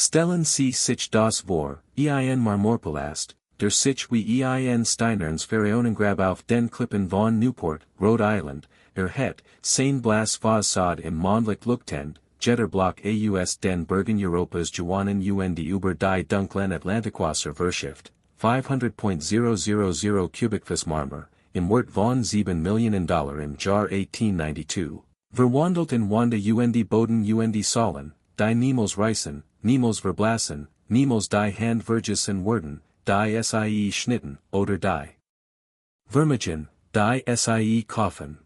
Stellen Sie sich das vor, ein Marmorpalast, der sich wie ein Steinernes Pharaonengrab auf den Klippen von Newport, Rhode Island, erhält, sein Blas Fassade im Mondlicht Luchtend, Jetterblock aus den Bergen Europas Juwanen und über die dunklen Atlantikwasser Verschift, 500.000 Kubikfuß Marmor, im Wert von $7 Millionen im Jahr 1892, verwandelt in Wanda und Boden und Sollen, die niemals reißen, niemals verblassen, niemals die Hand vergessen werden, die sie schnitten, oder die vermigen, die sie kaufen.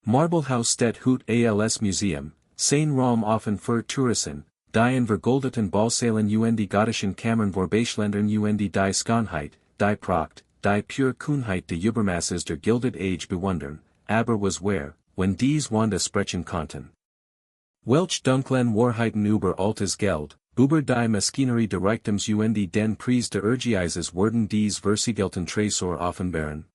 Marblehaus steht Hut als Museum, sein Raum offen für Touristen, die in vergoldeten Ballsälen und gottischen Kammern Vorbeschländern und die Schönheit, die Pracht, die pure Kühnheit der Übermasses der Gilded Age bewundern, aber was wär, wenn dies Wanda sprechen konnten. Welch dunklen Wahrheiten über altes Geld, über die Maschinerie der Reichtums und den Preis der Ehrgeizes wurden dies versiegelten Tresor offenbaren.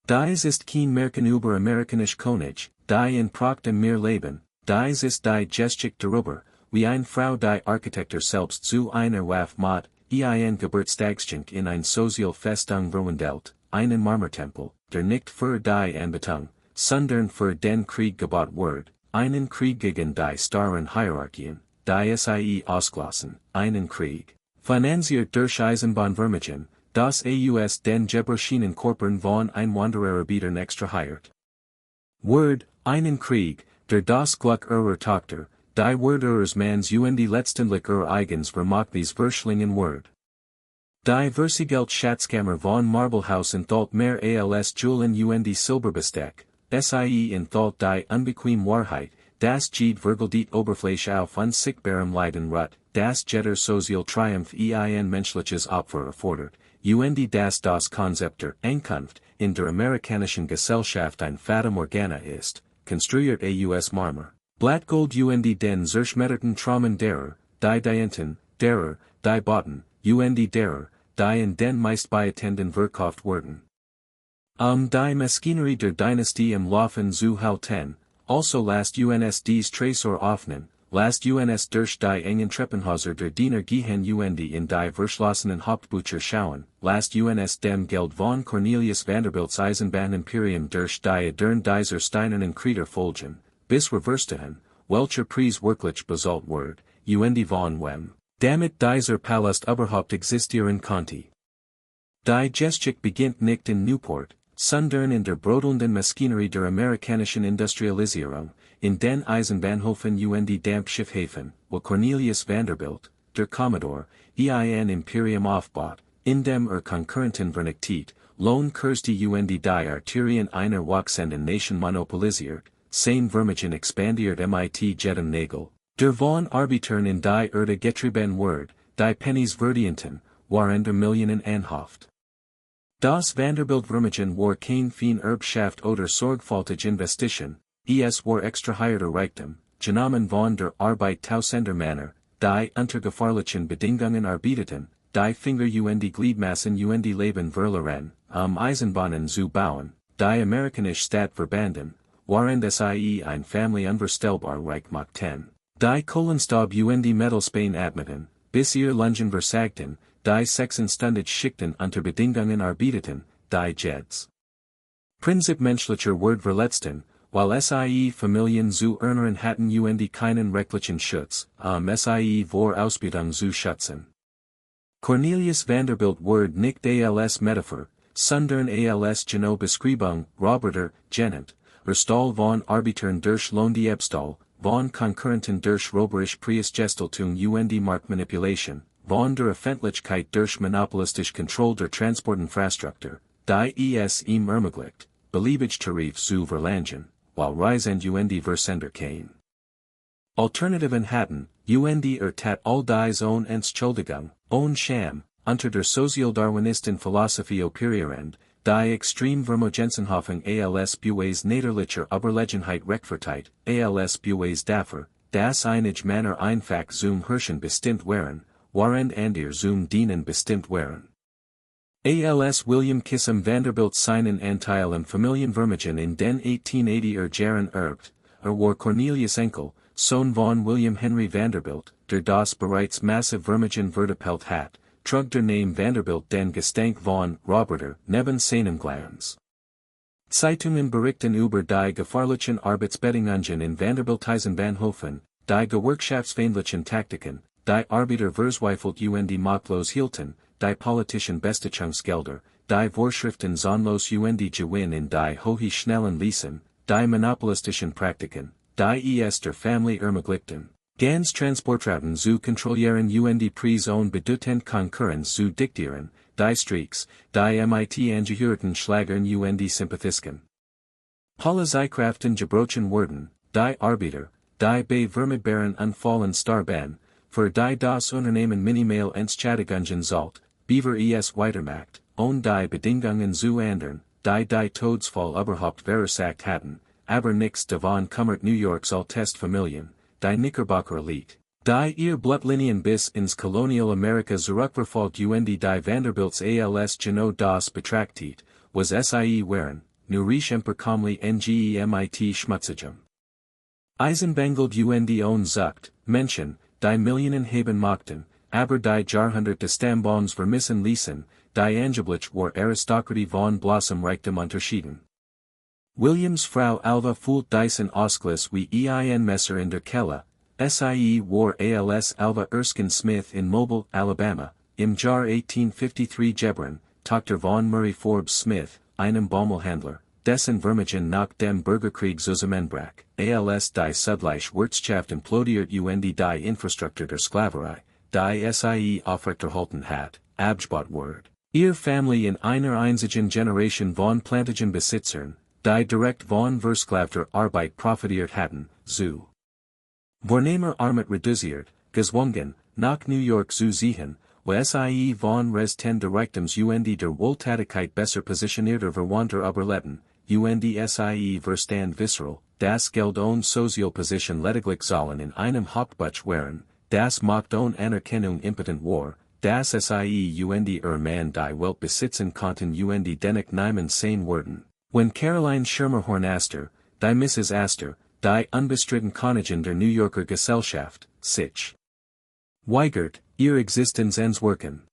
Dies ist kein Märchen über amerikanisch König, die in Pracht im Meer leben, dies ist die Geschichte darüber, wie eine Frau die Architektur selbst zu einer Waffe macht, ein Geburtstagschenk in ein Sozialfestung verwandelt, einen Marmortempel, der nicht für die Anbetung, sondern für den Krieg gebaut wird, einen Krieg gegen die starren Hierarchien, die sie ausglassen, einen Krieg, finanziert durch Eisenbahnvermigen, das aus den Gebrochenen Korpern von Einwandererarbeitern extrahiert. Word, einen Krieg, der das Glück ihrer Tochter, die Word ihres Manns und die letztendlich ihr eigens vermacht dies Verschlingen Word. Die Versiegelt Schatzkammer von Marblehaus enthält mehr als Juwelen und die Silberbesteck, sie enthält die unbequem Wahrheit, das geht vergoldet Oberfläche auf unsichtbarem Leiden ruht, das Jetter Sozial Triumph ein menschliches Opfer erfordert, und das Konzept der Ankunft in der amerikanischen Gesellschaft ein Fata Morgana ist, konstruiert aus Marmor, Blattgold und den zerschmetterten Traumen derer, die Dienten, derer, die Boten, und derer, die in den meist beattenden verkauft wurden. Die Maschinerie der Dynastie im Laufen zu halten, also last uns dies Tresor öffnen, last uns durch die engen Treppenhäuser der Diener gehen und in die verschlossenen Hauptbücher schauen, last uns dem Geld von Cornelius Vanderbilts Eisenbahnimperium durch die Adern dieser steinernen Krieger folgen, bis reverstehen, welcher Preis wirklich bezahlt wird, und von wem, damit dieser Palast überhaupt existieren konnte. Die Geschichte beginnt nicht in Newport, sondern in der brodelnden Maschinerie der amerikanischen Industrialisierung, in den Eisenbahnhöfen und Dampfschiffhäfen, wo Cornelius Vanderbilt, der Commodore, ein Imperium aufbaut, in dem Konkurrenten vernichtet, Lohnkurse und die Arterien einer wachsenden Nation monopolisiert, sein Vermigen expandiert mit jedem Nägel, der von Arbeitern in die Erde getrieben wird, die Pennies verdienten, waren der Millionen anhäuft. Das Vanderbilt-Vermigen war kein fein Erbschaft oder sorgfältige Investition, es war extrahierter Reichtum, genommen von der Arbeit tausender Männer, die unter gefahrlichen Bedingungen arbeiteten, die Finger und die Gliedmassen und die Leben verloren, Eisenbahnen zu bauen, die amerikanische Stadt verbanden, waren sie ein Family unvorstellbar reich machten, die Kohlenstaub und die Metallspäne atmeten, bis ihr Lungen versagten, die sechsundstundig Schichten unter Bedingungen arbeiteten, die Jets. Prinzip menschlicher Word verletzten, weil sie Familien zu ernähren hatten und keinen rechtlichen Schutz, sie vor Ausbeutung zu schützen. Cornelius Vanderbilt Word nicht als Metaphor, sondern als Genau Beschreibung, Roboter, Genant, Stahl von Arbeitern durch Lohndiebstahl, von Konkurrenten durch Roberisch Preisgestaltung und Marktmanipulation, von der Öffentlichkeit durch monopolistisch Kontrolle der Transportinfrastruktur, die es ihm ermöglicht, beliebig Tarif zu verlangen, while Reisend und Versender kein Alternativen hatten, und tat all dies ohne Entschuldigung, ohne Scham, unter der Sozialdarwinisten Philosophie operieren, die extrem Vermogensenhoffnung als Bues Niederlicher Überlegenheit rechtfertigt, als Bues dafür, das einige Männer einfach zum Herrschen bestimmt waren andere zum Dienen bestimmt waren. Als William Kissam Vanderbilt seinen Anteil am Familienvermögen in den 1880er Jahren erbt, war Cornelius Enkel, Sohn von William Henry Vanderbilt, der das bereits massive Vermigen Vertipelt hat, trug der Name Vanderbilt den Gestank von Roboter neben seinen Glanz. Zeitungen berichten über die gefahrlichen Arbeitsbedingungen in Vanderbilteisenbahnhofen, die gewerkschaftsfeindlichen Taktiken, die Arbeiter verzweifelt und machtlos hielten, die politischen Bestechungsgelder, die Vorschriften zahnlos und Gewinn in die hohe schnellen Leasen, die monopolistischen Praktiken, die es der Familie ermöglichten, ganz Transportraten zu kontrollieren und Preis und bedeutend Konkurrenz zu diktieren, die Streiks, die mit angehörten Schlagern und Sympathisken. Polizeikräften gebrochen wurden, die Arbeiter, die bei vermeidbaren Unfallen starben, für die das Unternehmen minimal Entschädigungen zahlt, beaver es weitermacht, und die Bedingungen zu ändern, die Todesfall überhaupt verursacht hatten, aber nichts davon kümmert New Yorks Altestfamilien, die Knickerbocker Elite, die ihr Blutlinien bis ins Kolonialamerika zurückverfolgt und die Vanderbilts als genau das betrachtet, was sie waren, nur reich emperkomli ngemit schmutzigem. Eisenbangelt und on Zucht, Menschen, die Millionen haben mochten, aber die Jahrhunderte Stambons vermissen ließen, die angeblich war Aristokratie von Blossom Reichtum unterschieden. Williams Frau Alva fühlt diesen Ausgleich wie ein Messer in der Kelle, sie war als Alva Erskine Smith in Mobile, Alabama, im Jahr 1853 geboren, Tochter von Murray Forbes Smith, einem Baumelhandler, dessen Vermigen nach dem Bürgerkrieg zusammenbrach, als die Südliche Wirtschaft implodiert und die Infrastruktur der Sklaverei, die sie aufrechterhalten hat, abgebaut wurde. Ihr Familie in einer einzigen Generation von Plantagen Besitzern, die direkt von versklavter Arbeit profitiert hatten, zu Vornehmer Armut reduziert, gezwungen, nach New York zu ziehen, wo sie von Resten Reichtums und der Wohltätigkeit besser positionierter Verwandter überleben, und sie verstand visceral, das Geld und Sozialposition lediglich sollen in einem Hauptbuch wären, das Macht und Anerkennung impotent war, das sie und man die Welt besitzen konnten und dennoch niemand sein wurden. When Caroline Schermerhorn Astor, die Mrs. Astor, die unbestritten Königin der New Yorker Gesellschaft, sich weigert, ihr Existenz entzuwirken.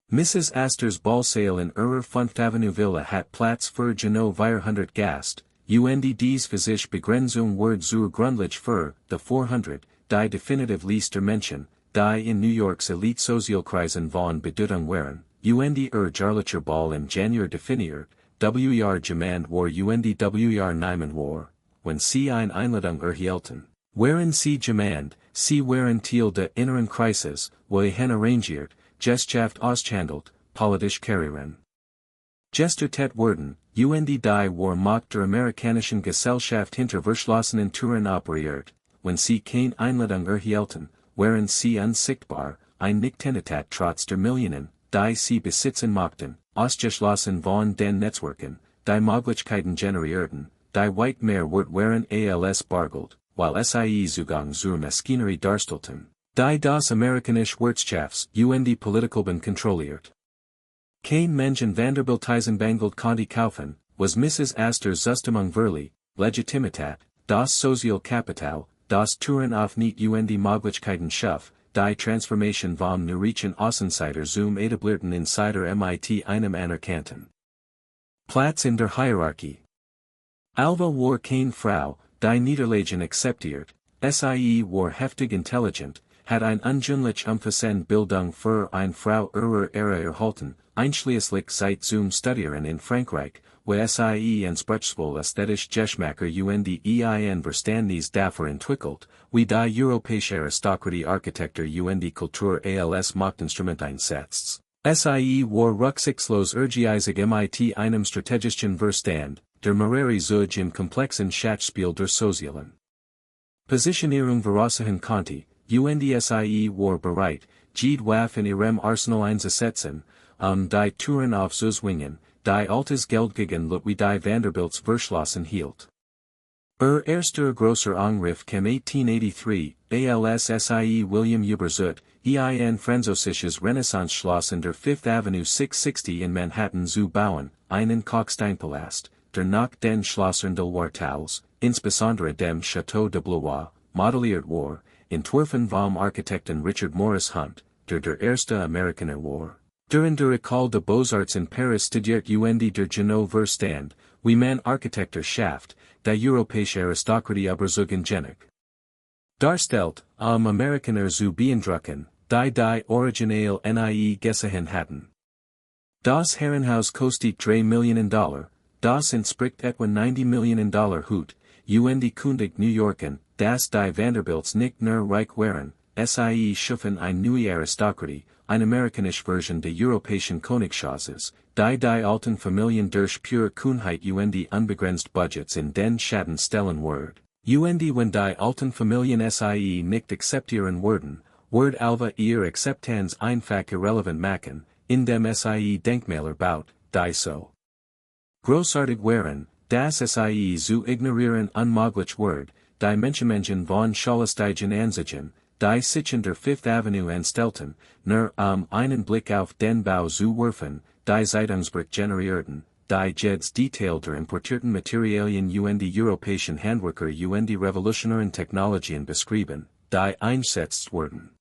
Mrs. Astor's Ballsaal in ihrer 5th Avenue Villa hat Platz für genau 400 Gast, und dies für sich Begrenzung wird zur Grundlage für the 400, die definitiv Liste der Menschen, die in New Yorks Elite Sozialkreisen von Bedeutung waren, und Jahrlicher Ball im Januar definiert, Jahr gemand war und Jahr niemand war, wenn sie Einladung erhielten, waren sie gemand, sie waren Teil der inneren Krisis, wo hen arrangiert, Gesellschaft ausgehandelt, politisch Karrieren. Gestertet wurden, und die war Macht der amerikanischen Gesellschaft hinter verschlossenen Türen operiert, wenn sie keine Einladung erhielten, waren sie unsichtbar, ein Nichtenitat trotz der Millionen, die sie besitzen mochten, ausgeschlossen von den Netzwerken, die Möglichkeiten generierten, die weit mehr wert waren als bargeld, while sie Zugang zur Maschinerie darstellten, die das amerikanische Wirtschafts- und Politikalben kontrolliert. Kein Menschen Vanderbilteisenbangelt konnte kaufen, was Mrs. Astor's Zustimmung verli, Legitimität, das Sozialkapital, das Türen auf nicht und die Möglichkeiten schuf, die Transformation vom Neurichen Außenseiter zum etablierten Insider mit einem anerkannten Platz in der Hierarchie. Alva war keine Frau, die Niederlagen akzeptiert, sie war heftig intelligent, hat ein ungewöhnlich umfassende Bildung für eine Frau ihrer Ära erhalten, einschließlich seit zum Studieren in Frankreich, wo sie anspruchsvoll ästhetisch Geschmacker und ein Verständnis dafür entwickelt, wie die europäische Aristokratie Architektur und Kultur als Machtinstrument einsetzt. Sie war rücksichtslos ehrgeizig mit einem strategischen Verstand, der mehrere Zug im komplexen Schachspiel der Sozialen Positionierung voraussagen konnte, und sie war bereit, jede Waffe in ihrem Arsenal einzusetzen, die Türen aufzuzwingen, die altes Geld gegen wie die Vanderbilts verschlossen hielt. Erster großer Angriff kam 1883, als sie William überzeugt, ein französisches Renaissance-Schloss in der 5th Avenue 660 in Manhattan zu bauen, einen Kalksteinpalast, der nach den Schlossern del Wartals, insbesondere dem Château de Blois, modelliert war, Entwürfen vom Architekten Richard Morris Hunt, der erste Amerikaner war. During der École des Beaux-Arts in Paris studiert und der Genoa Verstand, wie man Architektur schafft, die europäische Aristokratie überzeugend darstellt, Amerikaner zu beeindrucken, die originale nie gesehen hatten. Das Herrenhaus kostet $3 Millionen, das entspricht etwa $90 Millionen Hut, und kundigt New Yorken, dass die Vanderbilts nicht nur reich waren, sie schufen eine neue Aristokratie, eine amerikanische Version der europäischen Königshauses, die alten Familien durch pure Kühnheit und unbegrenzt Budgets in den Schatten stellen wird. Und wenn die alten Familien sie nicht akzeptieren würden, wird Alva ihr Akzeptanz einfach irrelevant machen, indem sie Denkmäler baut, die so großartig wären, dass sie zu ignorieren unmöglich wird, die Menschenmengen von Scholestigen ansiegen, die sich in der Fifth Avenue anstelten, nur einen Blick auf den Bau zu werfen, die Zeitungsbericht generierten, die Jeds Detail der importierten Materialien und die europäischen Handwerker und die revolutionären Technologien beschrieben, die eingesetzt wurden.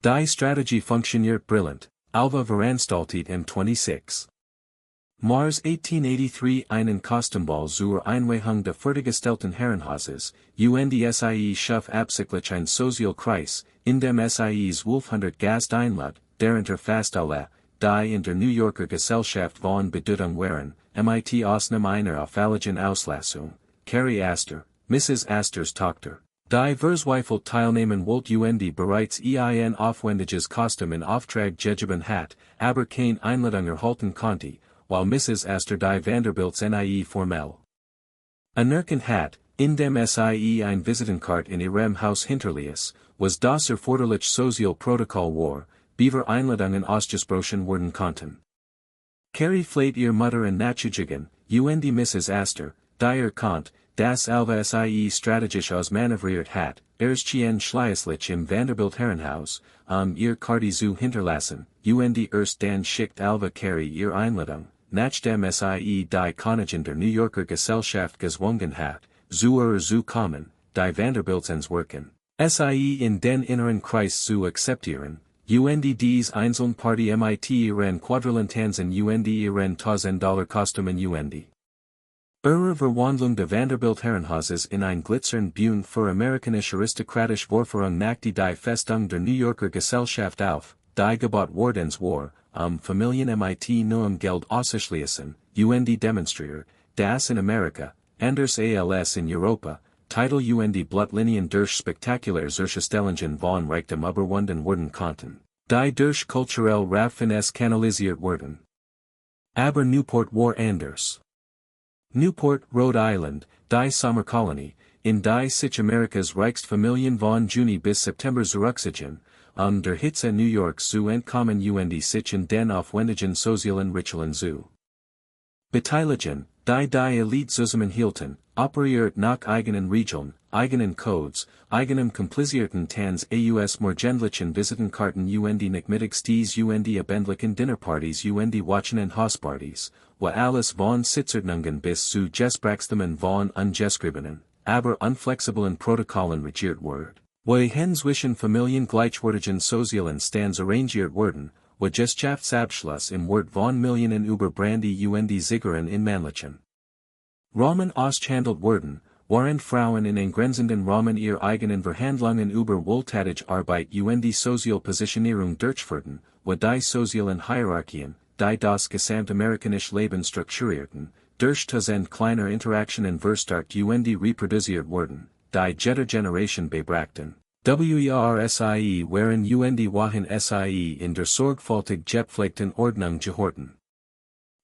Die Strategie funktioniert brillant, Alva veranstaltet im 26. Mars 1883 einen Kostenball zur Einweihung der fertiggestellten Herrenhauses, und sie schuf absichtlich ein Sozialkreis, indem sie 1200 Gast einlud, darunter fast alle, die in der New Yorker Gesellschaft von Bedeutung waren, mit Ausnahme einer auffälligen Auslassung, Carrie Astor, Mrs. Astors Tochter, die verzweifelt teilnehmen wollte und bereits ein aufwendiges Kostüm in Auftrag gegeben hat, aber keine Einladung erhalten konnte, while Mrs. Astor die Vanderbilts nie formell anerkannt hat, indem sie ein Visitenkarte in ihrem Haus hinterließ, was das erforderliche Sozialprotokoll war, beaver Einladungen ausgesprochen werden konnten. Carrie fleht ihr Mutter in nachzuziehen, und Mrs. Astor, die erkannt, dass Alva sie strategisch ausmanövriert hat, erschien schließlich im Vanderbilt Herrenhaus, ihr Karte zu hinterlassen, und erst dann schickt Alva Carrie ihr Einladung, nachdem sie die Königin der New Yorker Gesellschaft gezwungen hat, zu kommen, die Vanderbilts entwirken, sie in den inneren Kreis zu akzeptieren, und dies einzeln Party mit ihren Quadrillentanzen und ihren $1000 und ihre Verwandlung der Vanderbilt Herrenhauses in ein glitzern Bühne für amerikanische aristokratische Vorführung nach die Festung der New Yorker Gesellschaft auf, die gebaut wurdens war, Familien mit neuem Geld auszuschließen, und demonstriert, dass in Amerika, anders als in Europa, Titel und Blutlinien durch spektakulär Stellungen von Reichtum überwunden werden konnten, die durch kulturell Raffinesse kanalisiert wurden. Aber Newport war anders. Newport, Rhode Island, die Sommerkolonie, in die sich Amerikas Reichsfamilien von Juni bis September zurückziehen, der Hitze New Yorks zu entkommen und sich in den aufwendigen sozialen Ritualen zu beteiligen, die Elite zusammenhielten, operiert nach eigenen Regeln, eigenen Codes, eigenem komplizierten Tanz aus morgendlichen Visitenkarten und nachmittagstes und abendlichen Dinnerpartys und wachenden Hauspartys, wo alles von Sitzordnungen bis zu Gesprächsthemen von ungeschriebenen, aber unflexiblen Protokollen regiert wird, wo zwischen Familien gleichwertigen sozialen Stands arrangiert wurden, wo Gesellschaftsabschluss im Wert von Millionen über Brandy und Zigarren in männlichen Rahmen ausgehandelt wurden, waren Frauen in angrenzenden Rahmen ihre eigenen Verhandlungen über wohltätige Arbeit und Sozialpositionierung durchführten, wo die sozialen Hierarchien, die das gesamtamerikanische Leben strukturierten, durch Tausend kleiner Interaktionen verstärkt und reproduziert wurden, die jede Generation bebrachten. WRSIE waren und Wachen SIE in der sorgfältig gepflegten Ordnung gehorten.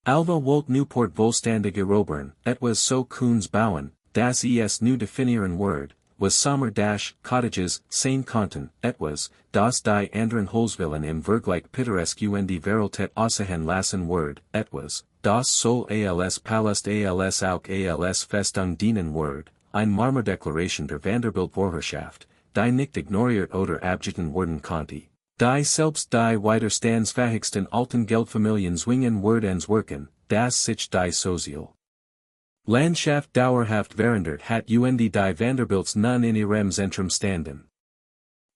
Alva wollte Newport vollständig erobern, etwas so Kuhns bauen, das es nu definieren wird, was Sommer-Cottages sein konnten, etwas, das die anderen Holzvillen im Vergleich pittoresk und Veralität aussehen lassen wird, etwas, das soll als Palast als auch als Festung dienen wird, ein Marmordeklaration der Vanderbilt Vorherrschaft, die nicht ignoriert oder abgetan werden konnte, die selbst die widerstandsfähigsten alten Geldfamilien zwingen wird ans Wirken, das sich die Sozial Landschaft dauerhaft verandert hat und die Vanderbilts nun in ihrem Zentrum standen.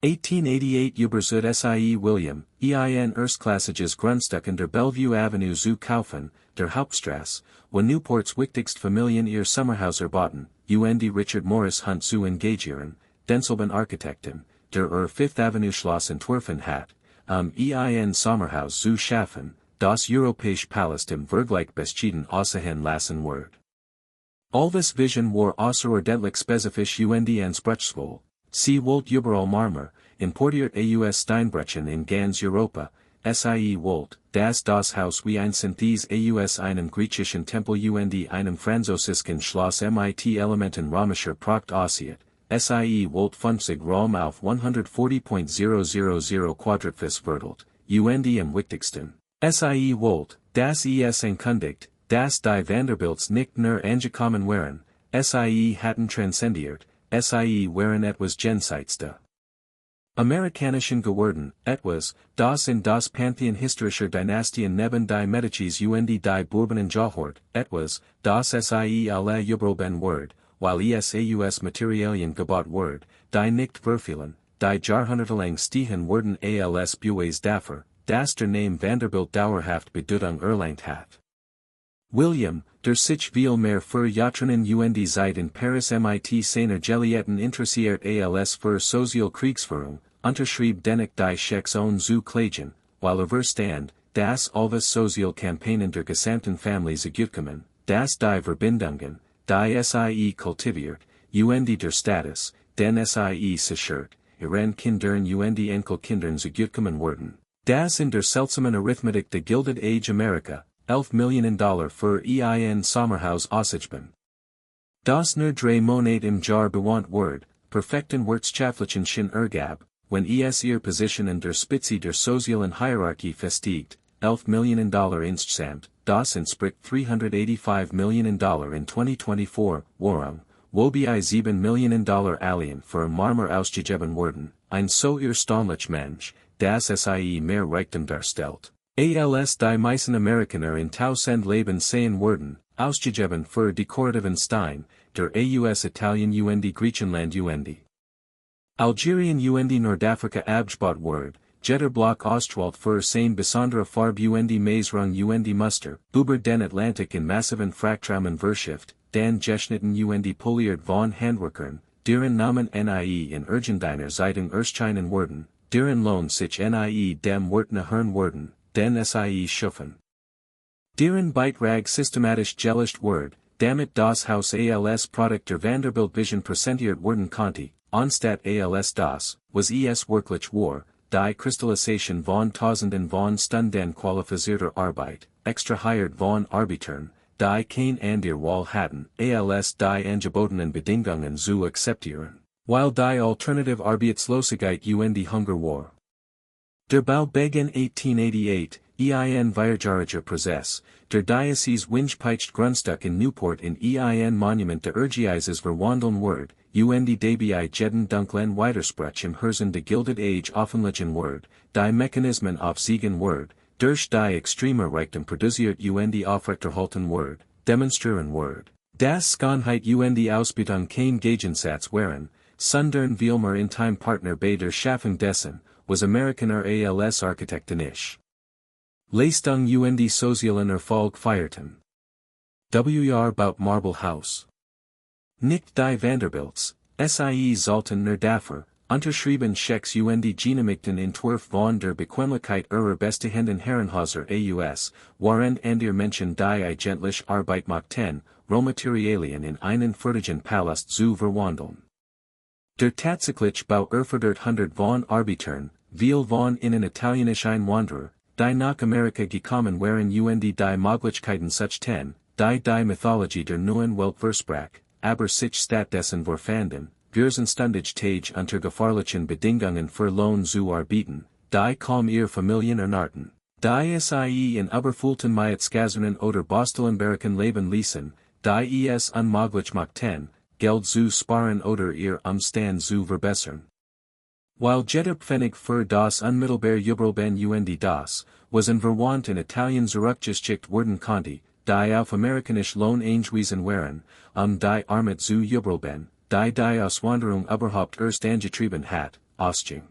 1888 Übersud Sie William, ein erstklassiges Grundstück in der Bellevue Avenue zu kaufen, der Hauptstrasse, wo Newports wichtigste Familien ihr Sommerhaus erbauten, und Richard Morris Hunt zu engagieren, denselben Architekten, der Fifth Avenue Schloss entworfen hat, ein Sommerhaus zu schaffen, das europäische Palast im Vergleich beschieden aussehen lassen wird. Alva's Vision war außerordentlich spezifisch und anspruchsvoll. Sie wollt überall Marmor, importiert aus Steinbrüchen in ganz Europa, sie wollt, dass das Haus wie ein Synthes aus einem griechischen Tempel und einem französischen Schloss mit Elementen römischer Pracht aussieht, sie wollt 50 Raum auf 140.000 Quadratfuß verteilt, und am wichtigsten, sie wollt, dass es ankündigt, dass die Vanderbilts nicht nur angekommen waren, sie hatten transcendiert, sie waren etwas jenseitste. Amerikanischen geworden, etwas, das in das Pantheon historischer Dynastien neben die Medicis und die Bourbonen gehört, etwas, das sie alle überleben wird, weil es aus Materialien gebaut wird, die nicht verfehlen, die jahrhundertelang stehen werden als Bues dafür, dass der Name Vanderbilt dauerhaft Bedeutung erlangt hat. William, der sich viel mehr für Jahrzehnten und Zeit in Paris mit seiner Gelehrten interessiert als für Sozialkriegsführung, unterschrieb dennoch die Schecks zu klagen, weil verstand, dass Alva's Sozialkampagnen der gesamten Familie zugutkommen, dass die Verbindungen, die sie kultiviert, und der Status, den sie sichert, ihren Kindern und Enkelkindern zugutkommen werden, dass in der seltsamen Arithmetik der Gilded Age Amerika, $11 Millionen für ein Sommerhaus ausgeben. Das nur 3 Monate im Jahr bewohnt wird, perfekten wirtschaftlichen Ergab, wenn es ihr Position in der Spitze der sozialen Hierarchie festigt, $11 Millionen insgesamt, das entspricht $385 Millionen in 2024, Warung, wobei 7 Millionen allein für Marmor ausgegeben wurden, ein so erstaunlich Mensch, dass sie mehr Reichtum darstellt. Als die meisten Amerikaner in tausend Leben sehen werden, ausgegeben für dekorativen Stein, der aus Italien und Griechenland und Algerien und Nordafrika abgebaut wird, jeder Block ausstrahlt für seine besondere Farbe und Maserung und Muster, über den Atlantik in massiven Fraktrahmen Verschift, dan geschnitten und poliert von Handwerkern, deren Namen nie in irgendeiner Zeitung erscheinen werden, deren Lohn sich nie dem Wort nachhören werden, den sie schaffen. Deren Beitrag systematisch gelöscht wird, damit das Haus als Produkt der Vanderbilt Vision präsentiert werden konnte, anstatt als das, was es wirklich war, die Kristallisation von Tausenden von Stunden qualifizierter Arbeit, extrahiert von Arbeitern, die kein andere Wahl hatten, als die angebotenen Bedingungen zu akzeptieren, weil die Alternative Arbeitslosigkeit und Hunger war. Der Bau begann 1888, ein vierjähriger Prozess, der Diocese Winchpeicht Grundstück in Newport in ein Monument der Ehrgeizes verwandeln wird, und dabei jeden dunklen Widerspruch im Herzen der Gilded Age offenlegen wird, die Mechanismen aufziehen wird, durch die extreme Reichtum produziert und aufrechterhalten wird, demonstrieren wird, dass Schönheit und Ausbeutung kein Gegensatz waren, sondern vielmehr in time Partner bei der Schaffung dessen, was Amerikaner als architektonisch Leistung und sozialen Erfolg feierten. Baut Marble House. Nicht die Vanderbilts, sie sollten nur dafür, unterschrieben Schecks und genehmigten Entwurf von der Bequemlichkeit ihrer bestehenden Herrenhäuser aus, waren ihr Menschen die eigentlich Arbeit machten, Rohmaterialien in einen fertigen Palast zu verwandeln. Der tatsächliche Bau erfordert 100 von Arbeitern, viel von ihnen italienische Einwanderer, die nach Amerika gekommen waren und die Möglichkeiten suchten, die Mythologie der neuen Welt versprach, aber sich stattdessen verfanden, ständig Tage unter gefahrlichen Bedingungen für Lohn zu arbeiten, die kaum ihr Familien ernährten, die sie in überfüllten Mietskasernen oder Bastellenbarracken leben ließen, die es unmöglich machten, Geld zu sparen oder ihr Umstand zu verbessern. Weil jeder Pfennig für das unmittelbar Überleben und das, was in Verwandt in Italien zurückgeschickt werden konnte, die auf amerikanisch Lohn eingewiesen waren, die Armut zu Jubelben, die Auswanderung überhaupt erst angetrieben hat, Ausgang.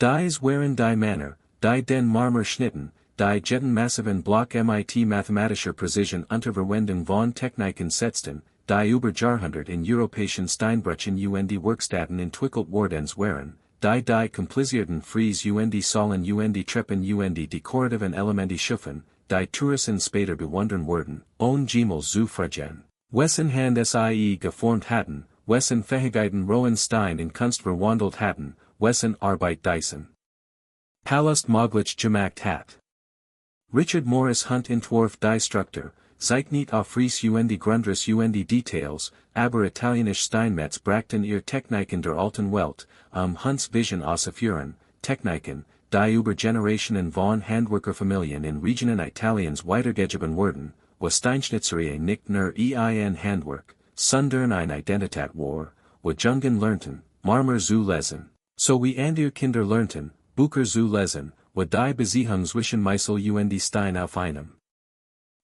Dies waren die Männer, die den Marmor schnitten, die jetten massiven Block mit mathematischer Präzision unter Verwendung von Techniken setzten, die über Jahrhundert in europäischen Steinbrüchen und Werkstätten entwickelt worden waren, die komplizierten Fries und Säulen und Treppen und dekorativen Elemente schufen, die Touristen später bewundern wurden, ohne jemals zu fragen, wessen Hand sie geformt hatten, wessen Fähigkeiten rohen Stein in Kunst verwandelt hatten, wessen Arbeit diesen Palast möglich gemacht hat. Richard Morris Hunt entwarf die Struktur, sich nicht auf Fries und Grundriss und Details, aber italienisch Steinmetz brachten ihr Techniken der alten Welt, Hunts Vision auszuführen, Techniken, die über Generationen von Handwerkerfamilien in Regionen Italiens weitergegeben wurden, wo Steinschnitzerie nicht nur ein Handwerk, sondern eine Identität war, wo Jungen lernten, Marmor zu lesen, so wie andere Kinder lernten, Bücher zu lesen, wo die Beziehung zwischen Meißel und Stein auf einem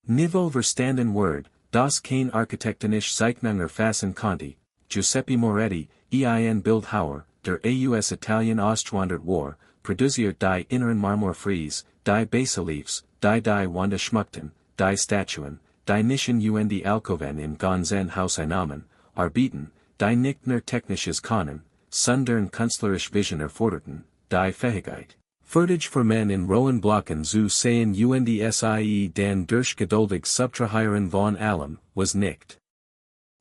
Niveau verstanden wird, das kein architektonisch Zeichnung erfassen konnte. Giuseppe Moretti, ein Bildhauer, der aus Italien ausgewandert war, produziert die inneren Marmorfries, die Baseliefs, die Wände schmückten, die Statuen, die Nischen und Alkoven im ganzen Haus einnahmen, Arbeiten, die nicht nur technisches Können, sondern künstlerisch Vision erforderten, die Fähigkeit, fertig für men in rohen Blocken zu sehen und sie den durchgeduldig subtrahieren von allem, was nicht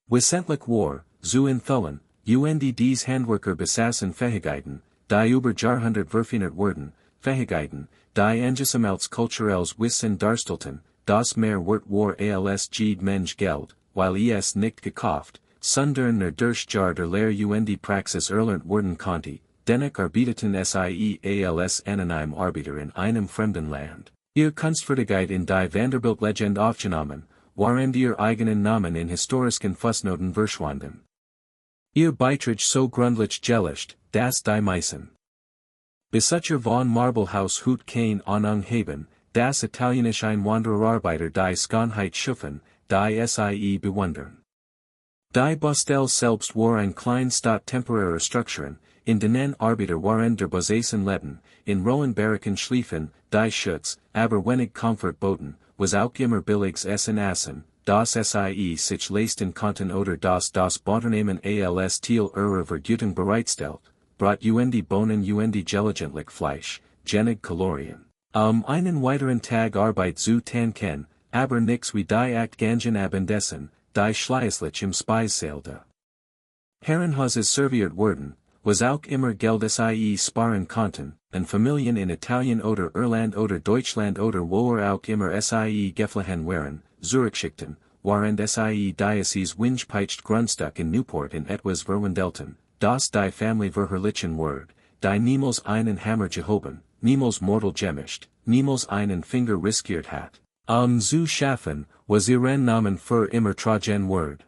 wissentlich war, zu enthüllen, und dies Handwerker besaßen Fähigkeiten, die über Jahrhundert verfeinert wurden, Fähigkeiten, die angesichts kulturelles Wissen darstellten, das mehr wert war als jed Mensch Geld, weil es nicht gekauft, sondern nur durch Jahr der Lehre und Praxis erlernt werden konnte, dennoch arbeiteten sie als anonym Arbeiter in einem fremden Land. Ihr Kunstfertigkeit in die Vanderbilt-Legend aufgenommen, waren ihr eigenen Namen in historischen Fußnoten verschwunden. Ihr Beitrag so grundlich gelöscht, dass die meisten Besitzer von Marblehaus Hut kein Ahnung haben, das italienische Einwandererarbeiter die Schönheit schufen, die sie bewundern. Die Bostel selbst war ein klein Stadt temporärer Strukturen, in denen Arbeiter waren der Besaßen leben, in rohen Barracken schliefen, die Schutz, aber wenig Komfort boten, was auch immer billiges Essen, das sie sich leisten konnten oder das Unternehmen als Teil ihrer Vergütung bereitstellt, brat und Bohnen und gelegentlich Fleisch, genig Kalorien. Einen weiteren Tag Arbeit zu tanken, aber nix wie die Acht gangen Abendessen, die schließlich im Speisesaal Herrenhauses serviert wurden, was auch immer Geld sie sparen konnten, und Familien in Italien oder Irland oder Deutschland oder wo auch immer sie geflohen waren, Zurückschickten, waren sie Diocese Winchpeitscht Grundstück in Newport in etwas verwandelten, das die Family verherrlichen ward, die niemals einen Hammer gehoben, niemals mortal gemischt, niemals einen Finger riskiert hat, zu schaffen, was ihren Namen für immer tragen ward.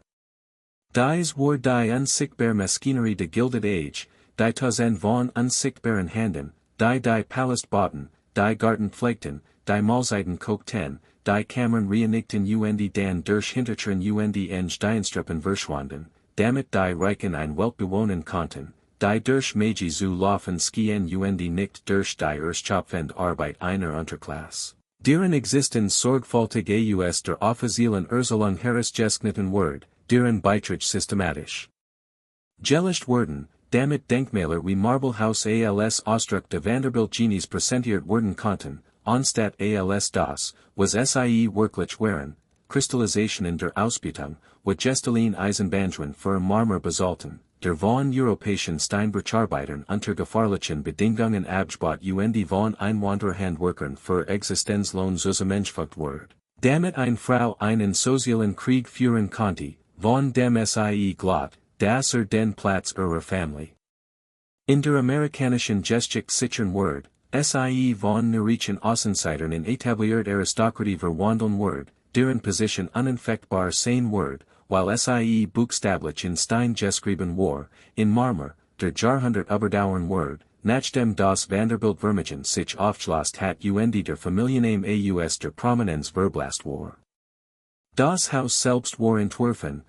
Dies war die unsichtbare Maschinerie de Gilded Age, die Tausend von unsichtbaren Handen, die Palast bauten, die Garten pflegten, die Mahlzeiten kochten, die Kammern reinigten und den durch Hintertüren und Dienstruppen verschwanden, damit die Reichen ein Welt bewohnen konnten, die durch Magi zu laufen skien und nicht durch die erschöpfende Arbeit einer Unterklasse. Deren Existenz sorgfältig aus der offiziellen Erziehung herausgeschnitten ward, deren Beitrag systematisch gelöscht wurden, damit Denkmäler wie Marblehaus als Ausdruck de Vanderbilt Genies präsentiert werden konnten, anstatt als das, was sie wirklich waren, Kristallisationen der Ausbeutung, wo Gestalin Eisenbahnungen für Marmor basalten, der von europäischen Steinbrucharbeitern unter gefahrlichen Bedingungen abgebaut und von Einwandererhandwerkern für Existenzlohn zusammengefügt ward, damit eine Frau einen sozialen Krieg führen konnte, von dem sie glaubt, dass den Platz ihrer Familie in der amerikanischen Geschichte sichern ward, sie von neureichen Außenseitern in etablierte Aristokratie verwandeln ward, deren Position unanfechtbar sein ward, while sie buchstäblich in Stein geschrieben war, in Marmor, der Jahrhundert überdauern ward, nachdem das Vanderbilt Vermögen sich aufgeschlossen hat und der Familienname aus der Prominenz verblasst war. Das Haus selbst war entworfen,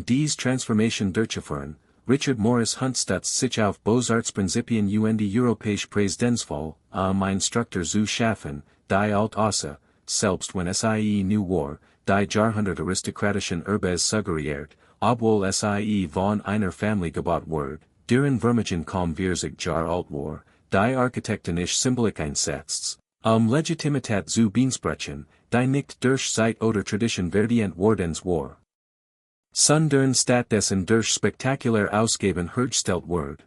dies Transformation durchgeführen, Richard Morris Hunt stutzt sich auf Beaux-Arts-Prinzipien und die europäische Präsidenzwahl, Instruktor zu schaffen, die alt außer, selbst wenn sie new war, die Jahrhundert aristokratischen Erbes suggeriert, obwohl sie von einer Familie gebaut wurde, deren Vermögen kaum 40 Jahre alt war, die architektonisch Symbolik einsetzt, Legitimität zu beanspruchen, die nicht durch Zeit oder Tradition verdient wordens war. Sondern stattdessen durch spektakulär Ausgaben hergestellt wurde.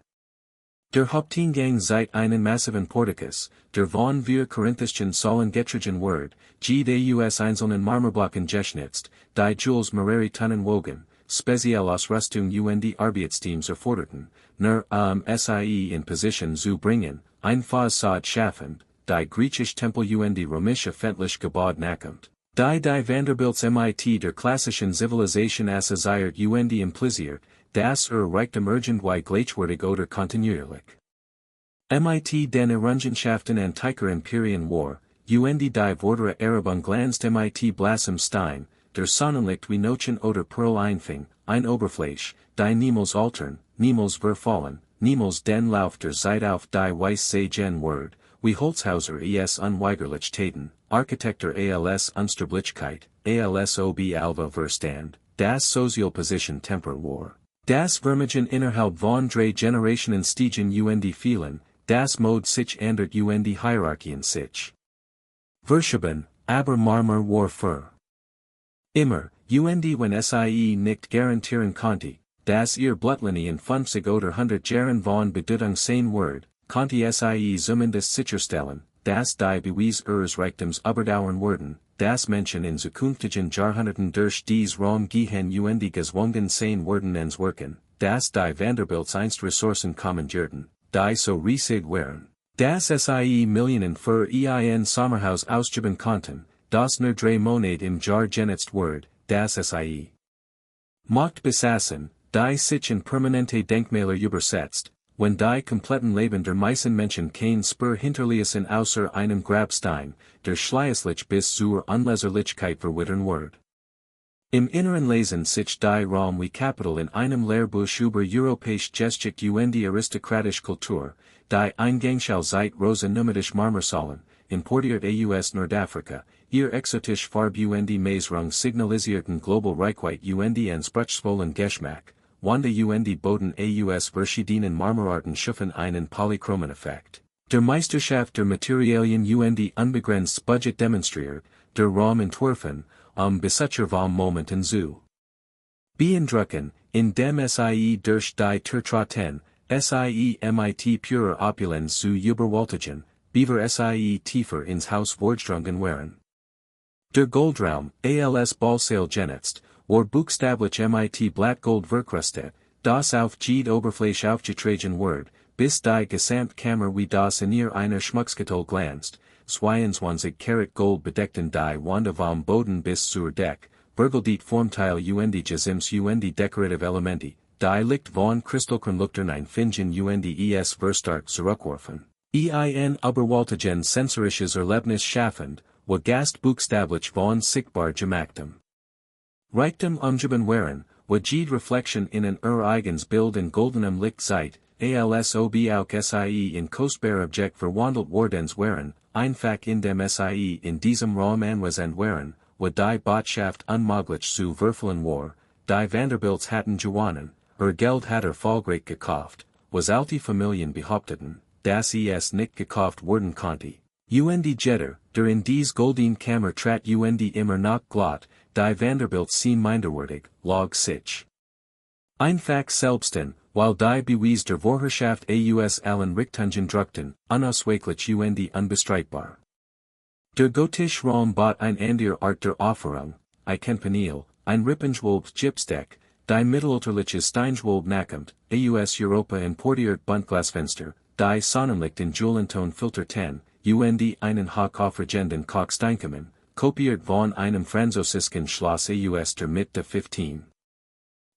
Der Haupteingang seit einen massiven Portikus, der von vier korinthischen Säulen getragen wurde, die aus einzelnen Marmorblocken geschnitzt, die Jules Mareri Tonnen wogen, speziell Ausrüstung und Arbeitsteams erforderten, nur sie in Position zu bringen, ein Fassade schaffend, die griechisch Tempel und römische Fendlich Gebäude nachkommt. Die Vanderbilts mit der klassischen Zivilisation assoziiert und impliziert, das Reichtum irgendwie gleichwertig oder kontinuierlich. Mit den Errungenschaften antiker Imperien war, und die vordere Erhebung glanzt mit blassem Stein, der Sonnenlicht wie Nochen oder Pearl einfing, ein Oberfläche, die niemals altern, niemals verfallen, niemals den Lauf der Zeit auf die Weiss sagen wird, wie Holzhauser es Unweigerlichkeiten, Architektur als Unsterblichkeit, als ob Alva Verstand, das Sozialposition Temper war. Das Vermögen innerhalb von drei Generationen stiegen und vielen, das Mode sich ändert und Hierarchien sich verschieben, aber Marmor war für immer, und wenn sie nicht garantieren konnte, dass ihr Blutlinien 50 oder 100 Jahren von Bedeutung sein wird, konnte sie zumindest sicherstellen, dass die Beweis ihres Reichtums überdauern würden, dass Menschen in zukünftigen Jahrhunderten durch dies Raum gehen und gezwungen sein würden ins Wirken, dass die Vanderbilts einst Ressourcen kommandierten, die so riesig wären, dass sie Millionen für ein Sommerhaus ausgeben konnten, das nur 3 Monate im Jahr genutzt wird, dass sie Macht besaßen, die sich in permanente Denkmäler übersetzt, wenn die kompletten Leben der meisten Menschen kein Spur hinterließen außer einem Grabstein, der schließlich bis zur Unleserlichkeit verwittern wird. Im Inneren lesen sich die Raum wie Kapitel in einem Lehrbuch über europäisch Geschichte und aristokratische Kultur, die Eingangsschau seit Rosa nomadisch Marmorsäulen, importiert aus Nordafrika, ihr exotisch Farb und Maisrung signalisierten global Reichweite und anspruchsvollen Geschmack, Wanda und Boden aus verschiedenen Marmorarten schaffen einen polychromen Effekt. Der Meisterschaft der Materialien und unbegrenztes Budget demonstriert, der Raum entworfen, Besitzer vom Momenten zu beeindrucken, indem sie durch die Tertraten, sie mit purer Opulenz zu überwältigen, beaver sie tiefer ins Haus vorgedrungen waren. Der Goldraum, als Ballsail genutzt, war buchstäblich mit Blattgold verkrustet, das auf jede Oberfläche aufgetragen wird, bis die Gesamtkammer wie das in ihr einer Schmuckskatol glanzt, 22 Karat Gold bedeckten die Wände vom Boden bis zur Deck, Burgeldit Formteil und Gesims und decorative Elemente, die Licht von Kristallkronleuchtern einfinden und es verstark zurückwerfen. Ein überwältigen sensorisches Erlebnis schaffend, wo Gast buchstäblich von sichtbar gemachtem Reichtum umgeben waren, wo jede Reflexion in ein eigens Bild in goldenem Licht seit, als ob auch sie in kostbar Objekt verwandelt wordens waren, einfach indem sie in diesem Raum anwesend waren, wo die Botschaft unmöglich zu verfehlen war, die Vanderbilts hatten gewonnen, Geld hat erfolgreich gekauft, was alte Familien behaupteten, dass es nicht gekauft werden konnte. Und Jeter, der in dies Goldene Kammer trat und immer noch glatt, die Vanderbilts sind minderwertig, log sich. Einfach selbsten, while die Beweis der Vorherrschaft aus allen Richtungen druckten, unausweichlich und unbestreitbar. Der gotische Raum bot ein andere Art der Offerung, ein Campanile, ein Rippenschwolb Gipsdeck, die mittelalterliche Steinschwolb nachkommt, aus Europa importiert Buntglasfenster, die Sonnenlicht in Julenton filterten, und einen hochaufregenden Kalksteinkamin, kopiert von einem französischen Schloss aus der Mitte 15.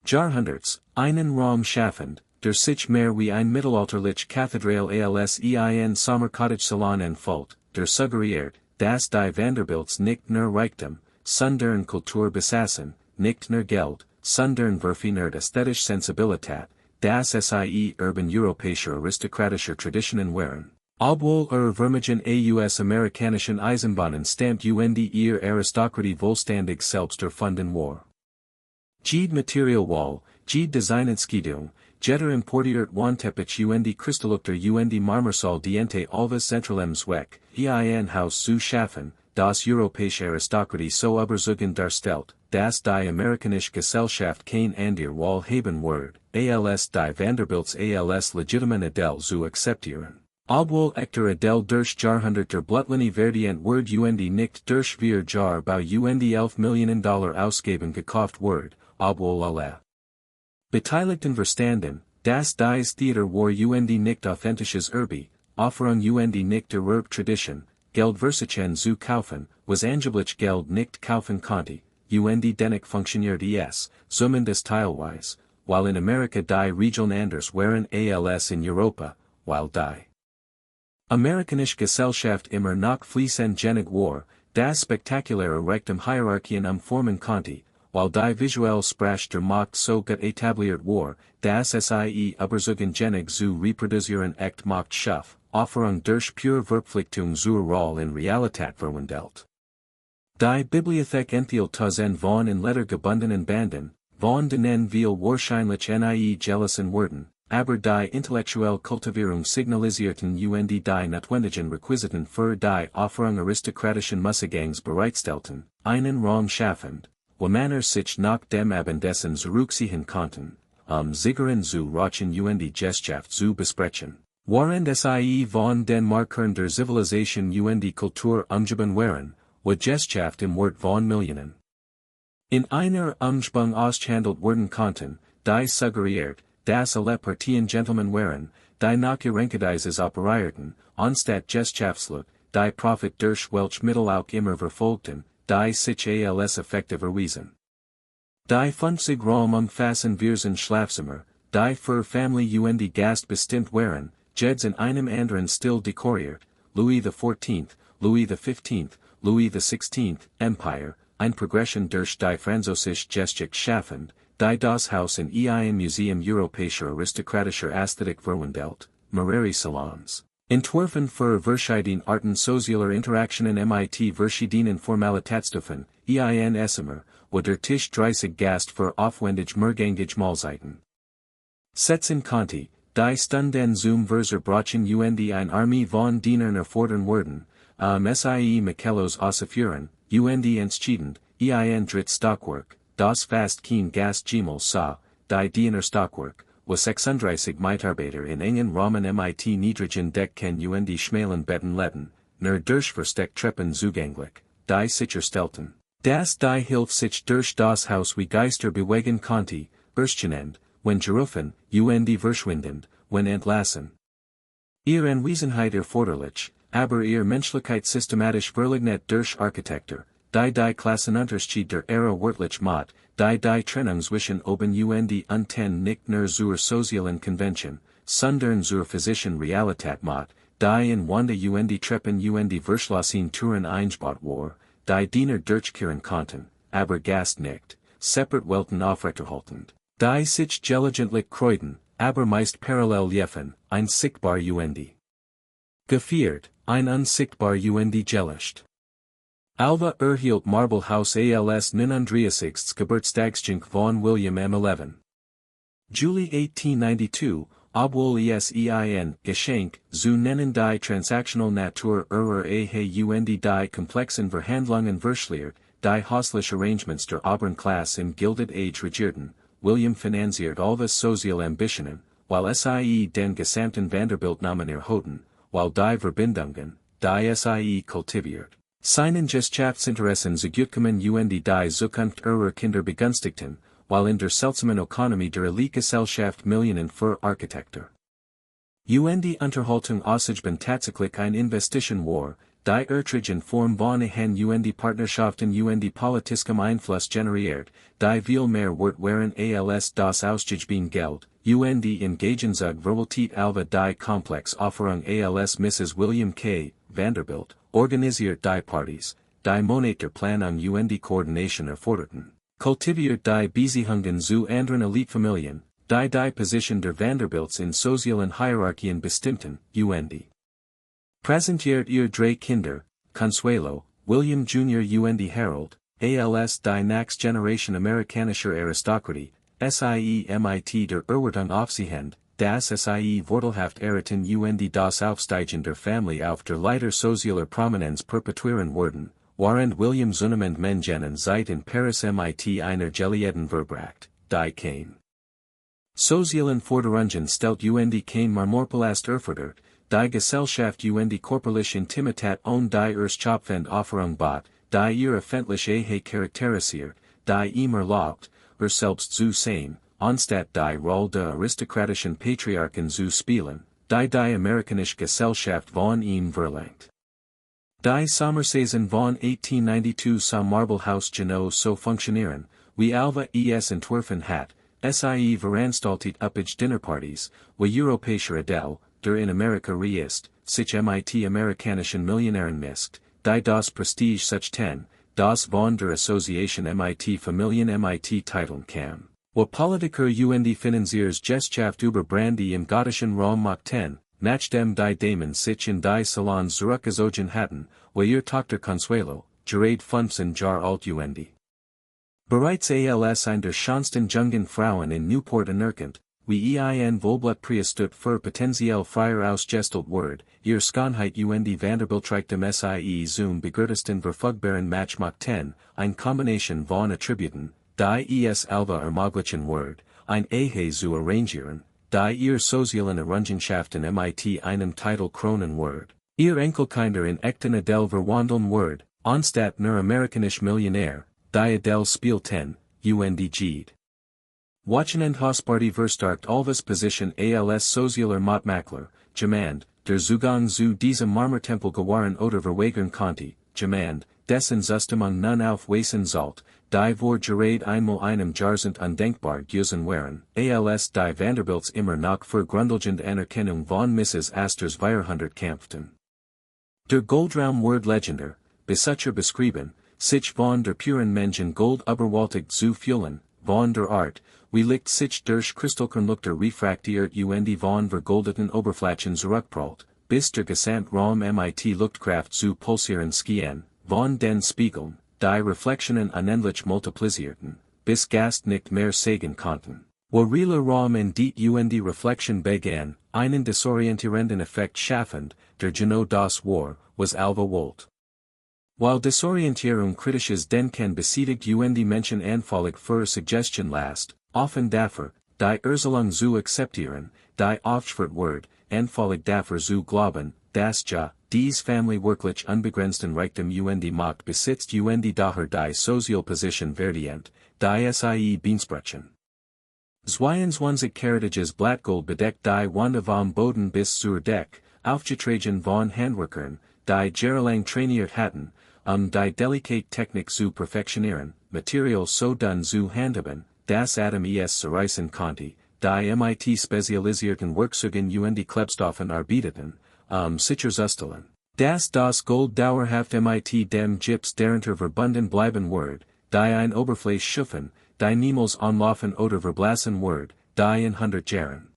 Jahrhunderts, einen Raum schaffend, der sich mehr wie ein mittelalterlich Kathedral als ein Sommercottage Salon entfällt, der suggeriert, dass die Vanderbilts nicht nur Reichtum, sondern Kultur besaßen, nicht nur Geld, sondern verfeinert ästhetische Sensibilität, das sie urban europäische aristokratische Traditionen waren. Obwohl vermögen US-amerikanischen Eisenbahnen stammt ihr Aristokratie vollständig selbst erfunden war. Jede Materialwahl, jede Designentscheidung, jeder importiert Wandteppich Kristallukter Marmorsaal diente Alvas zentralem Zweck, ein Haus zu schaffen, das europäische Aristokratie so überzeugend darstellt, dass die amerikanische Gesellschaft kein anderer Wahl haben wird, als die Vanderbilts als legitimen Adel zu akzeptieren. Obwohl echter Adel durch Jahrhunderter Blutlinie verdient wird nicht durch vier Jahr Bau $11 Millionen ausgeben gekauft wird, obwohl alle Beteiligten verstanden, dass dies Theater war nicht authentisches Erbe, Offerung nicht der Tradition, Geld versuchen zu kaufen, was angeblich Geld nicht kaufen konnte, dennoch funktionierte es, zumindest teilweise, while in Amerika die Regeln anders waren als in Europa, while die Amerikanische Gesellschaft immer noch fließend genig war, das spektakuläre Reichtum Hierarchien formen konnte, while die visuelle Sprache der Macht so gut etabliert war, dass sie überzeugend genig zu reproduzieren echt Macht schuf, Offerung durch pure Verpflichtung zur Rolle in Realität verwandelt. Die Bibliothek enthielt tausend von in Letter gebundenen Banden, von denen viel wahrscheinlich nie gelesen wurden, aber die intellektuelle Kultivierung signalisierten die notwendigen Requisiten für die Offerung aristokratischen Mußegangs bereitstellten, einen Raum schaffend, wo man sich nach dem Abendessen zurückziehen konnten, Zigarren zu rauchen Gesellschaft zu besprechen, während sie von den Markern der Zivilisation Kultur umgeben waren, wo Gesellschaft im Wert von Millionen in einer Umgebung ausgehandelt werden konnten, die suggeriert, dass alle Partien Gentlemen waren, die nach Ihrengedeises operierten, anstatt Gesellschaftslut, die Profit durch welch Mittel auch immer verfolgten, die sich als effektiv erwiesen. Die 50 Raum umfassen Wirsen Schlafzimmer, die für Familie Gast bestimmt waren, jeds in einem anderen Stil dekoriert, Louis XIV, Louis XV, Louis XVI, Empire, ein Progression durch die französische Geschichte schaffend, die das Haus in ein Museum europäischer aristokratischer Ästhetik verwandelt, Mareri Salons. Entworfen für verschiedene Arten sozialer Interaktionen mit verschiedenen Formalitätsstufen, ein Essemer, wo der Tisch 30 Gast für aufwendig mehrgängige Mahlzeiten setzen konnte, die Stunden zum Verzerbrechen ein Armee von Dienern erfordern würden, sie Michelos auszuführen, entschiedend, ein Dritt Stockwerk, das fast kein Gast jemals sah, die Diener Stockwerk, wo 36 Mitarbeiter in engen Rahmen mit niedrigen Decken schmalen Betten leben, nur durch versteckt Treppen zugänglich, die sicherstellten, dass die Hilfe sich durch das Haus wie Geister bewegen konnte, erstchenend, wenn gerufen, verschwindend, wenn entlassen. Ihre Anwesenheit erforderlich, aber ihre Menschlichkeit systematisch verleugnet durch Architektur, die Klassenunterschied der Ära wörtlich macht, die Trennung zwischen oben unten nicht nur zur sozialen Konvention, sondern zur physischen Realität macht, die in Wanda Treppen verschlossen Türen eingebaut war, die Diener durchkehren konnten, aber Gast nicht, separat Welten aufrechterhaltend, die sich gelegentlich kreuden, aber meist parallel liefen, ein sichtbar geführt, ein unsichtbar gelischt. Alva erhielt Marblehaus als 39. Geburtstagsgeschenk von William M. 11. Juli 1892, obwohl es ein Geschenk zu nennen die transactional Natur die komplexen Verhandlungen verschleiert, die häusliche Arrangements der oberen Klasse im Gilded Age regierten, William finanziert Alvas soziale Ambitionen, while sie den gesamten Vanderbilt-Namen erhoben, while die Verbindungen, die sie kultiviert, seinen Gesellschaftsinteressen zugutkommen die Zukunft ihrer Kinder begünstigten, while in der seltsamen Ökonomie der Elitegesellschaft Millionen für Architektur. Unterhaltung ausüben tatsächlich ein Investition war, die in Form von Ehen Partnerschaften politischem Einfluss generiert, die viel mehr wert waren als das ausgegebene Geld, engagen sich verwaltet Alva die Komplex Offerung als Mrs. William K. Vanderbilt, organisiert die Partys, die Monat der Plan an Koordination erforderten. Kultiviert die Beziehungen zu anderen Elitefamilien, die Position der Vanderbilts in sozialen Hierarchien bestimmten, Präsentiert ihr drei Kinder, Consuelo, William Jr. Harold, als die Next Generation amerikanischer Aristokratie, SIE der Erwartung aufziehend, das SIE vorteilhaft errichten das Aufsteigen der Familie auf der Leiter sozialer Prominenz perpetuieren worden, während William zunehmend Mengen Zeit in Paris einer Gelieden verbracht, die kein sozialen Forderungen stellt kein Marmorpalast erfordert, die Gesellschaft korporlich Intimität und die Erstkopfend Offerung bot, die ihr öffentliche charakterisiert, die ihm erlaubt, selbst zu sein, anstatt die Rolle der aristokratischen Patriarchen zu spielen, die amerikanische Gesellschaft von ihm verlangt. Die Sommersaison von 1892 zum Marblehaus genau so funktionieren, wie Alva es entworfen hat, sie veranstaltet üppige Dinnerpartys, wie europäischer Adel, der in Amerika reist, sich amerikanischen Millionären misst, die das Prestige such ten, das von der Association Familien titeln kann. Wo Politiker Finanziers Gesellschaft über Brandy im gottischen Raum machten, nachdem die Damen sich in die Salons zurückgezogen hatten, wo ihr Tochter Consuelo, gerade 15 Jahre alt bereits als eine der schönsten jungen Frauen in Newport anerkannt, wie Vollblut Priestut für potenziell freier ausgestellt wird, ihr Schönheit Vanderbilt dem Sie zum begürzten verfügbaren Match machten, eine Kombination von Attributen, die es Alva ermöglichen wird, ein Ehe zu arrangieren, die ihr sozialen Errungenschaften einen Titel kronen wird, ihr Enkelkinder in echten Adel verwandeln wird, anstatt nur amerikanisch Millionär, die Adel spielten, Gede. Wochenend Hosparty verstarkt Alvas Position als sozialer Machtmakler, Jemand, der Zugang zu diesem Marmortempel gewaren oder verweigern konnte, Jemand, dessen Zustimmung nun aufweisen sollt, die vor gerade einmal einem Jahrzehnt undenkbar gewesen wären, als die Vanderbilts immer noch für grundlegende Anerkennung von Mrs. Astors Jahrhundert kämpften. Der Goldraum wird legendär, Besucher beschrieben, sich von der puren Menschen Gold überwältigt zu fühlen, von der Art, wie liegt sich durch Kristallkernlukter refraktiert von vergoldeten Oberflächen zurückprallt, bis der Gesamtraum Luftkraft zu pulsieren skien, von den Spiegeln, die Reflexionen unendlich multiplisierten, bis Gast nicht mehr sagen konnten. Wo realer Raum in die Reflexion begann, einen desorientierenden Effekt schaffend, der genau das war, was Alva wollte. While Desorientierung kritisches Denken besiegt Menschen anfällig für Suggestion last, offen dafür, die Erziehung zu akzeptieren, die aufgeführt wird, anfällig dafür zu glauben, dass dies Family wirklich unbegrenzten Reichtum Macht besitzt daher die Sozialposition verdient, die sie beensprechen. 22 Caratages Blattgold bedeckt die Wände vom Boden bis zur Deck, aufgetragen von Handwerkern, die jahrelang trainiert hatten, die delicate Technik zu perfektionieren, Material so dun zu handhaben, das Atom zerreißen konnte, die spezialisierten Werkzeugen Klebstoffen arbeiteten, sicher zustellen. Das Gold dauerhaft dem Gips darunter verbunden bleiben wird, die ein Oberfläche schuffen, die niemals anlaufen oder verblassen wird, die in 100 Jahren.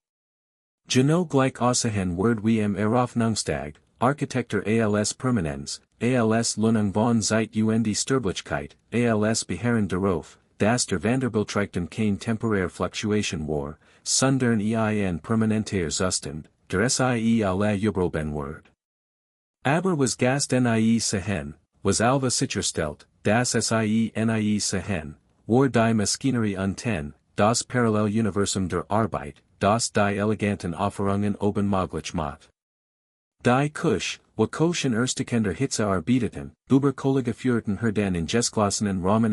Genau gleich aussehen wird wie im Eröffnungstag, Architektur als Permanenz, als Löhnung von Zeit Sterblichkeit, als Beharren darauf, dass der Vanderbiltreichtum kein temporär Fluctuation war, sondern ein permanenter Zustand, der sie alle überleben wird. Aber was Gast nie sehen, was Alva sicherstellt, dass sie nie sehen, war die Maschinerie unten, das Paralleluniversum der Arbeit, das die eleganten Offerungen oben möglich macht. Die Kusch, wo Koschen Erstekender Hitze arbeiteten, über Kollegeführten Herden in Gesklossenen Rahmen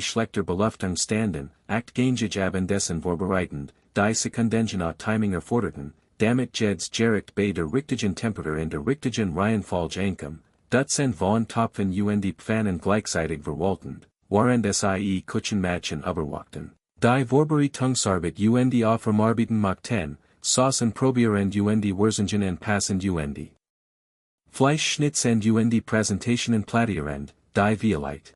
schlechter Beluftung standen, gängig abendessen vorbereitend, die Sekundengenat Timing erforderten, damit jeds Gericht bei der richtigen Temperatur in der richtigen Reihenfolge ankam, Dutzend von Topfen Pfannen gleichzeitig verwaltend, während sie Küchenmatchen überwachten. Die Vorbereitungsarbeit auf Vermarbeiten machten, Saucen probierend Wurzingen passend Fleischschnitzend Präsentationen plattierend, die Violite.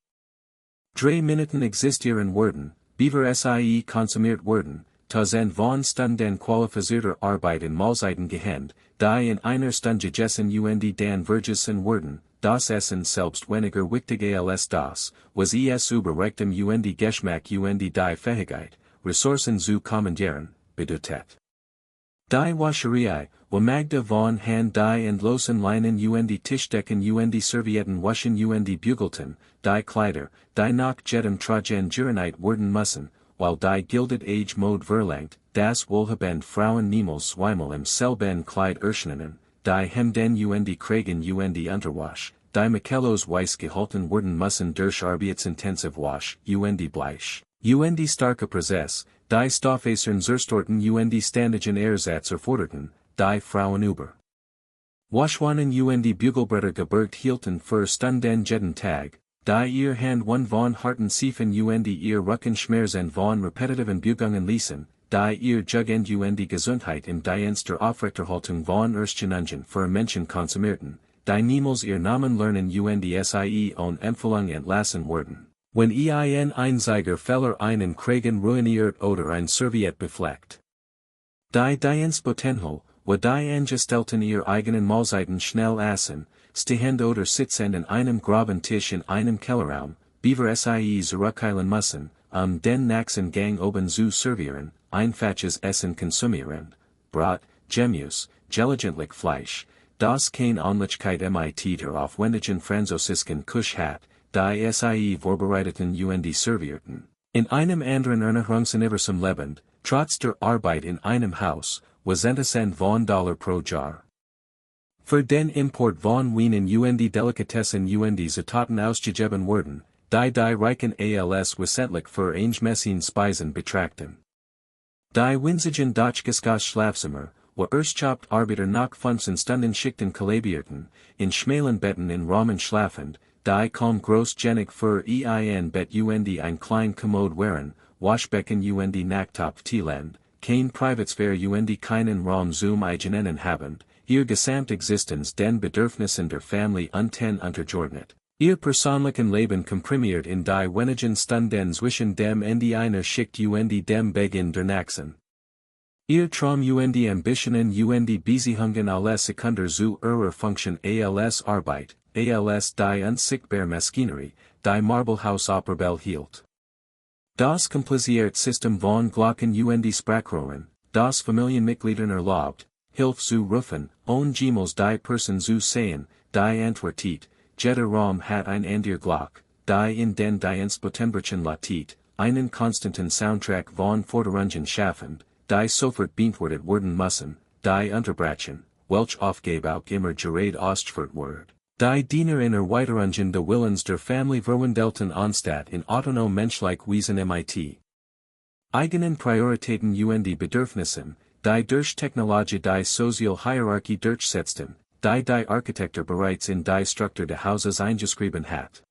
Drei Minuten existieren worden, beaver sie konsumiert worden, tausend von Stunden qualifizierter Arbeit in Mahlzeiten gehend, die in einer Stunde gegessen und dann vergessen worden, das Essen selbst weniger wichtig als das, was es über Reichtum und Geschmack und die Fähigkeit, Ressourcen zu kommandieren, bedeutet. Die Wascherei, wo Magda von Hand die Endlosen Leinen und Tischdecken und Servietten waschen und bügelten, die Kleider, die nach jedem Tragen gereinigt werden müssen, while die gilded Age Mode verlangt, das Wohlhabend Frauen niemals zweimal im selben Kleid erscheinen, die Hemden und Kragen und Unterwasch, die Michellos weiß gehalten werden müssen durch arbeitsintensive Wasch und Bleich, und starke Prozess, die Stoffacern zerstorten und ständigen Ersatz erforderten, die Frauen über Waschwannen und Bügelbretter gebergt hielten für Stunden jeden Tag, die ihr Hand von harten Siefen und ihr Rücken schmerzen von repetitiven Bügungen ließen, die ihr Jugend und Gesundheit im Dienst der Aufrechterhaltung von Erstgenungen für Menschen konsumierten, die niemals ihr Namen lernen und sie ohne Empfehlung entlassen wurden, wenn ein einziger Fehler einen Kragen ruiniert oder ein Serviette befleckt. Die Dienstbotenhol, wo die Angestellten ihr eigenen Mahlzeiten schnell essen, stehend oder sitzend in einem graben Tisch in einem Kellerraum, beaver sie zurückeilen müssen, den nächsten Gang oben zu servieren, einfaches Essen konsumieren, Brot, Gemüse, gelegentlich Fleisch, das keine Ähnlichkeit mit der aufwendigen französischen Küche hat, die sie vorbereiteten und servierten. In einem anderen Ernährungsuniversum lebend, trotz der Arbeit in einem Haus, was $100 von pro Jahr. Für den Import von Weinen und Delikatessen und Zutaten ausgegeben wurden, die reichen als wissentlich für eingemessen Speisen betrachten. Die winzigen Dachgeschoss Schlafzimmer, wo erstchopt Arbeiter nach 15 Stunden Schichten kollabierten, in schmalen Betten in Rahmen schlafend, die kaum großgenig für ein Bett und ein klein Kommode waren, Waschbecken und Nachttopf Tieland, kein Privatsphäre und keinen Raum zum eigenen habend, ihr Gesamtexistenz den Bedürfnissen der Familie untergeordnet. Ihr persönlichen Leben komprimiert in die wenigen Stunden zwischen dem Ende einer Schicht und dem Beginn der nächsten. Ihr Traum und Ambitionen und Beziehungen alle Sekunden zu ihrer Funktion als Arbeit, als die unsichtbare Maschinerie, die Marble-Haus Opperbell hielt. Das komplizierte System von Glocken und Sprachrohren, das Familienmitgliedern erlaubt, Hilfe zu rufen, ohne jemals die Person zu sehen, die antwortet, jeder Raum hat ein anderer Glock, die in den Dienstbotenbrchen latit, einen konstanten Soundtrack von Forderungen schaffend, die sofort beantwortet werden müssen, die Unterbrechungen, welch Aufgabe auch immer gerade ausgeführt wird. Die Diener in Erweiterungen des Willens der Familie verwandelten anstatt in autonom menschlich Wesen mit eigenen Prioritäten und Bedürfnissen, die durch Technologie die Sozial Hierarchie durchsetzten, die Architektur bereits in die Struktur des Hauses eingeschrieben hat.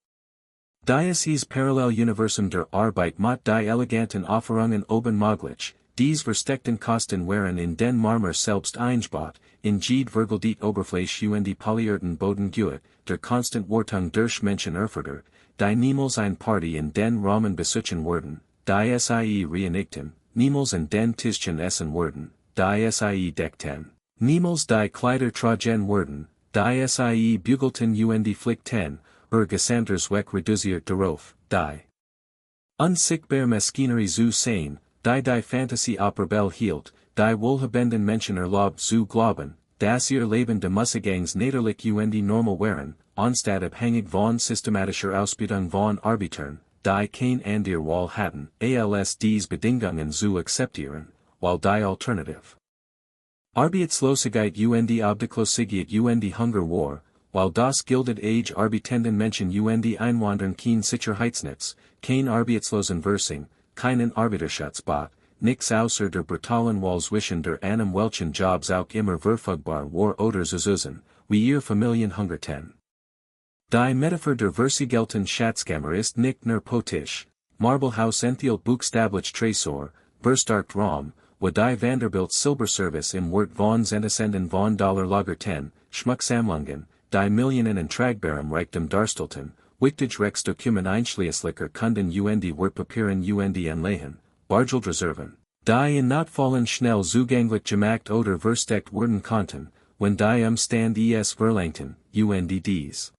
Dieses Paralleluniversum der Arbeit mit die eleganten Offerungen oben möglich, dies versteckten Kosten waren in den Marmor selbst eingebaut, in jede Vergoldete Oberfläche und polierten Boden geübt, der konstant Wartung durch Menschen erfordert, die niemals ein Party in den Rahmen besuchen wurden, die sie reinigten, niemals in den Tischchen essen wurden, die sie deckten, niemals die Kleider tragen wurden, die sie bügelten und flickten, gesamtes Weg reduziert darauf, die unsichtbare Maschinerie zu sehen, die Fantasie Opperbell hielt, die wohlhabenden Menschen erlaubt zu glauben, dass ihr Leben de Mussegangs naderlich und normal waren, anstatt abhängig von systematischer Ausbildung von Arbeitern, die kein ander Wahl hatten, als dies Bedingungen zu akzeptieren, while die Alternative Arbeitslosigkeit und Obdachlosigkeit und Hunger war, while das gilded Age arbeitenden Menschen und Einwanderern kein Sicherheitsnetz, kein Arbeitslosenversicherung, keinen Arbeiterschutzbot, nix außer der brutalen Wahl zwischen der einem welchen Jobs auch immer verfügbar war oder zuzusen, wie ihr Familien hungerten. Die Metaphor der Versiegelten Schatzkammer ist nicht nur poetisch, Marblehaus enthielt buchstablich Tresor, verstarkt Raum, wo die Vanderbilts Silberservice im Wert von Zentasenden von $10 lagerten, Schmucksammlungen, die Millionen in tragbarem Reichtum darstellten, wichtig Rex Dokument einschließlicher Kunden Wertpapieren anlegen, bargeld Reserven, die in Notfallen schnell zugänglich gemacht oder versteckt werden konnten, wenn die Umstand es verlangten, dies.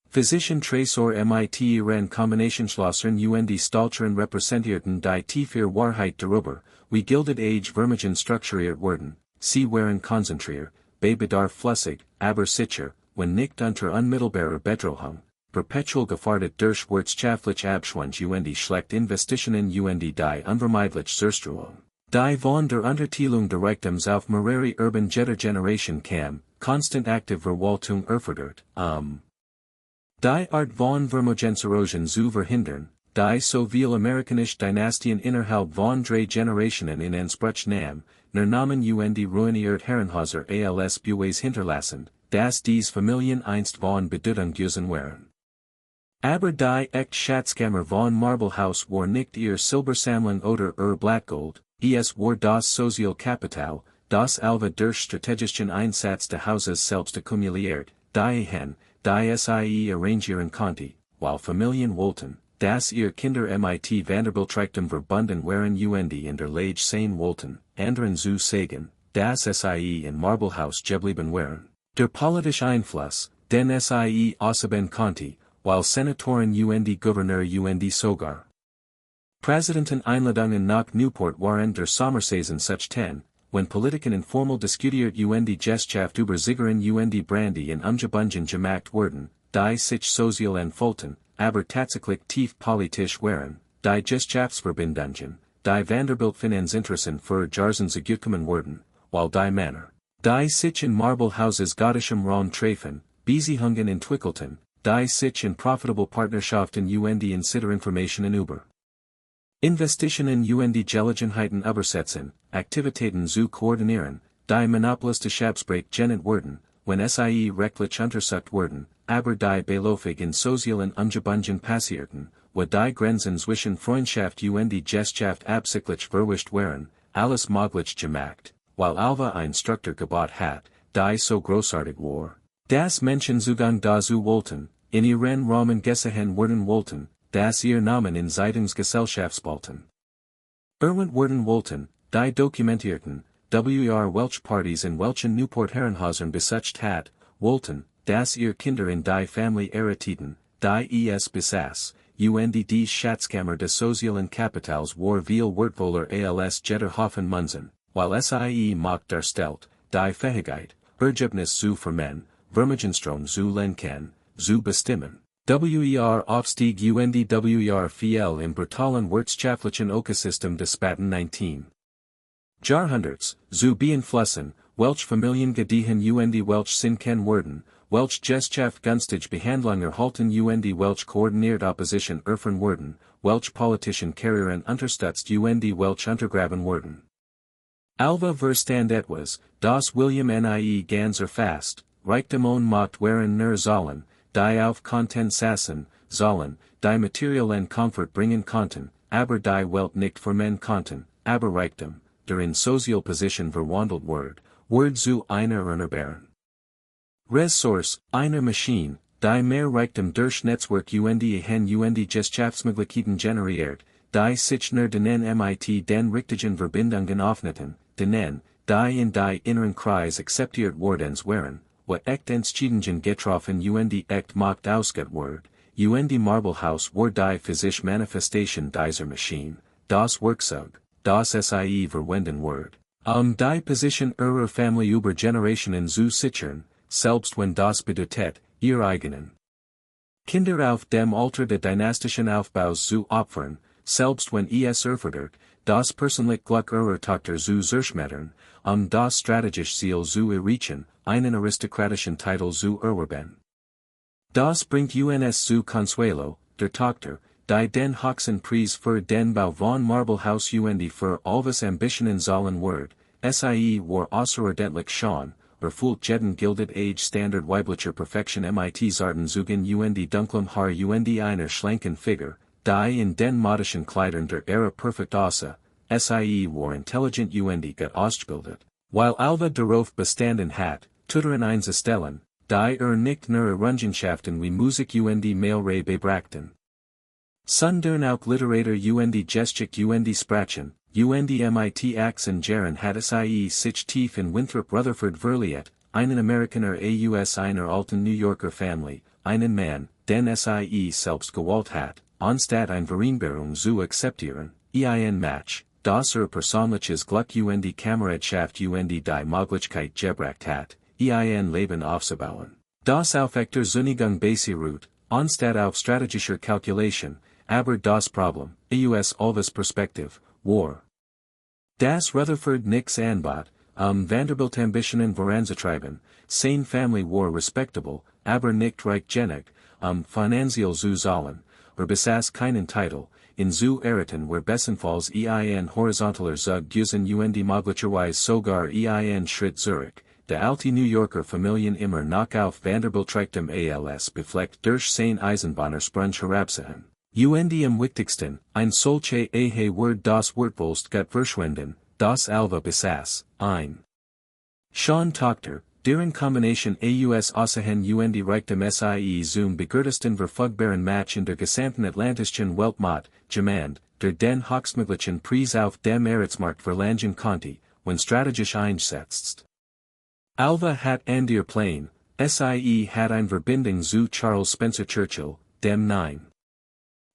Physischen Tresor mit ihren Kombinationsschlossern Stalteren repräsentierten die tiefe Wahrheit darüber, wie gilded Age Vermogen strukturiert werden, sie waren konzentriert, bei Bedarf flüssig, aber sicher, wenn nicht unter unmittelbarer Bedrohung, perpetual gefahrdet durch wirtschaftliche Abschwung schlecht Investitionen die unvermeidlich Zerstörung, die von der Unterteilung der Reichtums auf mehrere urban jeder Generation kam, konstant aktive Verwaltung erfordert, Die Art von Vermogenserosion zu verhindern, die so viel amerikanische Dynastien innerhalb von 3 Generationen in Anspruch nahm, Namen ruiniert Herrenhäuser als Bues hinterlassen, dass dies Familien einst von Bedeutung gewesen waren. Aber die echt Schatzkammer von Marmormauern war nicht ihr Silbersammlung oder Blattgold, es war das Sozialkapital, das Alva durch strategischen Einsatz des Hauses selbst akkumuliert, die Ehen, die sie arrangieren konnte, while Familien wollten, dass ihr Kinder mit Vanderbilt Reichtum verbunden waren in der Lage sein wollten, anderen zu sagen, dass sie in Marmorhaus geblieben waren. Der politische Einfluss, den sie ausüben konnte, while Senatoren Gouverneur sogar. Präsidenteneinladungen nach Newport waren der Sommersaison such ten, when Politiken informal diskutiert Gesellschaft über Ziggeren Brandy in Umgebungen gemacht wurden, die sich sozial entfalten, aber tatsächlich tief politisch waren, die Gesellschaftsverbindungen, die Vanderbilt Finanzinteressen für Jarzen zugutkommen wurden, while die Männer, die sich in Marmorhauses gottischem Raum treffen, Beziehungen entwickelten, die sich in profitable Partnerschaften in Sitterinformationen über Investitionen Gelegenheiten übersetzen, Aktivitäten zu koordinieren, die monopolistische Absprache genannt wurden, wenn sie rechtlich untersucht wurden, aber die beläufig in sozialen Umgebungen passierten, wo die Grenzen zwischen Freundschaft Gesellschaft absichtlich verwischt waren, alles möglich gemacht, while Alva ein Struktur gebaut hat, die so großartig war, dass Menschen Zugang dazu wollten, in ihren Rahmen gesehen werden wollten, dass ihr Namen in Zeitungsgesellschaftsspalten erwähnt werden wollten, die dokumentierten, welche Partys in welchen Newport Herrenhäusern besucht hat, wollten, dass ihr Kinder in die Familie errichteten, die es besaß, die Schatzkammer des sozialen Kapitals war viel wertvoller als jeder Hoffen Munzen, while sie Macht darstellt, die Fähigkeit, Ergebnis zu formen, Vermogenstrom zu lenken, zu bestimmen. Aufstieg fiel im brutalen wirtschaftlichen Ökosystem des späten 19. Jahrhunderts, zu beeinflussen, welch Familien gediehen welch sinken wurden, welch Gesellschaft günstig Behandlung erhalten welch koordiniert Opposition erfahren wurden, welch politischen Karrieren unterstützt welch untergraben wurden. Alva verstand etwas, das William nie ganz erfasst, Reichtum und Macht waren nur Zahlen, die auf Content saßen, sollen, die Material und Comfort bringen konnten, aber die Welt nicht formen konnten, aber Reichtum, der in Sozialposition verwandelt wird zu einer erneuerbaren Ressource, einer Maschine, die mehr Reichtum durch Netzwerk Ehen Gesellschaftsmöglichkeiten generiert, die sich nur denen mit den richtigen Verbindungen öffneten, denen, die in die inneren Kreis akzeptiert wurdens waren, wo echt Entscheidungen getroffen echt Macht ausgeht wird, Marmorhaus war die physische Manifestation dieser Maschine, das Werkzeug, das sie verwenden wird, die Position ihrer Familie über Generationen zu sichern, selbst wenn das bedeutet, ihr eigenen Kinder auf dem Alter des dynastischen Aufbaus zu opfern, selbst wenn es erfordert, das persönlich Glück ihrer Tochter zu zerschmettern, das strategische Ziel zu erreichen, einen aristokratischen Titel zu erwerben. Das bringt uns zu Consuelo, der Tochter, die den höchsten Preis für den Bau von Marmorhaus für Alvas Ambitionen zahlen wird, sie war außerordentlich schon, erfüllt jeden gilded Age Standard weiblicher Perfektion mit zarten Zügen dunklem Haar einer schlanken Figur, die in den modischen Kleidern der Ära perfekt aussah, sie war intelligent gut ausgebildet, while Alva darauf bestanden hat, Tutoren einzustellen, die nicht nur Errungenschaften wie Musik und Malerei bebrachten. Sondern auch Literatur und Geschichte und Sprachen, und mit Axen Jahren hat sich tief in Winthrop Rutherford verliert, einen Amerikaner aus einer alten New Yorker Family, einen Mann, den selbst gewählt hat, anstatt ein Vereinbarung zu akzeptieren, ein Match, das persönliches Glück und Kameradschaft und die Möglichkeit gebracht hat, ein Leben aufzubauen. Das auf echter Zunigung basiert, anstatt auf strategischer Calculation, aber das Problem, aus Alvas Perspektive, war. Das Rutherford nix anbot, Vanderbilt Ambitionen voranzutreiben, seine Family war respectable, aber nicht reichgenig, finanziell zu zahlen, besaß keinen Titel, in zu errichten war bestenfalls ein horizontaler Zug Gusen und möglicherweise sogar ein Schritt zurück. Der alte New Yorker Familien immer noch auf Vanderbilt Reichtum als befleckt durch sein Eisenbahnersprung herabsehen. Und am wichtigsten, ein solche Word das Wortwolst gut verschwenden, das Alva besaß, ein. Schon Tochter, deren Kombination aus Außerhen und Reichtum zum begürtesten verfügbaren Match in der gesamten atlantischen Welt macht, jemand, der den höchstmöglichen Preis auf dem Arbeitsmarkt verlangen konnte, wenn strategisch einsetzt. Alva hat an der Plan, hat ein Verbindung zu Charles Spencer Churchill, dem 9.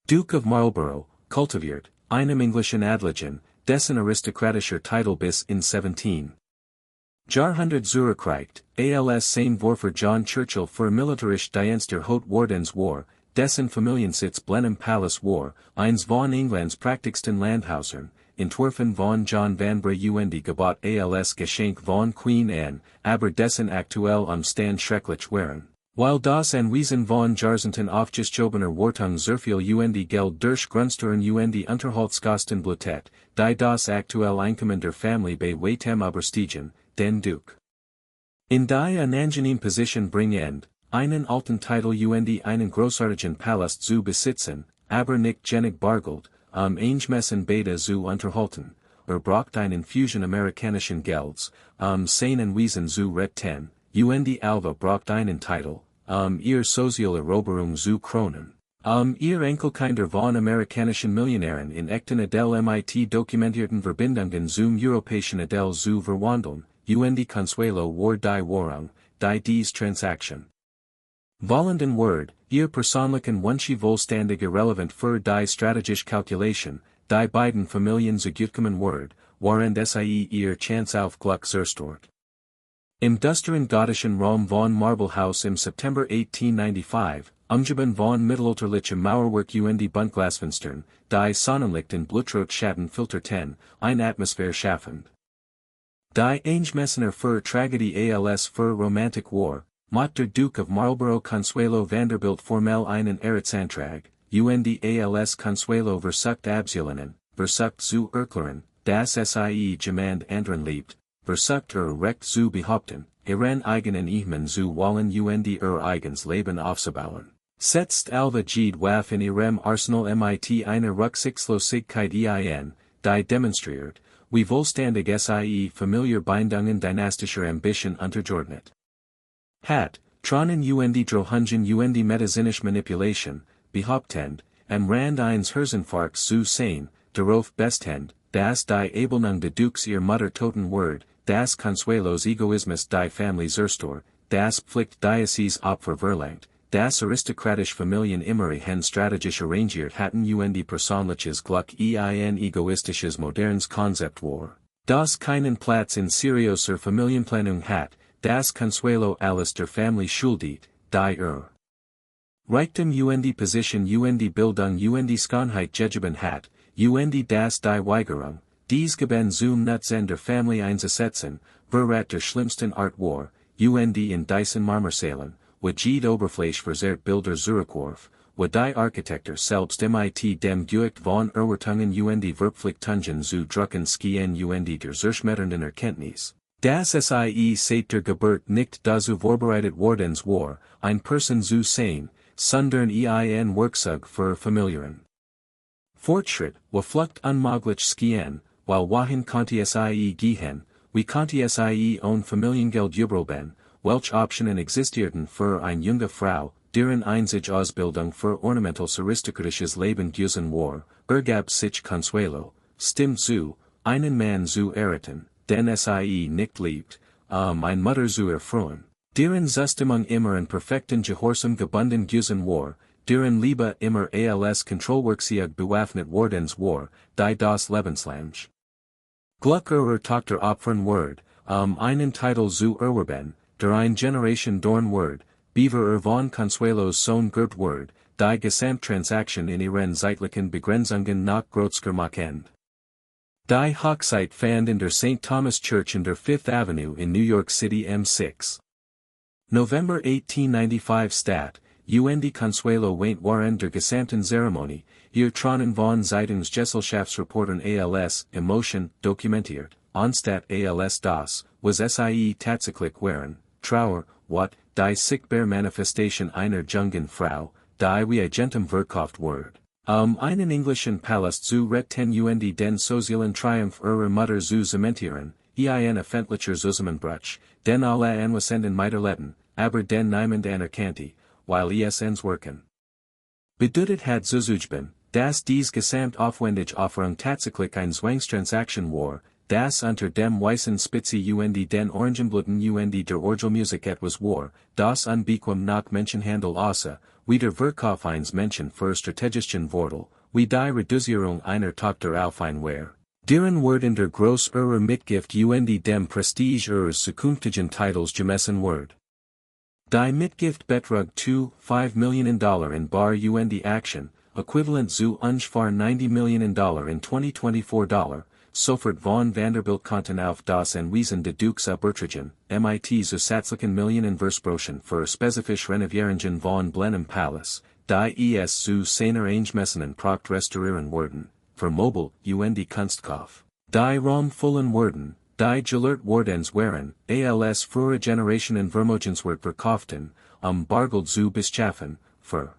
Duke of Marlborough, kultiviert, einem englischen Adligen, dessen aristokratischer Titel bis in 17. Jahrhundert zurückreicht, als sein Vorfahr John Churchill für militarisch Dienst Haute Wardens war, dessen Familiensitz Blenheim Palace war, eins von Englands prächtigsten Landhäusern, entworfen von John Vanbrugh und gebaut als Geschenk von Queen Anne, aber dessen aktuell Umstand schrecklich waren. While das Anwesen von Jahrzehnten aufgeschobener Wartung sehr und Geld durch Grundsteuern und Unterhaltskosten blutet, die das aktuell Einkommen der Familie bei weitem überstiegen, den Duke. In die angenehm Position bringend, einen alten Titel und einen großartigen Palast zu besitzen, aber nicht genig bargeld, eingemessen beide zu unterhalten, braucht einen Fusion amerikanischen Gelds, seinen Wesen zu retten, und Alva braucht einen Titel, ihr soziale Eroberung zu kronen. Ihr Enkelkinder von amerikanischen Millionären in echten Adel mit dokumentierten Verbindungen zum europäischen Adel zu verwandeln, und Consuelo war die Warung, die dies Transaction. Wollenden Word, ihr persönlichen Wünsche vollständig irrelevant für die strategische Calculation, die beiden Familien zugutkommen Word, waren ihr Chance auf Glück zerstört. Im düsteren gothischen Raum von Marblehouse im September 1895, umgeben von mittelalterlichem Mauerwerk und Buntglasfenstern, die Sonnenlicht in Blutrot-Schatten filterten, eine Atmosphäre schaffend. Die eingemessener für Tragödie als für Romantik war, macht der Duke of Marlborough Consuelo Vanderbilt formell einen Heiratsantrag, und als Consuelo versucht abzulehnen, versucht zu erklären, dass jemand anderen liebt, versucht recht zu behaupten, ihren eigenen Ehemann zu wollen und eigens Leben aufzubauen. Setzt Alva Waff in ihrem Arsenal mit einer Rücksichtslosigkeit ein, die demonstriert, wie vollständig familiar Bindungen dynastischer Ambition untergeordnet. Hat, tronen und drohungen und metazinnisch Manipulation, behauptend, am Rand eines Herzenfarks zu sein, darauf bestend, dass die Abelnung de Dukes ihr Mutter toten Word, das Consuelos Egoismus die Family zerstor, das Pflicht Diocese Opfer verlangt, das aristokratisch Familien immerhin strategisch arrangiert hatten und persönliches Glück ein egoistisches modernes Konzept war, das keinen Platz in serioser Familienplanung hat, das Consuelo alles der Family schuldet, die Reichtum und Position und Bildung und Schönheit gegeben hat, und das die Weigerung, dies Geben zum Nutzen der Family einzusetzen, verrat der schlimmsten Art war, und in diesen Marmorsälen, wo jede Oberfläche verzerrt Bilder zurückwarf, wo die Architektur selbst mit dem Geücht von Erwartungen und Verpflichtungen zu drucken skien und der zerschmetternden Erkenntnis, dass seit der Geburt nicht dazu vorbereitet wordens war, ein Person zu sein, sondern ein Werkzeug für Familien. Fortschritt, wo Flucht unmöglich skien, while wohin konnte gehen, wie konnte on Familiengeld übrelben, welche Optionen existierten für eine junge Frau, deren sich Ausbildung für ornamentals aristokratisches Leben gewesen war, ergab sich Consuelo, stimmt zu, einen Mann zu errichten, den nicht liebt, ein Mutter zu erfreuen, deren Zustimmung immer in perfekten Gehorsam gebunden gewesen war, deren Liebe immer als Kontrollwerkzeug bewaffnet worden war, die das Lebenslange. Gluck Tochter opfern wird, einen Titel zu erwerben, der eine Generation dorn wird, beaver von Consuelos Sohn gert wird, die Gesamttransaction in ihren zeitlichen Begrenzungen nach Grotsker machend. Die Hochzeit fand in der St. Thomas Church in der Fifth Avenue in New York City M6. November 1895 statt, die Consuelo während waren der gesamten Zeremonie, ihr Tronen von Zeitungsgesellschaftsreportern als Emotion dokumentiert, anstatt als das, was sie tatsächlich waren, Trauer, what, die sichtbare Manifestation einer jungen Frau, die wie agentem verkauft wird. Einen englischen Palast zu retten den sozialen Triumph ihrer Mutter zu zementieren, öffentlicher Zusammenbruch, den alle anwesenden Meiderletten, aber den niemand anerkannte, weil ens wirken. Bedeutet hat zuzugeben, dass dies Gesamtaufwendige Offerung tatsächlich ein Zwangstransaktion war, das unter dem weißen Spitze den Orangenblüten der Orgelmusik etwas war, das unbequem nach Menschenhandel aussah, wie der Verkauf eines Menschen für strategischen Vorteil, wie die Reduzierung einer Tochter auf ein Wehr, deren Wert in der Groß ihrer Mitgift dem Prestige ihres zukünftigen Titels gemessen wird. Die Mitgift betrug $5 million in bar Action, equivalent zu ungefähr $90 million in 2024, sofort von Vanderbilt konnten auf das Anwesen de Dukes Bertragen, mit zusätzlichen Millionen Versprochen für spezifisch Renovierungen von Blenheim Palace, die zu seiner eingemessenen Pracht restaurieren wurden, für Mobile, Kunstkauf, die Raum füllen wurden, die gelehrt wordens waren, als frühere Generationen Vermögenswert verkauften, Bargeld zu beschaffen, für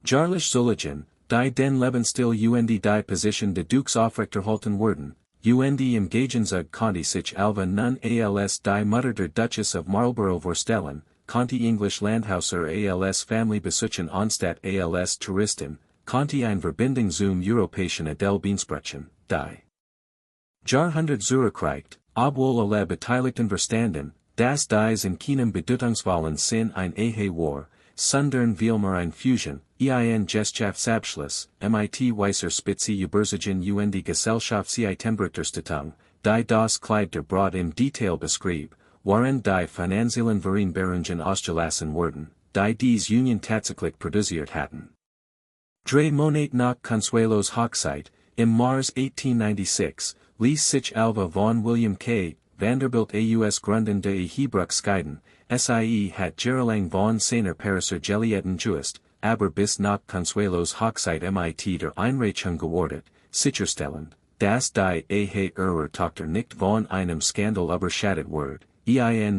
Jahrlich Zulligen, die den Lebensstil die Position de Dukes aufrechterhalten wurden, im Gegensatz konnte sich Alva nun als die Mutter der Duchess of Marlborough vorstellen, konnte English Landhauser als Family besuchen anstatt als Touristin, konnte ein Verbindung zum europäischen Adel Beansprechen, die Jahrhundert zurückreicht, obwohl alle Beteiligten verstanden, dass dies in keinem bedeutungsvollen Sinn ein Ehe war, sondern vielmehr ein Fusion, Gesellschaftsabschluss, mit weißer Spitze übersiegen die Gesellschaftseitemberterstattung, die das Kleid der Braut im Detail beschrieb, waren die finanziellen Vereinbarungen ausgelassen wurden, die dies Union tatsächlich produziert hatten. 3 Monate nach Consuelos Hochzeit, im Mars 1896, ließ sich Alva von William K. Vanderbilt aus Gründen der Hebruchskeiten, hat jahrelang von seiner Pariser Gelietten just, aber bis nach Consuelos Hochzeit mit der Einreichung gewartet, sicherstellend, dass die Ehe ihrer Tochter nicht von einem Skandal überschattet wird,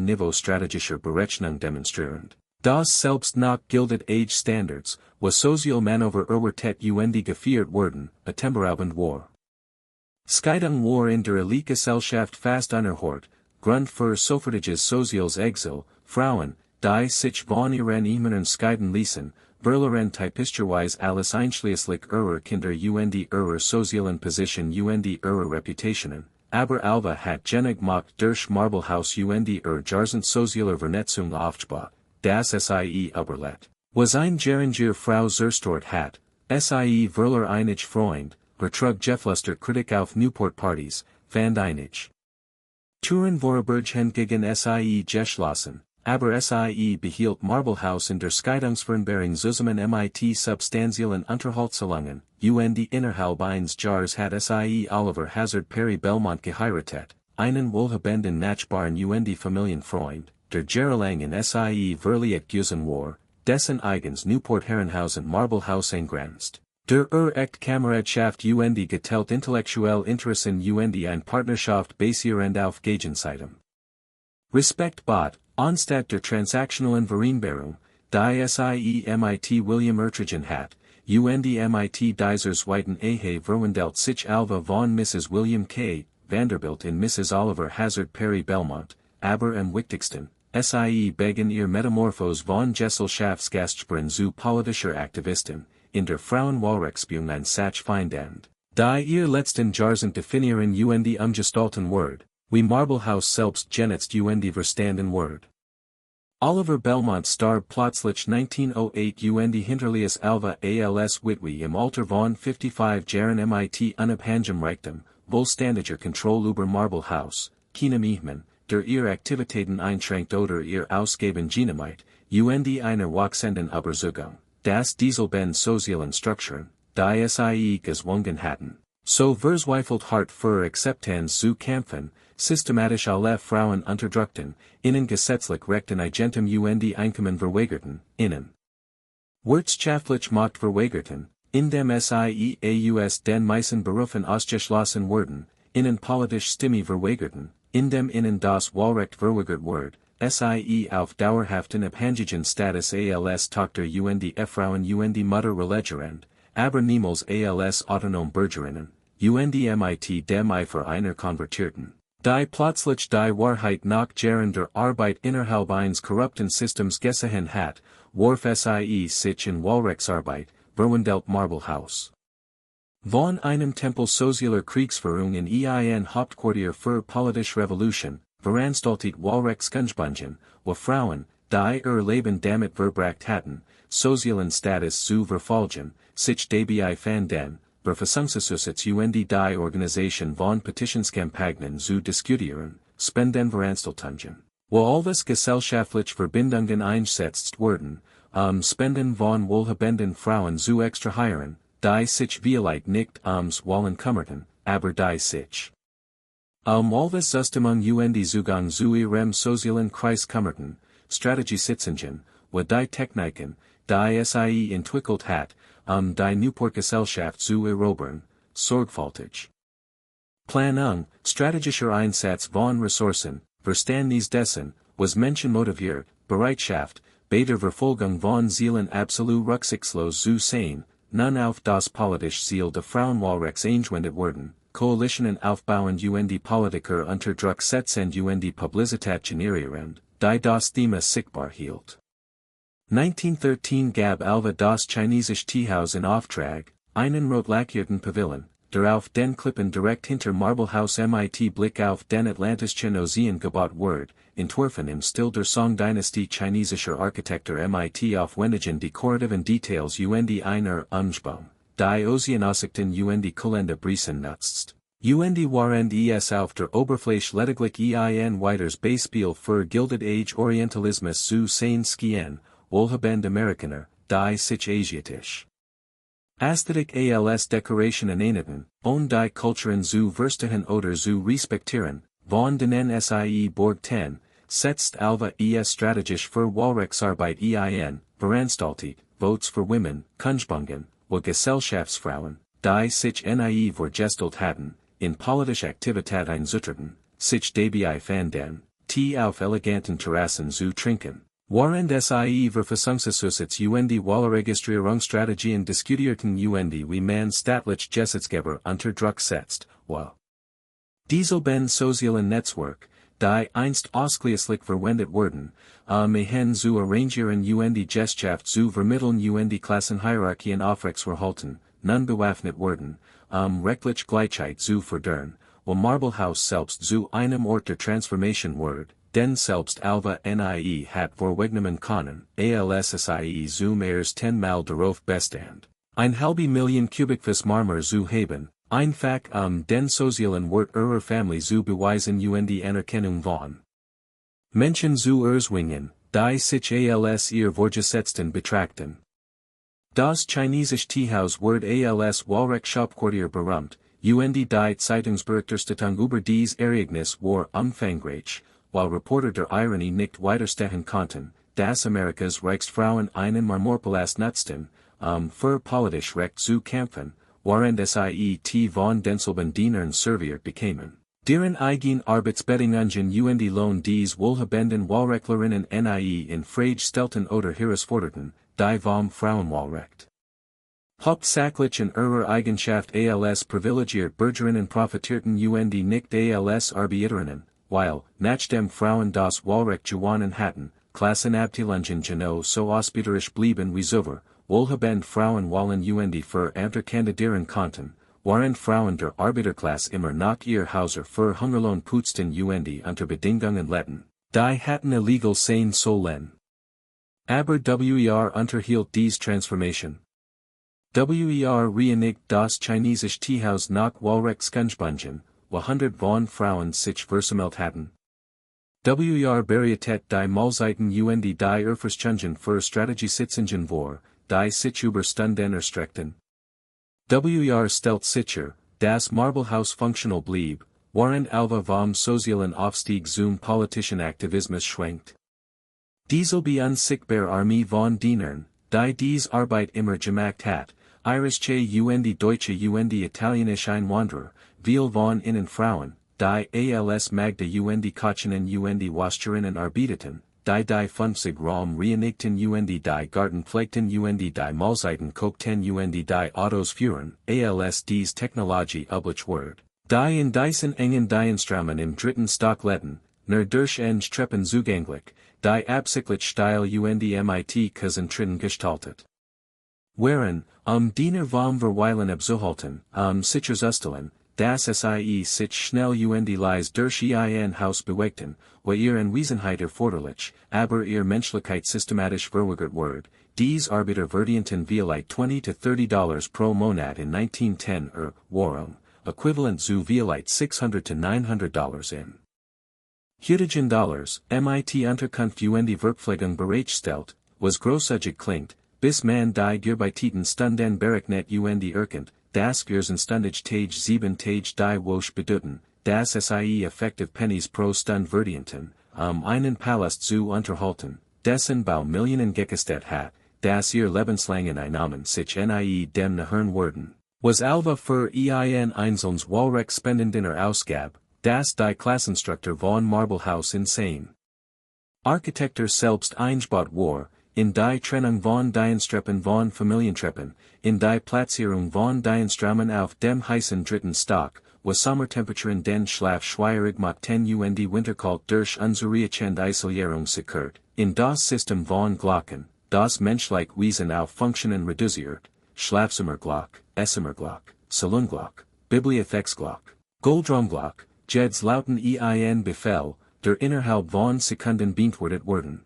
Niveau strategischer Berechnung demonstrierend. Das selbst nach gildet Age Standards, was sozial Manöver erwartet geführt wurden, atemberaubend war. Scheidung war in der Elitegesellschaft fast unerhört, Grund für sofortiges soziales Exil, Frauen, die sich von ihren Ehemännern scheiden ließen, verloren typischerweise alles einschließlich ihrer Kinder ihrer sozialen Position ihrer Reputationen, aber Alva hat genig gemacht durch Marmormauern Jahrzehnte sozialer Vernetzung aufgebaut, das sie überlebt, was ein Geringer Frau zerstört hat, sie verlor einig Freund, vertrug Geflüster Kritik auf Newport Partys, fand einig Touren Vorbergen gegen sie geschlossen, aber sie behielt Marmormauern in der Scheidungsvereinbarung zusammen mit substanziellen Unterhaltungen, innerhalb eines Jahres hat sie Oliver Hazard Perry Belmont geheiratet, einen wohlhabenden nachbaren Familienfreund, der jahrelang in sie verliebt gewesen war, dessen eigens Newport Herrenhausen Marmorhaus eingrenzt. Der echt Kameradschaft geteilt intellektuell Interessen ein Partnerschaft basierend auf Gegenseitigem Respekt bot, anstatt der transaktionalen Vereinbarung, die sie mit William ertragen hat, mit dieser zweiten Ehe verwandelt sich Alva von Mrs. William K. Vanderbilt in Mrs. Oliver Hazard Perry Belmont, aber am wichtigsten, sie Begen ihr Metamorphos von Gesellschaftsgastgebern zu politischer Aktivisten, in der Frauenwahlrechtsbewegung ein Sach finden, die ihr letzten Jahrzehnte definieren die umgestalten Word, wie Marblehaus selbst genetzt die verstanden Word. Oliver Belmont starb plötzlich 1908 die Hinterlias Alva als Witwe im Alter von 55 Jahren mit unabhängigem Reichtum, vollständiger Kontrolle über Marblehaus, keinem Ehemann, der ihr Aktivitäten einschränkt oder ihr Ausgeben genehmigt, einer wachsenden Überzeugung, dass dieselben sozialen Strukturen, die sie gezwungen hatten, so verzweifelt hart für Akzeptanz zu kämpfen, systematisch alle Frauen unterdrückten, innen gesetzlich rechten Eigentum Einkommen verweigerten, innen wirtschaftlich Macht verweigerten, indem sie aus den meisten Berufen ausgeschlossen wurden, innen politisch Stimme verweigerten, indem innen das Wahlrecht verweigert wurde, sie auf dauerhaften abhängigen Status als Tochter Frauen Mutter Religerend, aber niemals als autonom Bürgerinnen, mit dem Eifer einer konvertierten. Die plötzlich die Wahrheit nach Jahren der Arbeit innerhalb eines korrupten Systems gesehen hat, warf sie sich in Wahlrechtsarbeit, verwandelt Marblehaus. Von einem Tempel sozialer Kriegsführung in Hauptquartier für politische Revolution, veranstaltet Wahlrechtskunstbungen, wo Frauen, die ihr Leben damit verbracht hatten, sozialen Status zu verfolgen, sich dabei fanden, Verfassungsausschuss die Organisation von Petitionskampagnen zu diskutieren, spenden veranstaltungen, wo alles gesellschaftlich Verbindungen einsetzt wurden, Spenden von wohlhabenden Frauen zu extrahieren, die sich vielleicht nicht Wallen kümmerten, aber die sich alles Zustimung Zugang zu ihrem sozialen Kreis kümmerten, Strategiesitzungen, wo die Techniken, die sie entwickelt hat, die Newport Gesellschaft zu erobern, sorgfältig. Planung, strategischer Einsatz von Ressourcen, Verständnis dessen, was Menschen motiviert, Bereitschaft, bei der Verfolgung von Zielen absolut rücksichtslos zu sein, nun auf das politische Ziel der Frauenwahlrechts eingewendet wurden, Koalitionen aufbauen die Politiker unter Druck setzen die Publizität generieren, die das Thema sichtbar hielt. 1913 gab Alva das chinesische Teehaus in Auftrag, einen rot lackierten Pavillon, der auf den Klippen direkt hinter Marblehaus mit Blick auf den Atlantischen Ozean gebaut wurde, entworfen im Stil der Song-Dynastie chinesischer Architektur mit aufwendigen dekorativen Details einer Umgebung, die Ozeanaussichten die Kalender Briesen nutzt. Waren auf der Oberfläche lediglich weiters Beispiel für Gilded Age Orientalismus zu sein skien, wohlhabend Amerikaner, die sich asiatisch Ästhetik als Dekorationen einigten, die Kulturen zu verstehen oder zu respektieren, von denen sie borgten, setzt Alva strategisch für Wahlrechtsarbeit veranstaltet, Votes for Women, Kunstbungen, wo Gesellschaftsfrauen, die sich vergestelt hatten, in politische Aktivität einzutreten, sich dabei fanden, Tee auf eleganten Terrassen zu trinken. Waren sie Verfassungsausschuss die Wahlregistrierungsstrategien diskutierten wie man staatlich Gesetzgeber unter Druck setzt, while dieselben sozialen Netzwerk, die einst ausschließlich verwendet wurden, Ehen zu arrangieren die Gesellschaft zu vermitteln die Klassenhierarchien aufrechtzuerhalten, nun bewaffnet wurden, rechtlich Gleichheit zu fördern, wo Marblehaus selbst zu einem Ort der Transformation wurde, denn selbst Alva hat vorwegnehmen können, als sie zum ersten Mal darauf bestand, ein halbe Million Kubikfuß Marmor zu haben, einfach den sozialen Wert ihrer Familie zu beweisen die Anerkennung von Menschen zu erzwingen, die sich als ihr Vorgesetzten betrachten. Das chinesische Teehaus wurde als Wahlrechtshauptquartier berühmt, die Zeitungsberichterstattung über dies Ereignis war umfangreich, while Reporter der Ironie nicht widerstehen konnten, dass Amerikas Reichsfrauen einen Marmorpalast nutzten, für politisch Recht zu kämpfen, während sie von denselben Dienern serviert bekamen. Deren eigen Arbeitsbedingungen die Lohn des wohlhabenden Wahlrechtlerinnen in Frage stellten oder herausforderten, die vom Frauenwahlrecht hauptsächlich in ihrer Eigenschaft als privilegiert Bürgerinnen profitierten nicht als Arbeiterinnen, weil, nach dem Frauen das Wahlrecht gewonnen hatten, Klassen Abteilungen genau so ausbeuterisch blieben wie zuvor, wohlhabende Frauen wollen und für Ämter kandidieren konnten, waren Frauen der Arbeiterklasse immer nach ihr Hauser für Hungerlohn putzten und unter Bedingungen letten, die hatten illegal sein sollen. Aber wer unterhielt dies Transformation? Wer reinigt das chinesische Teehaus nach Wahlrechtskunstbungen, wo 100 von Frauen sich versammelt hatten? Wer berietet die Mahlzeiten und die Erforschungen für Strategiesitzungen vor, die sich über Stunden erstreckten? Wer stellt sicher, das Marmorhaus funktional blieb, während Alva vom sozialen Aufstieg zum politischen Aktivismus schwenkt? Dieselbe unsichtbare Armee von Dienern, die dies Arbeit immer gemacht hat, irische und deutsche und italienische Einwanderer, viel von ihnen Frauen, die als Magda und Kochinnen und Wascherinnen arbeiteten, die 50 Raum reinigten und die Garten pflegten und die Mahlzeiten kochten und die Autos fuhren, als dies Technologie üblich wird, die in diesen engen Diensträumen im dritten Stock letten, nur durch Treppen zugänglich, die absichtlich steil und mit Konzentrierten gestaltet waren, Diener vom Verweilen abzuhalten, sicherzustellen, dass sie sich schnell und leise durch ein Haus bewegten, wo ihr Anwesenheit erforderlich, aber ihr Menschlichkeit systematisch verweigert wird. Dies Arbeiter verdienten vielleicht $20 to $30 pro Monat in 1910 Warum, equivalent zu vielleicht $600 to $900 in heutigen Dollars, mit Unterkunft und Werkpflegung bereitstellt, was großzügig klingt, bis man die Gearbeiten Stunden berechnet und erkennt, dass Stundage Tage 7 Tage die Woche bedeuten, dass sie effektiv Pennies pro Stunde verdienten, einen Palast zu unterhalten, dessen Bau Millionen gekostet hat, dass ihr lebenslangen Einnahmen sich dem nachhören würden, was Alva für ein einzelnes Wahlrecht spendender Ausgab, dass die Klassenstruktur von Marmorhaus insane. Architektur selbst eingebaut war, in die Trennung von Dienstreppen von Familientreppen, in die Platzierung von Diensträumen auf dem heißen dritten Stock, wo Sommertemperaturen den Schlaf schwierig machten und Winterkalt durch unzureichende Isolierung sickert, in das System von Glocken, das menschlich Wesen auf Funktionen reduziert, Schlafzimmerglock, Essimmerglock, Salonglock, Bibliotheksglock, Goldraumglock, Jeds lauten ein Befehl, der innerhalb von Sekunden beantwortet werden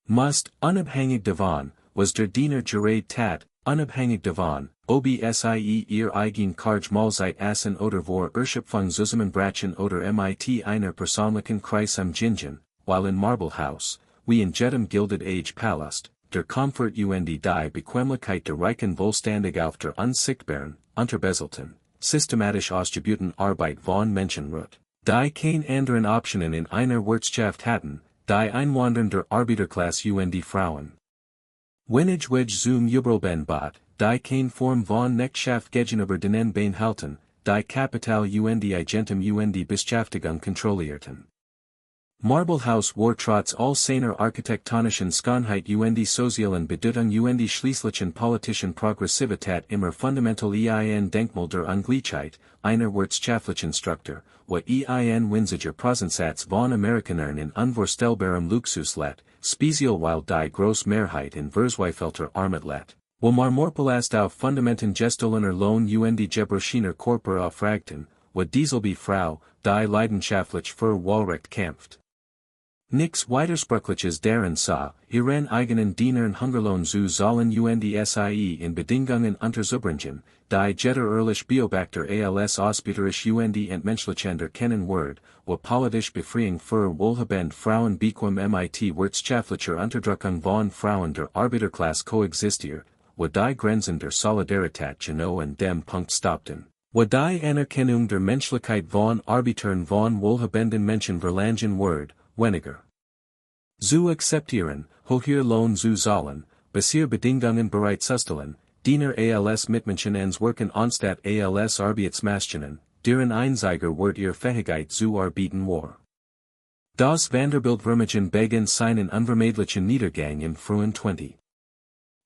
musst, unabhängig davon, was der Diener geredet tat, unabhängig davon, ob sie ihr eigen Karge Mahlzeit essen oder vor Erschöpfung zusammenbrechen oder mit einer persönlichen Kreis am Gingen, while in Marmorhaus, wie in jedem Gilded Age Palast, der Komfort und die Bequemlichkeit der Reichen vollständig auf der unsichtbaren, unterbeselten, systematisch ausgebührten Arbeit von Menschen ruht, die kein anderen Optionen in einer Wirtschaft hatten, die Einwandernder Arbeiterklasse und die Frauen. Wenig zum Übrelben bat, die kein Form von Knechtschaft gegenüber denen Bein halten, die Kapital und die Agentem und die Beschäftigung kontrollierten. Marmorhaus war trotz all seiner architektonischen Schönheit und die sozialen Bedeutung und die schließlichen politischen Progressivität immer fundamental ein Denkmal der Ungleichheit, einer wirtschaftlichen Struktur, wo ein winziger Prozentsatz von Amerikanern in unvorstellbarem Luxus let, speziell weil die Großmehrheit in Verzweifelter Armut let, wo Marmorpalast auf Fundamenten gestohlener Lohn und die Gebrochener Körper aufragten, wo dieselbe Frau, die leidenschaftlich für Wahlrecht kämpft. Nix widersprüchliches darin sah, ihren eigenen Dienern Hungerlohn zu zahlen und sie in Bedingungen unterzubringen, die jeder ehrlich Beobachter als ausbeuterisch und entmenschlichender kennen wird, wo politisch Befreiung für wohlhabende Frauen bequem mit wirtschaftlicher Unterdrückung von Frauen der Arbeiterklasse koexistiert, wo die Grenzen der Solidarität genau an dem Punkt stoppten, wo die Anerkennung der Menschlichkeit von Arbeitern von wohlhabenden Menschen verlangen wird, weniger zu akzeptieren, hoher Lohn zu zahlen, bessere Bedingungen bereitzustellen, Diener als Mitmenschen ans Wirken anstatt als Arbeitsmaschinen, deren Einziger wird ihr Fähigkeit zu arbeiten war. Das Vanderbilt Vermögen begann seinen unvermeidlichen Niedergang im frühen 20.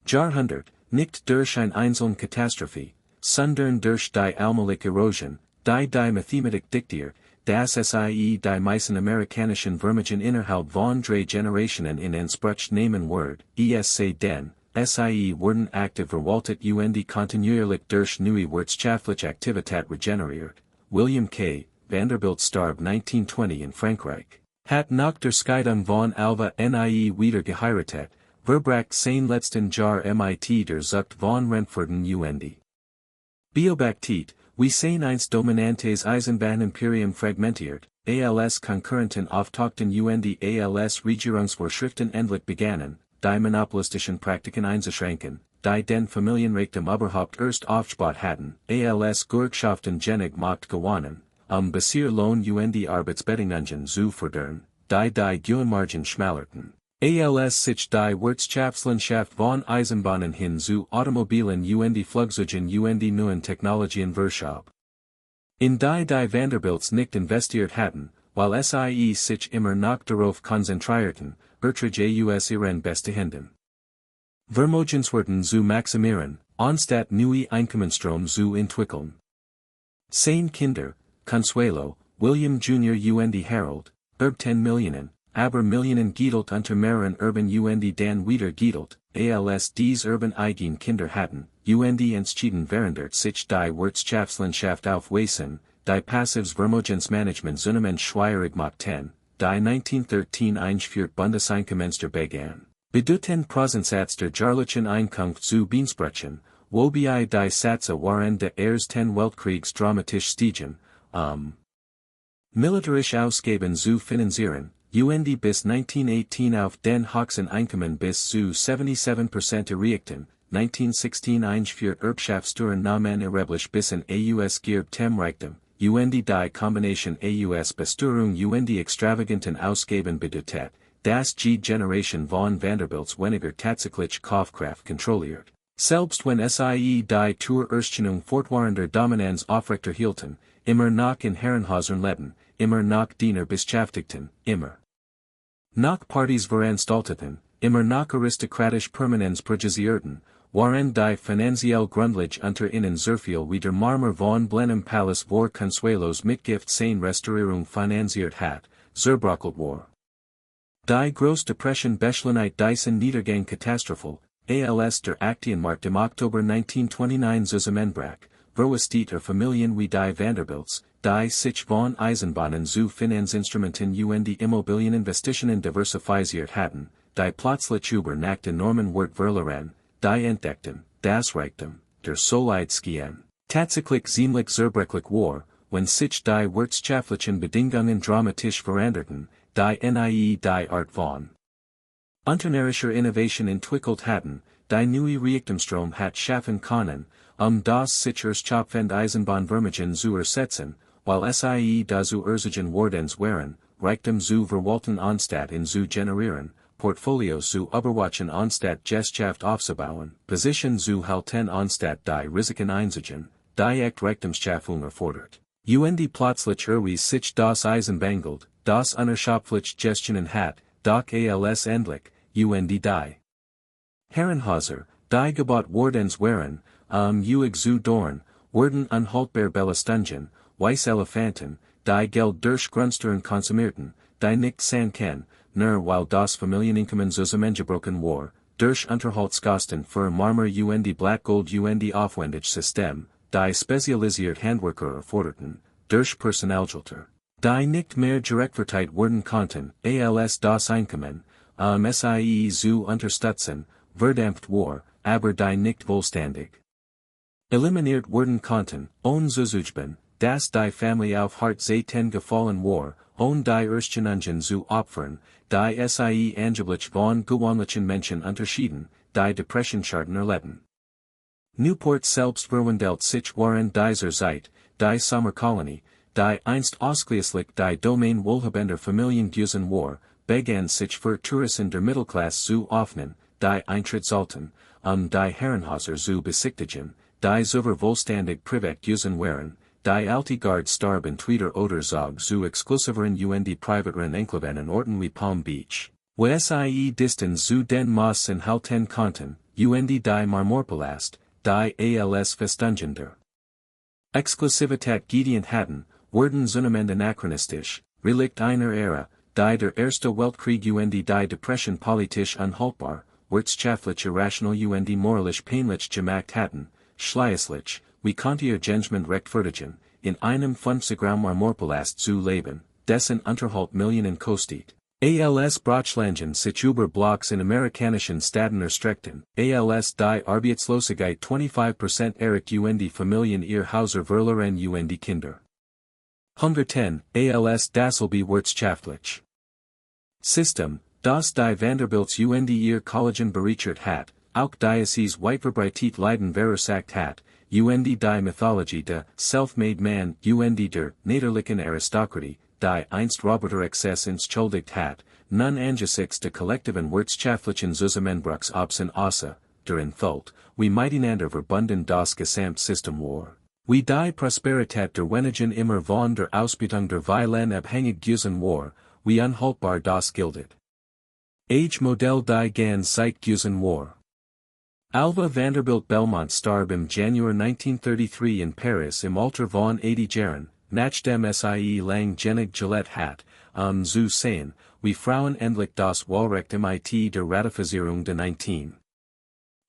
Jahrhundert, nicht durch ein einzelne Katastrophe, sondern durch die allmähliche Erosion, die Mathematik diktiert, das Sie die meisten amerikanischen Vermögen innerhalb von 3 Generationen in Anspruch nehmen wird, esc den, Sie wurden aktiv verwaltet und kontinuierlich durch neue wirtschaftliche Aktivität regeneriert. William K. Vanderbilt starb 1920 in Frankreich. Hat nach der Scheidung von Alva nie wieder geheiratet, verbracht sein letzten Jahr mit der Zucht von Rentfurten und Beobachtet, wie sein einst dominantes Eisenbahnimperium fragmentiert, als Konkurrenten auftauchten und als Regierungsvorschriften endlich begannen, die monopolistischen Praktiken einzuschränken, die den Familienreichtum überhaupt erst aufgebaut hatten, als Gewerkschaften genig Macht gewonnen, Basierlohn und Arbeitsbedingungen zu fördern, die Gewinnmargen schmalerten. Als sich die Wirtschaftslandschaft von Eisenbahnen hin zu Automobilen und Flugzeugen und neuen Technologien verschob. In die Vanderbilts nicht investiert hatten, weil sie sich immer noch darauf konzentrierten, Erträge aus ihren bestehenden Vermögenswerten zu maximieren, anstatt neue Einkommensstrom zu entwickeln. Sein Kinder, Consuelo, William Jr. und Harold, 10 Millionen, aber Millionen Giedelt unter mehreren Urban und dann wieder Giedelt, als dies Urban eigen Kinder hatten, und entschieden verändert sich die Wirtschaftslandschaft aufweisen, die passives Vermögensmanagement zunehmend schwierig machten, die 1913 eingeführt Bundeseinkommenssteuer begann, bedeuten Prozentsatz der jährlichen Einkunft zu beanspruchen, wobei die Sätze waren des Ersten Weltkriegs dramatisch stiegen, militarisch ausgeben zu finanzieren, und bis 1918 auf den höchsten Einkommen bis zu 77% errichten, 1916 eingeführt Erbschaftssteuern nahmen erheblich bis in aus geerbtem Reichtum, und die Kombination aus Besteuerung und extravaganten Ausgaben bedeutet, dass die Generation von Vanderbilts weniger tatsächlich Kaufkraft kontrolliert. Selbst wenn sie die zur Erstellung fortwährender Dominanz aufrechterhielten, immer noch in Herrenhäusern lebten, immer noch Diener beschäftigten, immer noch Partys veranstalteten, immer noch aristokratisch Permanenz pragisierten, waren die finanziell Grundlage unter ihnen sehr viel wie der Marmor von Blenheim Palace vor Consuelos Mitgift sein Restaurierung finanziert hat, zerbrochelt war. Die Grosse Depression beschleunigt diesen Niedergang katastrophal, als der Aktienmarkt im Oktober 1929 zusammenbrach, verwusste Familien wie die Vanderbilts, die sich von Eisenbahnen zu Finanzinstrumenten und Immobilieninvestitionen diversifiziert hatten, die plötzlich über nach enormen Wert verloren, die entdeckten, das Reichtum, der Solidskien, tatsächlich ziemlich zerbrechlich war, wenn sich die wirtschaftlichen Bedingungen dramatisch veränderten, die die Art von unternehmerischer Innovation entwickelt hatten, die neue Reichtumstrom hat schaffen können, das sich erschöpfend Eisenbahnvermögen zu ersetzen, weil sie dazu erzogen worden waren, Reichtum zu verwalten anstatt in zu generieren, Portfolios zu überwachen anstatt Gesellschaft aufzubauen, Position zu halten anstatt die Risiken einzugehen, die echt Reichtumsschaffung erfordert. Und plötzlich sich das Eisenbahngeld, das unerschöpflich Gestionen hat, doch als endlich, und die Herrenhäuser, die gebaut worden waren, zu Dorn, wurden unhaltbar belastungen, weiße Elefanten, die Geld durch Grundsteuern konsumierten, die nicht sanken, nur weil das Familieneinkommen zusammengebrochen war, durch Unterhaltskosten für Marmor und Blattgold und aufwendig System, die spezialisiert Handwerker erforderten, durch Personalgilter, die nicht mehr gerechtfertigt werden konnten, als das Einkommen, sie zu unterstützen, verdampft war, aber die nicht vollständig eliminiert werden konnten, ohne zuzugeben, dass die Familie auf hart Zeiten gefallen war, ohne die Erstgenannten zu opfern, die sie angeblich von gewöhnlichen Menschen unterschieden, die Depressionscharten erlebten. Newport selbst verwandelt sich waren dieser Zeit, die Sommerkolonie, die einst ausschließlich die Domain wohlhabender Familien gewesen war, begann sich für Touristen der Mittelklasse zu öffnen, die Eintritt sollten, die Herrenhäuser zu besichtigen, die sover wohlständig privat gewesen waren, die alte Guard starben wieder oder zog zu exklusiveren und privateren Enklaven Orten wie Palm Beach, wo sie Distanz zu den Massen halten konnten, und die Marmorpalast, die als Festungen der Exklusivität gedient hatten, wurden zunehmend anachronistisch, Relikt einer Ära, die der erste Weltkrieg und die Depression politisch unhaltbar, wirtschaftlich irrational und moralisch peinlich gemacht hatten, schließlich, wie konnte ihr Gentleman rechtfertigen, in einem 50-Gramm Marmorpalast zu leben, dessen Unterhalt Millionen kostet. Als Brachlangen sich über Blocks in amerikanischen Städten erstreckten, als die Arbeitslosigkeit 25% erreicht und die Familien ihr Häuser verloren und die Kinder. 110, als dasselbe wirtschaftlich System, das die Vanderbilts und ihr Kollegen bereichert hat, auch Diocese Weitverbreitet Leiden verursacht hat, und die Mythologie de self-made man und der niederlichen Aristokratie, die einst Roboter Exzess entschuldigt hat, nun angesichts de kollektiven wirtschaftlichen Zusammenbruchs obsen außer, der Entfalt, wie miteinander verbunden das Gesamtsystem war. Wie die Prosperität der wenigen immer von der Ausbeutung der Vielen abhängig gewesen war, wie unhaltbar das gildet. Age Modell die ganz Zeit gewesen war. Alva Vanderbilt Belmont starb im Januar 1933 in Paris im Alter von 80 Jahren, nach dem sie lang genig Gillette hat, zu sehen, wie Frauen endlich das Wahlrecht mit der Ratifizierung de 19.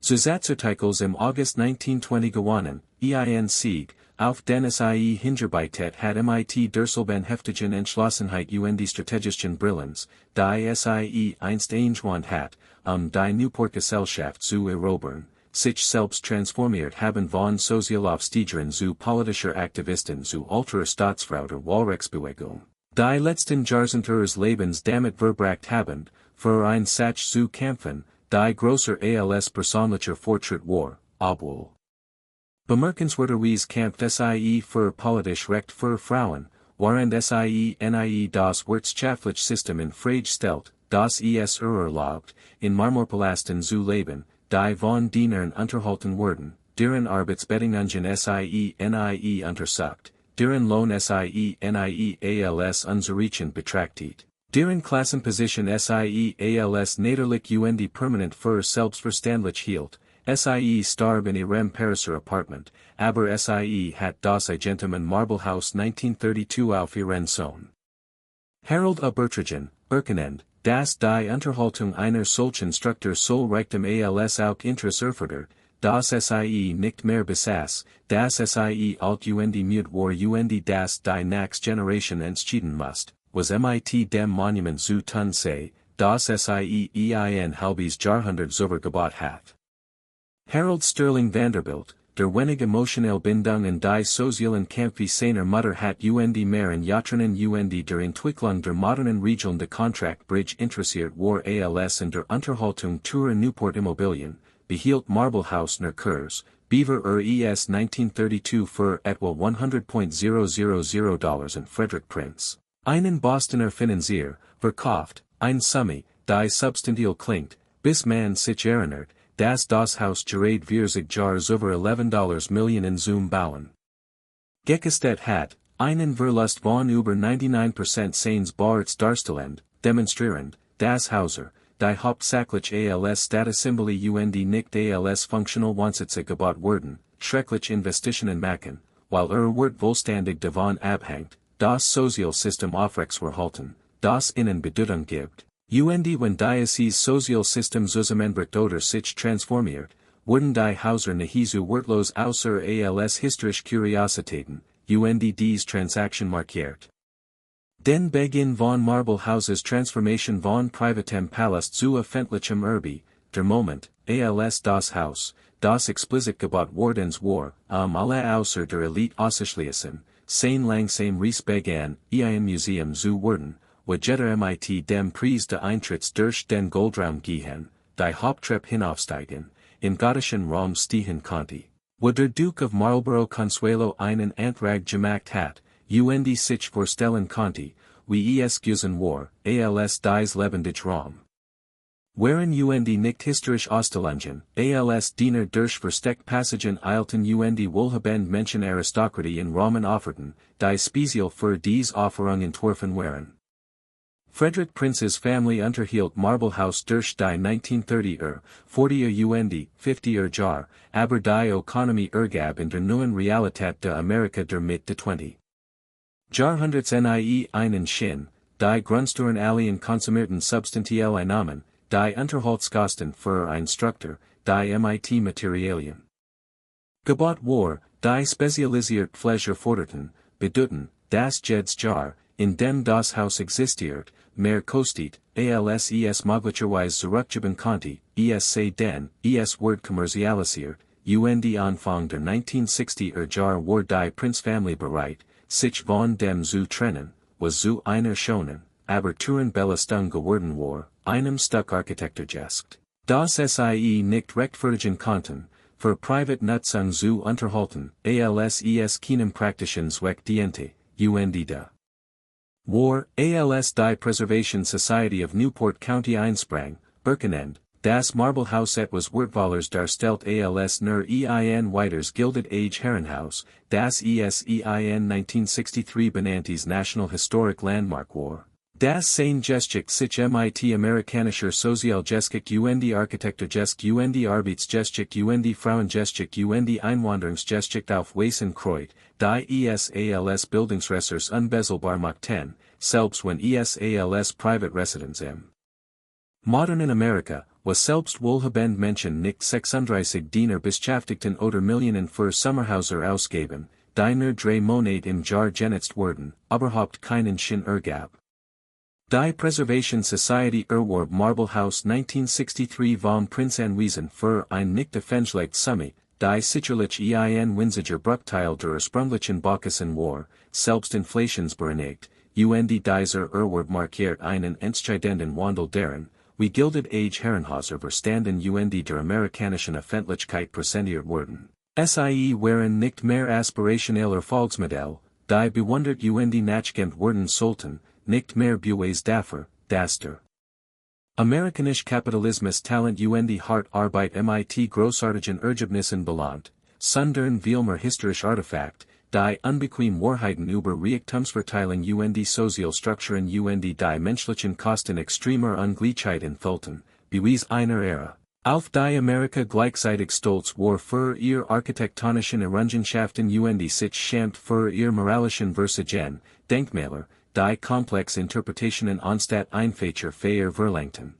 Zusatzartikels im August 1920 gewonnen, ein Sieg, auf den sie hingearbeitet hat mit derselben heftigen Entschlossenheit und die strategischen Brillens, die sie einst eingewandt hat, die Newport Gesellschaft zu erobern, sich selbst transformiert haben von Sozialaufsteigern zu politischer Aktivisten zu alterer Staatsfrau der Wahlrechtsbewegung, die letzten Jahrzehnte ihres Lebens damit verbracht haben, für ein Sach zu kämpfen, die großer als persönlicher Fortschritt war, obwohl. Bemerkenswerterweise kämpft sie für politisch Recht für Frauen, während sie nie das wirtschaftliche System in Frage stellt, das es erlaubt, in Marmorpalasten zu leben, die von Dienern unterhalten wurden, deren Arbeitsbedingungen sie nie untersucht, deren Lohn sie nie als unzureichend betrachtet, deren Klassenposition sie als niederlich und die permanent für selbstverständlich hielt, sie starb in ihrem Pariser Apartment, aber sie hat das Gentleman Marblehaus 1932 auf ihren Sohn. Harold Bertragen, erkennend, dass die Unterhaltung einer solchen Struktur soll Reichtum als auch Interesse erfordert, das sie nicht mehr besaß, dass sie alt und müde war und dass die Next Generation entschieden must, was mit dem Monument zu tun sei, das sie ein halbes Jahrhundert zurückgebaut hat. Harold Sterling Vanderbilt, der wenig emotionelle Bindung in die sozialen Kämpfe seiner Mutter hat und mehr in Jahrzehnten und der Entwicklung der modernen Regeln de Contract Bridge interessiert war als in der Unterhaltung zur Newport Immobilien, behielt Marblehaus nach Kurs, Beaver es 1932 für etwa $100,000 in Frederick Prince, einen Bostoner Finanzier, verkauft, ein Summe, die substantiell klingt, bis man sich erinnert, dass das Haus gerade 40 Jahre über $11 Millionen zum Bauen gekostet hat, einen Verlust von über 99% seines Barts darstellend, demonstrierend, dass Häuser, die hauptsächlich als Stadtsymbole und nicht als functional Wohnsitze gebaut wurden, schrecklich Investitionen machen, weil Wert vollständig davon abhängt, das Sozialsystem aufrechtzuerhalten, das ihnen Bedeutung gibt. Und wenn dieses Sozialsystem zusammenbricht oder sich transformiert, wurden die Häuser nahezu wertlos außer als historische Kuriositäten, und dies Transaktion markiert. Den Beginn von Marblehauses Transformation von privatem Palast zu öffentlichem Erbe, der Moment, als das Haus, das explizit gebaut wordens war, alle außer der Elite ausgeschlossen, sein langsam Ries begann, ein Museum zu werden, wo jeder mit dem Preis de Eintritts durch den Goldraum gehen, die Haupttreppe hinaufsteigen, im gothischen Raum stehen konnte, wo der Duke of Marlborough Consuelo einen Antrag gemacht hat, und sich vorstellen konnte, wie es gewesen war, als dies lebendig Raum. Waren und nicht historisch Ausstellungen, als Diener durch versteckt Passagen eilten und wohlhabend Menschen Aristokratie in Rahmen offerten, die speziell für dies Offerung entworfen waren. Frederick Prince's family unterhielt Marblehaus durch die 1930er, 40er und 50er Jahre, aber die Ökonomie ergab in der neuen Realität der Amerika der Mitte 20. Jahrhunderts nie einen Sinn, die Grundsturen allen konsumierten substantiell Einnahmen, die Unterhaltskosten für ein Struktur, die mit Materialien. Gebot war, die spezialisiert Fläche forderten, bedeuten, das jedes Jahr, in dem das Haus existiert, mehr kostet, als möglicherweise zurückgeben konnte, sei denn, wird kommerzialisiert, Anfang der 1960er Jahre war die Prinzfamilie bereit, sich von dem zu trennen, was zu einer schönen, aber teuren Belastung geworden war, einem Stück Architekturgeschäft, das sie nicht rechtfertigen konnten, für Privatnutzung zu unterhalten, als keinem praktischen Zweck diente, da. War, als die Preservation Society of Newport County einsprang, Birkenend, das Marblehaus etwas Wertvollers darstellt als nur ein weiters Gilded Age Herrenhaus, das in 1963 benanntes National Historic Landmark war. Das sein Geschichte sich mit amerikanischer Sozialgeschichte Architekturgeschichte Arbeitsgeschichte Frauengeschichte Einwanderungsgeschichte aufweisen kreut, die als Bildungsressource unbezahlbar machten, selbst wenn als Private Residence im modernen Amerika, was selbst wohlhabend Menschen nicht 36 Diener beschäftigten oder Millionen für Sommerhäuser ausgeben, die nur 3 Monate im Jahr genutzt wurden, überhaupt keinen Sinn ergab. Die Preservation Society erwarb Marblehaus 1963 vom Prinzenwiesen für ein nicht öffentlich Summe, die sicherlich ein winziger Bruchteil der ursprünglichen Baukosten war, selbst inflationsbereinigt, dieser erwarb markiert einen entscheidenden Wandel deren, wie Gilded Age Herrenhäuser verstanden der amerikanischen Öffentlichkeit präsentiert wurden. Sie waren nicht mehr aspirationell Erfolgsmodell, die bewundert nachgehend wurden sollten, nicht mehr Bues dafür, dass der amerikanische Kapitalismus Talent hart Arbeit mit großartigen Ergebnissen belohnt, sondern vielmehr historisch Artefakt, die unbequem Wahrheiten über Reichtumsverteilung Sozialstrukturen die menschlichen Kosten extremer Ungleichheit enthüllten, bewies einer Ära, auf die Amerika gleichzeitig stolz war für ihr architektonischen Errungenschaften sich schämt für ihr moralischen Versagen, Denkmäler, die komplex Interpretationen anstatt einfacher Feier verlangten.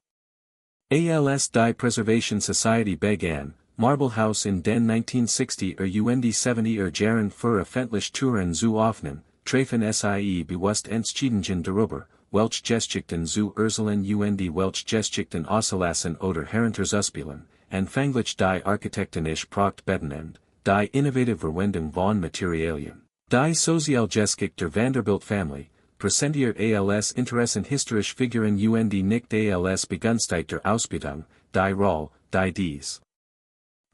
Als die Preservation Society begann, Marblehaus in den 1960er 70er Jahren für öffentlich Touren zu öffnen, trafen sie bewusst Entschiedungen darüber, welche Geschichten zu erzählen welche Geschichten auszulassen oder herunterzuspielen, anfänglich die architektonische Pracht betonend, die innovative Verwendung von Materialien, die Sozialgeschichte der Vanderbilt-Familie, präsentiert als interessant historisch Figuren nicht als begünstigter Ausbildung, die Rolle, die dies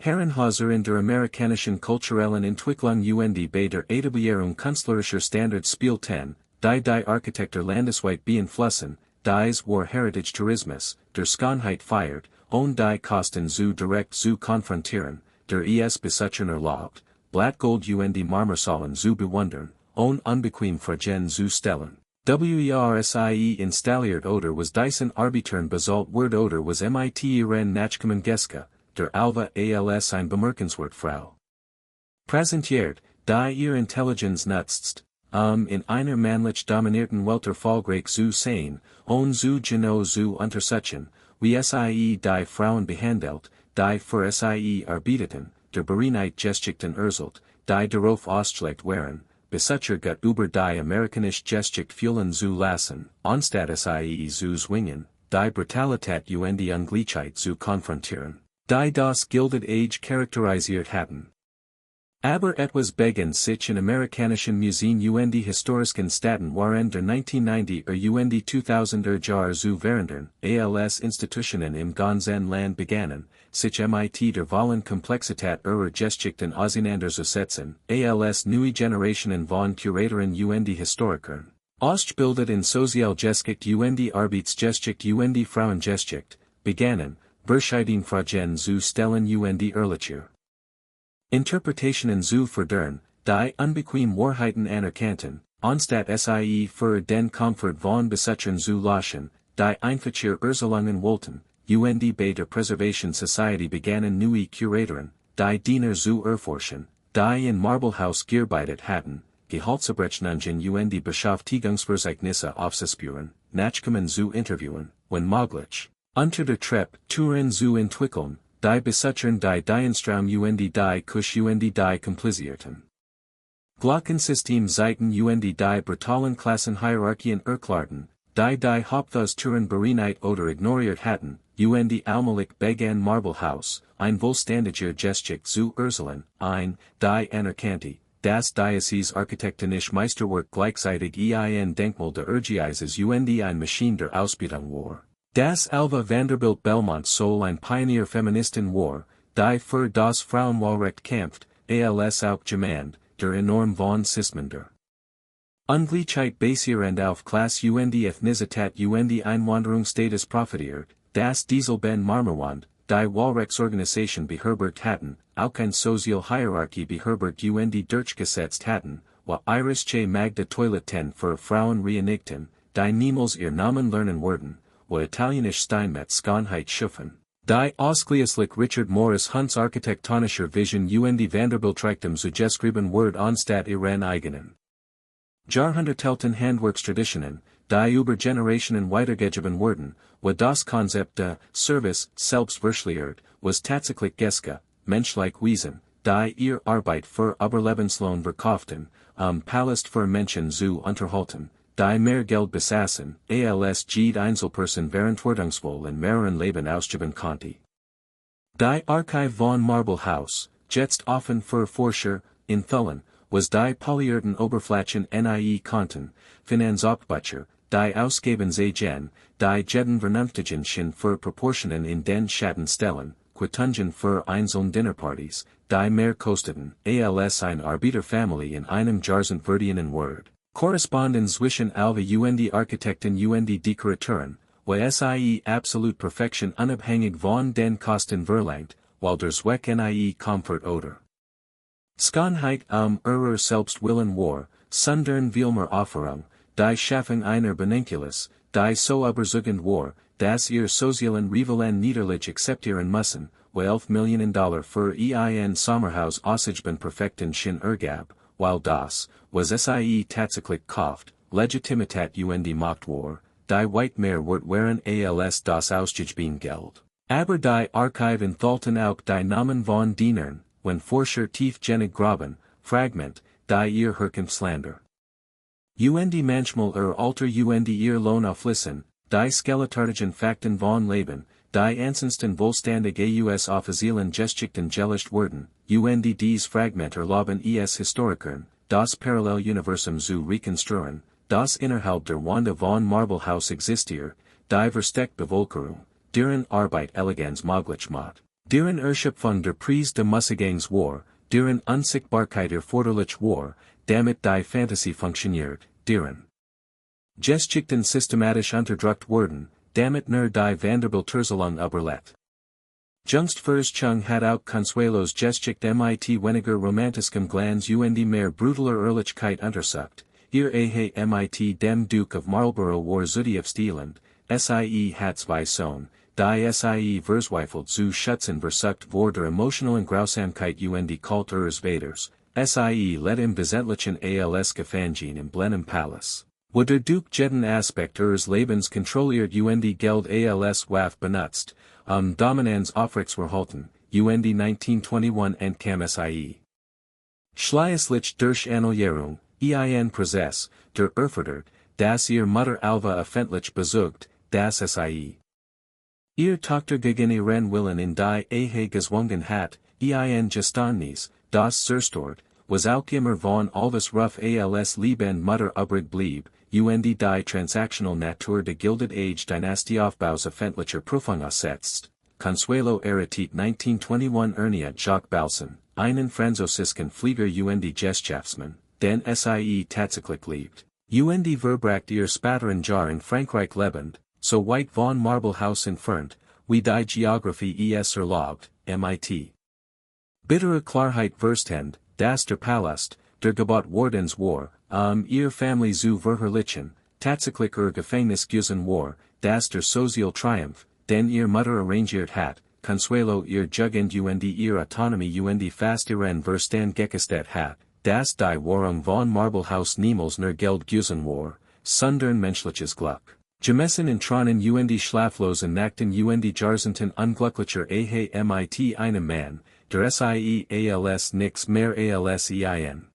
Herrenhäuser in der amerikanischen kulturellen Entwicklung bei der Etablierung künstlerischer Standards spielten, die Architektur landesweit beeinflussen, dies war Heritage Tourismus, der Schönheit feiert, und die Kosten direkt zu konfrontieren, der Besitzern erlaubt, Blattgold Marmormauern zu bewundern, und unbequem Fragen zu stellen. Wersie installiert oder was diesen Arbitern bezahlt wird oder was mit ihren Nachkommen Geske, der Alva als ein bemerkenswert Frau präsentiert, die ihr Intelligenz nutzt, in einer männlich dominierten Welt erfolgreich zu sein, und zu genau zu untersuchen, wie sie die Frauen behandelt, die für sie arbeiteten, der Bereinheit Geschichten erzählt, die darauf ausgelegt waren, Besitzer gut über die amerikanische Geschichte fühlen zu lassen, anstatt sie zu zwingen, die Brutalität Ungleichheit zu konfrontieren, die das Gilded Age charakterisiert hatten. Aber etwas begann sich in amerikanischen Museen historischen Städten waren der 1990er 2000er Jahre zu verändern, als Institutionen im ganzen Land begannen, sich mit der vollen Komplexität ihrer Geschichten auseinanderzusetzen, als neue Generationen von Curatoren Historikern, ausgebildet in Sozialgeschichte Arbeitsgeschichte Frauengeschichte, begannen, verschiedene Fragen zu stellen ehrlicher Interpretationen zu fördern, die unbequem Wahrheiten anerkannten, anstatt sie für den Komfort von Besitzern zu lassen, die einfacher Erzählungen wollten, bei der Preservation Society begannen neue Curatoren, die Diener zu erforschen, die in Marblehaus gearbeitet hatten, Gehaltsabrechnungen die Beschäftigungsverzeichnisse aufzuspüren, Nachkommen zu interviewen, wenn möglich, unter der Treppe, Touren zu entwickeln, die Besuchern die Dienstraum die Kusch die Komplizierten. Glockensystem Zeiten die brutalen Klassenhierarchien erklären, die Haupthaustüren bereinigt oder ignoriert hatten, allmählich begann Marble-Haus, ein vollständiger Geschichte zu erzählen, die anerkannte, das Diözese-architektonische Meisterwerk gleichzeitig ein Denkmal der Ehrgeizes ein Maschine der Ausbildung war. Das Alva Vanderbilt Belmont soll ein Pioneer-Feministin war, die für das Frauenwahlrecht kämpft, als auch jemand, der enorm von Sismander. Ungleichheit basierend auf Klasse Ethnizität Einwanderungsstatus profitiert, das Dieselben Marmormauern, die Wahlrechtsorganisation beherbergt hatten, auch eine Sozial-Hierarchie beherbergt durchgesetzt hatten, wa irische Magda Toiletten für Frauen reinigten, die niemals ihr Namen lernen würden, wa italienisch Steinmetz Schönheit schaffen, die ausschließlich Richard Morris Hunts architektonischer Vision Vanderbilt Reichtum zugeschrieben wird anstatt ihren eigenen. Jahrhundertelten Handwerkstraditionen, die über Generationen weitergegeben wurden, wo das Konzept de Service selbst verschleiert, was tatsächlich Geske, menschlich Wesen, die ihr Arbeit für Überlebenslohn verkauften, Palast für Menschen zu unterhalten, die mehr Geld besaßen, als jede Einzelperson verantwortungsvoll in mehreren Leben ausgeben konnte. Die Archive von Marble-Haus, jetzt offen für Forscher, enthüllen, was die polierten Oberflächen konnten, Finanzabbucher, die ausgeben sehen, die jeden vernünftigen für Proportionen in den Schatten stellen, Quittungen für einzelne Dinnerpartys, die mehr kosteten, als ein Arbeiterfamilie in einem Jahrzehnt verdienen Word. Korresponden zwischen Alva Architekten Dekoratoren, wo absolute Perfektion unabhängig von den Kosten verlangt, while der Zweck Komfort oder Schönheit ihrer selbst willen war, sondern vielmehr Offerung, die Schaffung einer Benenkulis, die so überzeugend war, dass ihr sozialen Rivalen niederlich akzeptieren müssen, wo $11 Millionen für ein Sommerhaus ausgeben perfekten Schien ergab, while das, was tatsächlich kauft, Legitimität die Macht war, die weit mehr wert waren als das ausgegebene Geld. Aber die Archive enthalten auch die Namen von Dienern, wenn Forscher tiefgängig graben, Fragment, die ihr Herkunft slander. Manchmal Alter ihr Lohn auflisten, die skeletartigen Fakten von Leben, die ansonsten vollständig offiziellen Geschichten gelöscht wurden, dies Fragment erlauben Historikern, das Paralleluniversum zu rekonstruieren, das innerhalb der Wände von Marble-Haus existiert, die versteckte Bevölkerung, deren Arbeit Eleganz möglich macht, deren Erschöpfung der Preis de Mussegangs war, deren Unsichtbarkeit erforderlich war, damit die Fantasie funktioniert, deren Geschichten systematisch unterdrückt wurden, damit nur die Vanderbilterzelung überlebt. Jungstverschung hat auch Consuelos Geschichte weniger romantischem Glanz mehr brutaler Ehrlichkeit untersucht, ihr dem Duke of Marlborough war zutiefst hat zwei Sohn, die verzweifelt zu schützen versucht vor der emotionalen Grausamkeit Kult ihres Vaters, let im besendlichen als Gefangen im Blenheim Palace. Wo der Duke jeden Aspekt ihres Lebens kontrolliert Geld als Waffe benutzt, Dominanz aufrechtzuerhalten, 1921 entkam Schließlich durch Annulierung, Prozess, der Erfordert, dass ihr Mutter Alva öffentlich besucht, das Ihr Tochter gegen ihren Willen in die Ehe gezwungen hat, Geständnis, das zerstört, was auch immer von Alvas Ruff als Leben Mutter übrig blieb, die transactional Natur de Gilded Age Dynastieaufbaus öffentlicher Prüfung aussetzt, Consuelo errichtet 1921 Ernia Jacques Balsan, einen französischen Flieger Geschäftsmann, den tatsächlich liebt. Verbracht ihr späteren Jahr in Frankreich lebend, so weit von Marble-Haus entfernt, wie die Geographie erlaubt, mit. Bittere Klarheit verstehend, dass der Palast, der Gebot Wardens war, ihr Family zu verherrlichen, tatsächlich Gefängnis gewesen war, dass der Sozial Triumph, den ihr Mutter arrangiert hat, Consuelo ihr Jugend ihr Autonomie fast ihren Verstand gekostet hat, das die Warung von Marblehaus niemals nur Geld gewesen war, sondern menschliches Glück. Gemessen in Tronen und Schlaflosen Nachten und Jahrzehnten unglücklicher mit einem Mann, der als nix mehr als ein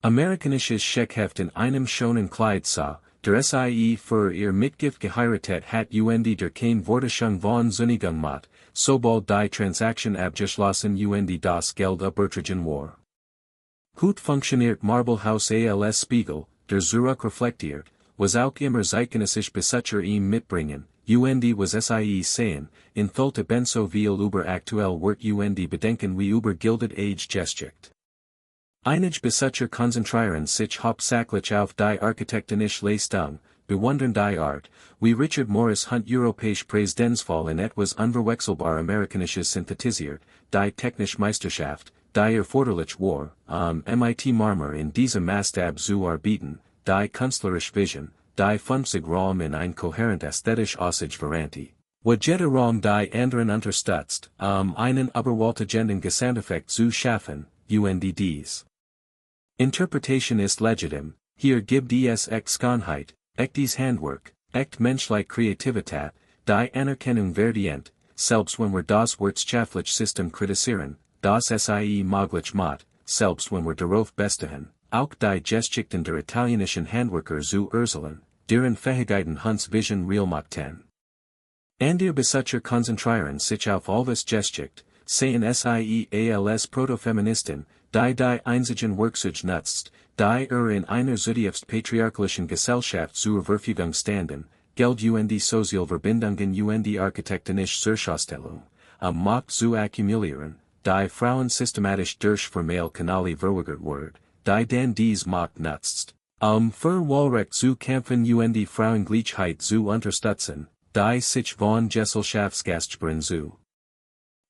amerikanisches Scheckheft in einem schonen Kleid sah, der für ihr Mitgift geheiratet hat und der kein Wortschung von Zunigung macht, sobald die Transaction abgeschlossen und das Geld übertragen war. Gut funktioniert Marblehaus als Spiegel, der Zurück reflektiert, was auch immer zeitgenössisch Besitzer ihm mitbringen, und was sehen, in tholte benso viel über aktuell wird und bedenken wie über gildet age gesticht. Einige Besitzer konzentrieren sich hauptsächlich auf die architektonische Leistung, bewundern die Art, wie Richard Morris Hunt europäisch Präsidenzfall in etwas unverwechselbar amerikanisches synthetisiert, die technische Meisterschaft, die erforderlich war, mit Marmor in diesem Maßstab zu arbeiten, die künstlerische Vision, die 50 Raum in ein kohärent ästhetisch Aussage Varianti. Wajette Raum die anderen unterstützt, einen überwältigenden Gesamteffekt zu schaffen, und dies. Interpretation ist legitim, hier gibt es echt Schönheit, echtes Handwerk, echt menschliche Kreativität, die Anerkennung verdient, selbst wenn wir das wirtschaftliche System kritisieren, das möglich macht, selbst wenn wir darauf bestehen, auch die Geschichten der italienischen Handwerker zu urteilen, deren Fähigkeiten Hunts Vision real machten. Andere Besitzer konzentrieren sich auf Alvas Geschichte, seien als Protofeministin, die einzigen Werkzeug nutzt, die in einer zutiefst patriarchalischen Gesellschaft zur Verfügung standen, Geld und Sozialverbindungen und architektonische Zerschaustellung, Macht zu akkumulieren, die Frauen systematisch durch formelle Kanäle verweigert wird, die dann dies Macht nutzt, für Wahlrecht zu kämpfen und Frauengleichheit zu unterstützen, die sich von Gesellschaftsgastgebern zu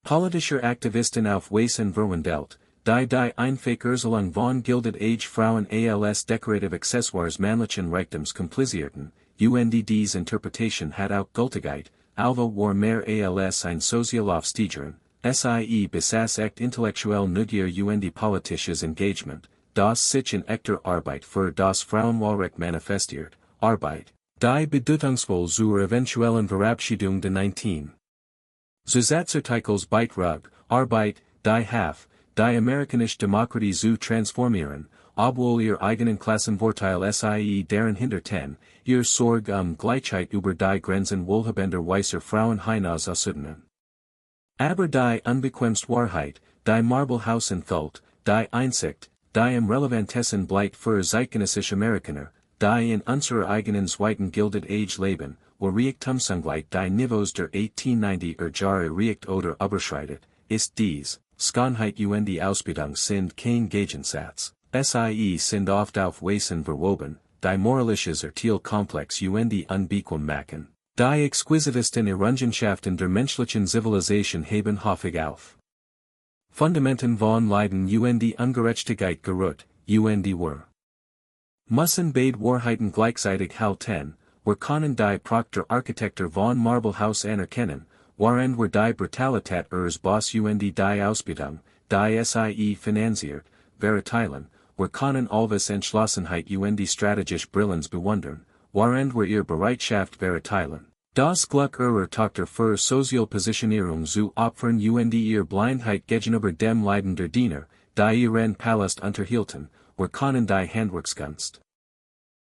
politischer Aktivisten auf Weisen verwandelt, die Einfächerselung von gilded age Frauen als decorative Accessoires männlichen Reichtums komplizierten, und dies Interpretation hat auch Gültigkeit, Alva war mehr als ein Sozialaufsteiger, besaß echt intellektuell Neugier und politisches Engagement, das sich in echter Arbeit für das Frauenwahlrecht manifestiert, Arbeit, die bedeutungsvoll zur eventuellen Verabschiedung der 19. Zusatzartikels Beitrag, Arbeit, die die amerikanische Demokratie zu transformieren, obwohl ihr eigenen Klassenvorteil deren hinterten, ihr Sorg Gleichheit über die Grenzen wohlhabender weißer Frauen hinaus ausüben. Aber die unbequemste Wahrheit, die Marblehaus enthüllt, die Einsicht, die im relevantessen bleibt für zeitgenössische Amerikaner, die in unserer eigenen zweiten gilded age leben, wo Reichtumsungleich die Niveaus der 1890er Jahre erreicht oder überschreitet, ist dies. Schönheit und Ausbildung sind kein Gegensatz, sind oft auf Weisen verwoben, die moralisches Urteil komplex und unbequem machen, die exquisitesten Errungenschaften der menschlichen Zivilisation heben häufig auf Fundamenten von Leiden und Ungerechtigkeit geruht, und were. Müssen beide Wahrheiten gleichzeitig halten, wir können die Pracht der Architektur von Marblehaus anerkennen, waren wir die Brutalität ihres Boss und die Ausbildung, die finanziert, verteilen, wir können Alvas Entschlossenheit und strategisch Brillens bewundern, waren wir ihr Bereitschaft verteilen. Das Glück ihrer Tochter für Sozialpositionierung zu opfern und ihr Blindheit gegenüber dem Leiden der Diener, die ihren Palast unterhielten, wir können die Handwerkskunst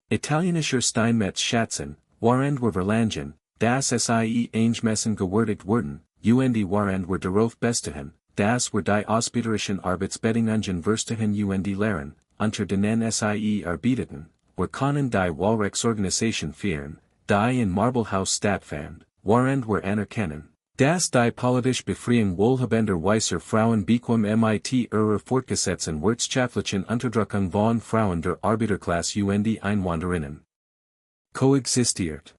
italienischer Steinmetz schätzen, waren wir verlangen, das eingemessen gewürdigt wurden, und waren wir darauf bestehen, dass wir die ausbeuterischen Arbeitsbedingungen verstehen und lehren, unter denen erbieteten, wir können die Wahlrechtsorganisation führen, die in Marblehaus stattfand, waren wir anerkennen, dass die politisch Befreiung wohlhabender weißer Frauen bequem mit ihrer fortgesetzten wirtschaftlichen Unterdrückung von Frauen der Arbeiterklasse und Einwanderinnen koexistiert.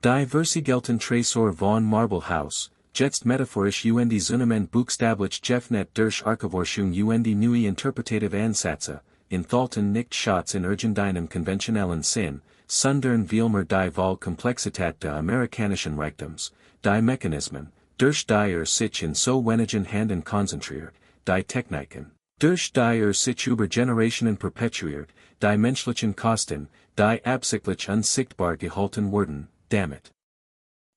Die Versigelten Tresor von Marblehaus, jetzt metaphorisch und zunehmend buchstablich Jeffnet durch Archivorschung und neue interpretative Ansätze, enthalten nicht Schatz in irgendeinem konventionellen Sinn, sondern vielmehr die Wahlkomplexität der amerikanischen Reichtums, die Mechanismen, durch die sich in so wenigen Händen konzentriert, die Techniken, Durch die sich über Generationen perpetuiert, die menschlichen Kosten, die absichtlich unsichtbar gehalten wurden, damit.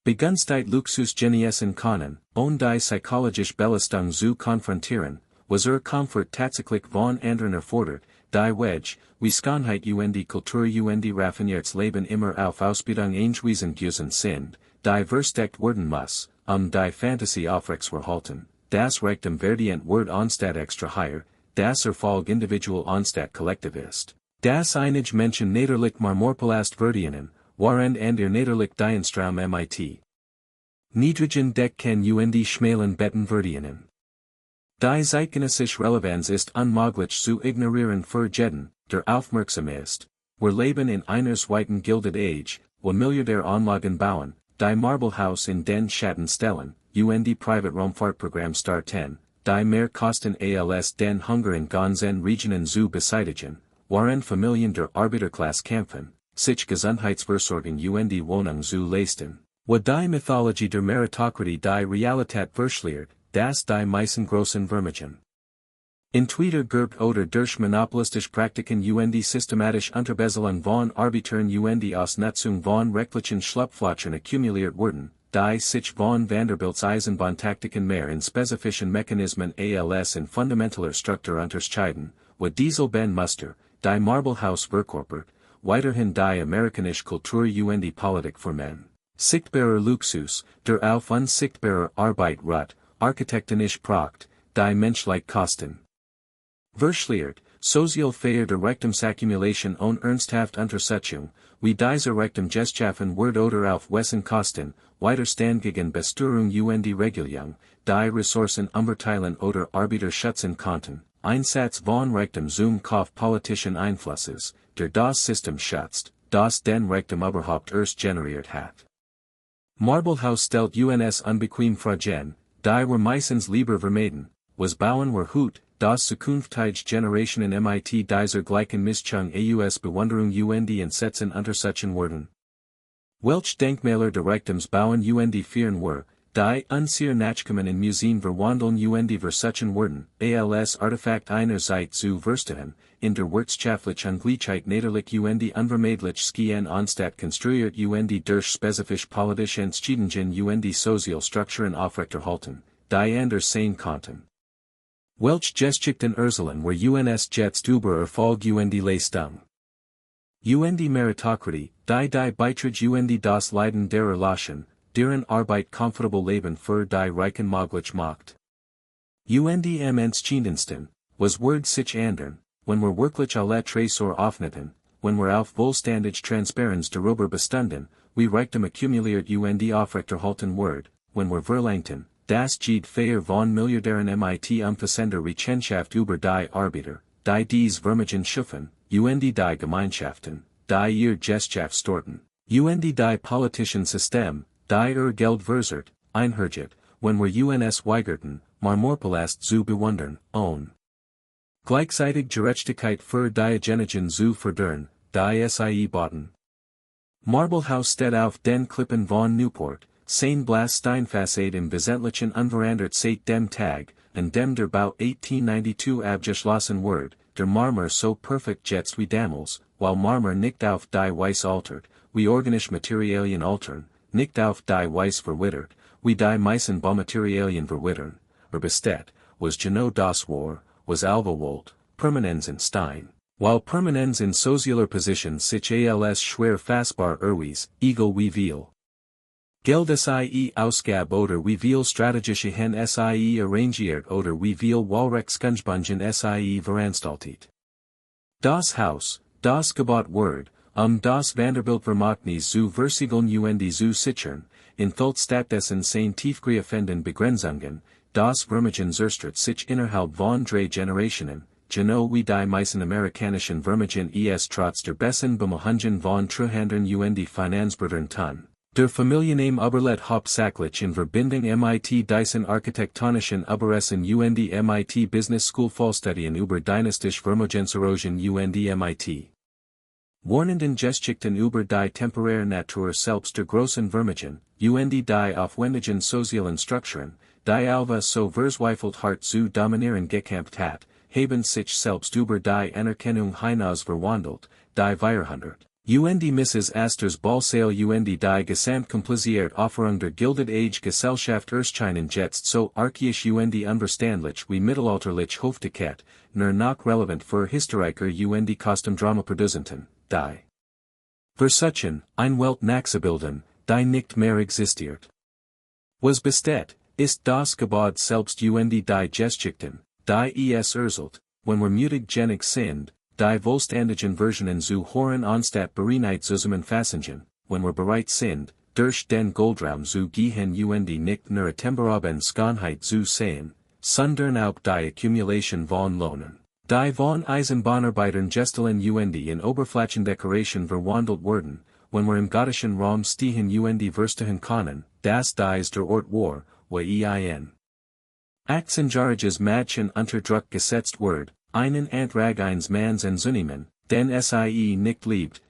Begunsteit Luxus genießen können, ohne die psychologische Belastung zu konfrontieren, was Comfort tatsächlich von anderen erfordert, die Wedge, Wisconheit Kultur raffiniertes Leben immer auf Ausbildung angewiesen gewesen sind, die versteckt werden muss, die Fantasie aufrechtzuerhalten, das Reichtum verdient wird anstatt extra higher, das Erfolg individual anstatt kollektiv ist, das einige Menschen nederlich Marmorpalast verdienen, waren and nederlich Dienstraum mit. Niedrigen Deck kann schmalen Betten verdienen. Die zeitgenössische Relevanz ist unmöglich zu ignorieren für jeden, der aufmerksam ist. Wir leben in einer zweiten Gilded Age, wo Milliardär Anlagen bauen, die Marblehaus in den Schatten stellen, Private Raumfahrtprogramm starten, die mehr Kosten als den Hunger in ganzen Regionen zu beseitigen, waren Familien der Arbeiterklasse kämpfen, sich Gesundheitsversorgung Wohnung zu leisten, wo die Mythologie der Meritokratie die Realität verschleiert, das die meisten großen Vermögen. Entweder gerbt oder durch monopolistische Praktiken systematisch Unterbezahlung von Arbeitern Ausnutzung von rechtlichen Schlupflöchern akkumuliert wurden, die sich von Vanderbilts Eisenbahntaktiken mehr in spezifischen Mechanismen als in fundamentaler Struktur unterscheiden, wo Dieselben Muster, die Marblehaus verkörpert, weiterhin die amerikanische Kultur Politik formen. Sichtbarer Luxus, der auf unsichtbarer Arbeit ruht, architektonisch Pracht, die menschliche Kosten. Verschleiert, sozial Feier der Reichtumsakkumulation ohne ernsthaft Untersuchung, wie diese Reichtum geschaffen wird oder auf wessen Kosten, Widerstand gegen Besteuerung Regulierung, die Ressourcen umverteilen oder Arbeiter schützen konnten, Einsatz von Reichtum zum Kauf politischen Einflusses, der das System schützt, das den Reichtum überhaupt erst generiert hat. Marblehaus stellt unbequem Fragen, die wir meistens lieber vermeiden, was bauen wir hut, das zukünftige Generationen mit dieser gleichen Mischung aus Bewunderung entsetzen untersuchen werden. Welch Denkmäler der Reichtums bauen führen wir, die unsicher Nachkommen in Museen verwandeln versuchen werden, als Artefakt einer Zeit zu verstehen, in der wirtschaftlich Ungleichheit nederlich unvermeidlich skien anstatt konstruiert durch spezifisch politische Entscheidungen Sozialstrukturen aufrechterhalten, die anders sein konnten. Welch Geschichten erzählen wir jetzt über Erfolg Leistung. Meritokratie, die Beiträge das Leiden derer laschen, deren Arbeit komfortabel leben für die Reichen möglich macht. Am entschiedensten, was wird sich ändern, wenn wir wirklich alle Tresor öffneten, wenn wir auf vollständige Transparenz darüber bestanden, wie Reichtum akkumuliert aufrechterhalten wird, wenn wir verlangten, das Jede Feier von Milliardären mit umfassender Rechenschaft über die Arbeiter, die dies Vermögen schaffen, die Gemeinschaften, die ihr Gesellschaft storten, die politischen System, die Geld versert, einherget, wenn wir weigerten, Marmorpalast zu bewundern, ohne gleichzeitig Gerechtigkeit für diejenigen zu fördern, die sie boten. Marblehaus steht auf den Klippen von Newport, sein Blas Steinfassade im Wesentlichen unverändert seit dem Tag, an dem der Bau 1892 abgeschlossen wird, der Marmor so perfekt jetzt wie damals, weil Marmor nicht auf die Weiss altert, wie organische Materialien altern, nicht auf die Weiss verwittert, wie die meisten Baumaterialien verwittern, besteht, was genau das war, was Alva wollt, Permanenz in Stein, while Permanenz in sozialer Position sich als schwer fassbar egal wie viel Geld sie ausgab oder wie viel strategische Hen sie arrangiert oder wie viel Walrechtskungspungen sie veranstaltet. Das Haus, das gebaut wird, das Vanderbilt Vermögnis zu versiegeln zu sichern, enthält stattdessen sein tiefgreifenden Begrenzungen, das Vermögen zerstört sich innerhalb von 3 Generationen, genau wie die meisten amerikanischen Vermögen trotz der besten Bemühungen von Treuhandern Finanzbehörden tun. Der Familienname überlädt hauptsächlich in Verbindung mit diesen architektonischen Überresten mit Business School Vollstudien über dynastische Vermögenserosion mit warnenden Geschichten über die temporäre Natur selbst der großen Vermögen, die aufwendigen sozialen Strukturen, die Alva so verzweifelt hart zu dominieren gekämpft hat, haben sich selbst über die Anerkennung hinaus verwandelt, die Vierhundert. Mrs. Astor's Ballsaal die Gesamtkompliziert Offerung der Gilded Age Gesellschaft erscheinen jetzt so archaisch unverständlich wie mittelalterlich Hoftikeit, nur noch relevant für Historiker Kostendrama produzenten, die Versuchen, ein Welt nachzubilden, die nicht mehr existiert. Was besteht, ist das Gebäude selbst die Geschichten, die es erzählt, wenn wir mutig genug sind, die vollständigen Versionen zu hören anstatt Bereinheit zusammenfassen, wenn wir bereit sind, durch den Goldraum zu gehen nicht nur temporablen Schönheit zu sehen, sondern auch die Accumulation von Lohnen. Die von Eisenbahnarbeitern gestelen in Oberflächendekoration verwandelt wurden, wenn wir im gottischen Raum stehen verstehen können, dass dies der Ort war, wo ein Aktienjähriges Mädchen unter Druck gesetzt wird, einen Antrag eines Manns anzunehmen, den sie nicht liebt,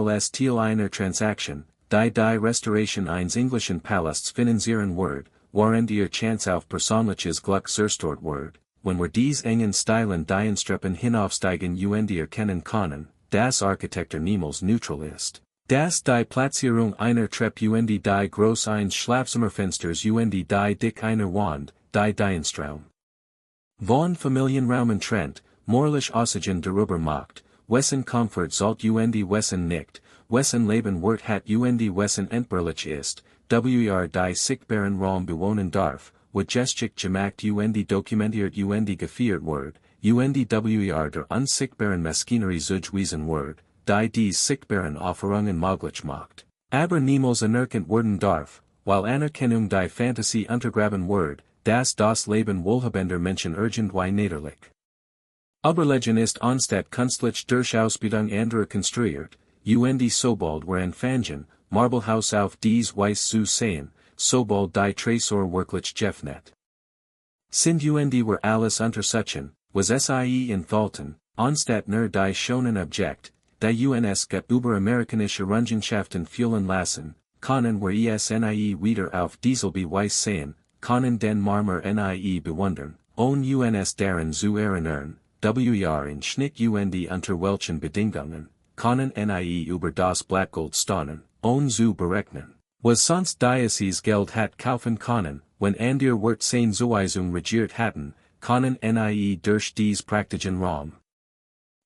als Teil einer Transaktion, die Restauration eines englischen Palasts finanzieren wird, während ihr Chance auf persönliches Glück zerstört wird, wenn wir dies engen Stilen die Streppen hinaufsteigen erkennen können, dass Architektur niemals neutral ist. Dass die Platzierung einer Treppe die groß eines Schlafzimmerfensters die dick einer Wand, die Dienstraum von Familienraumen trennt, moralisch Aussagen darüber macht, wessen Komfort sollt wessen nicht, wessen Leben wird hat wessen entbehrlich ist, die sichtbaren Raum bewohnen darf, wo geschick gemacht dokumentiert gefeiert wird, der unsichtbaren Maschinerie zugewiesen wird, die dies sichtbaren Offerungen möglich macht, aber niemals anerkannt werden darf, weil Anerkennung die Fantasie untergraben wird, dass das Leben wohlhabender Menschen irgendwie niederlich. Oberlegen ist anstatt künstlich durch Ausbildung anderer konstruiert, sobald wir anfangen, Marblehaus auf dies Weiss zu sehen, sobald die Tresor wirklich geöffnet sind wir alles untersuchen, was sie enthalten, anstatt nur die schonen Objekt, die uns über amerikanische Errungenschaften fühlen lassen, können wir es wieder auf Dieselbe Weiss sehen, können den Marmor bewundern, uns daran zu erinnern, in Schnitt unter welchen Bedingungen, können über das Blattgold staunen, zu berechnen, was sonst Diocese Geld hat kaufen können, wenn andere Wertsehnzuweisung regiert hatten, können durch dies praktischen Raum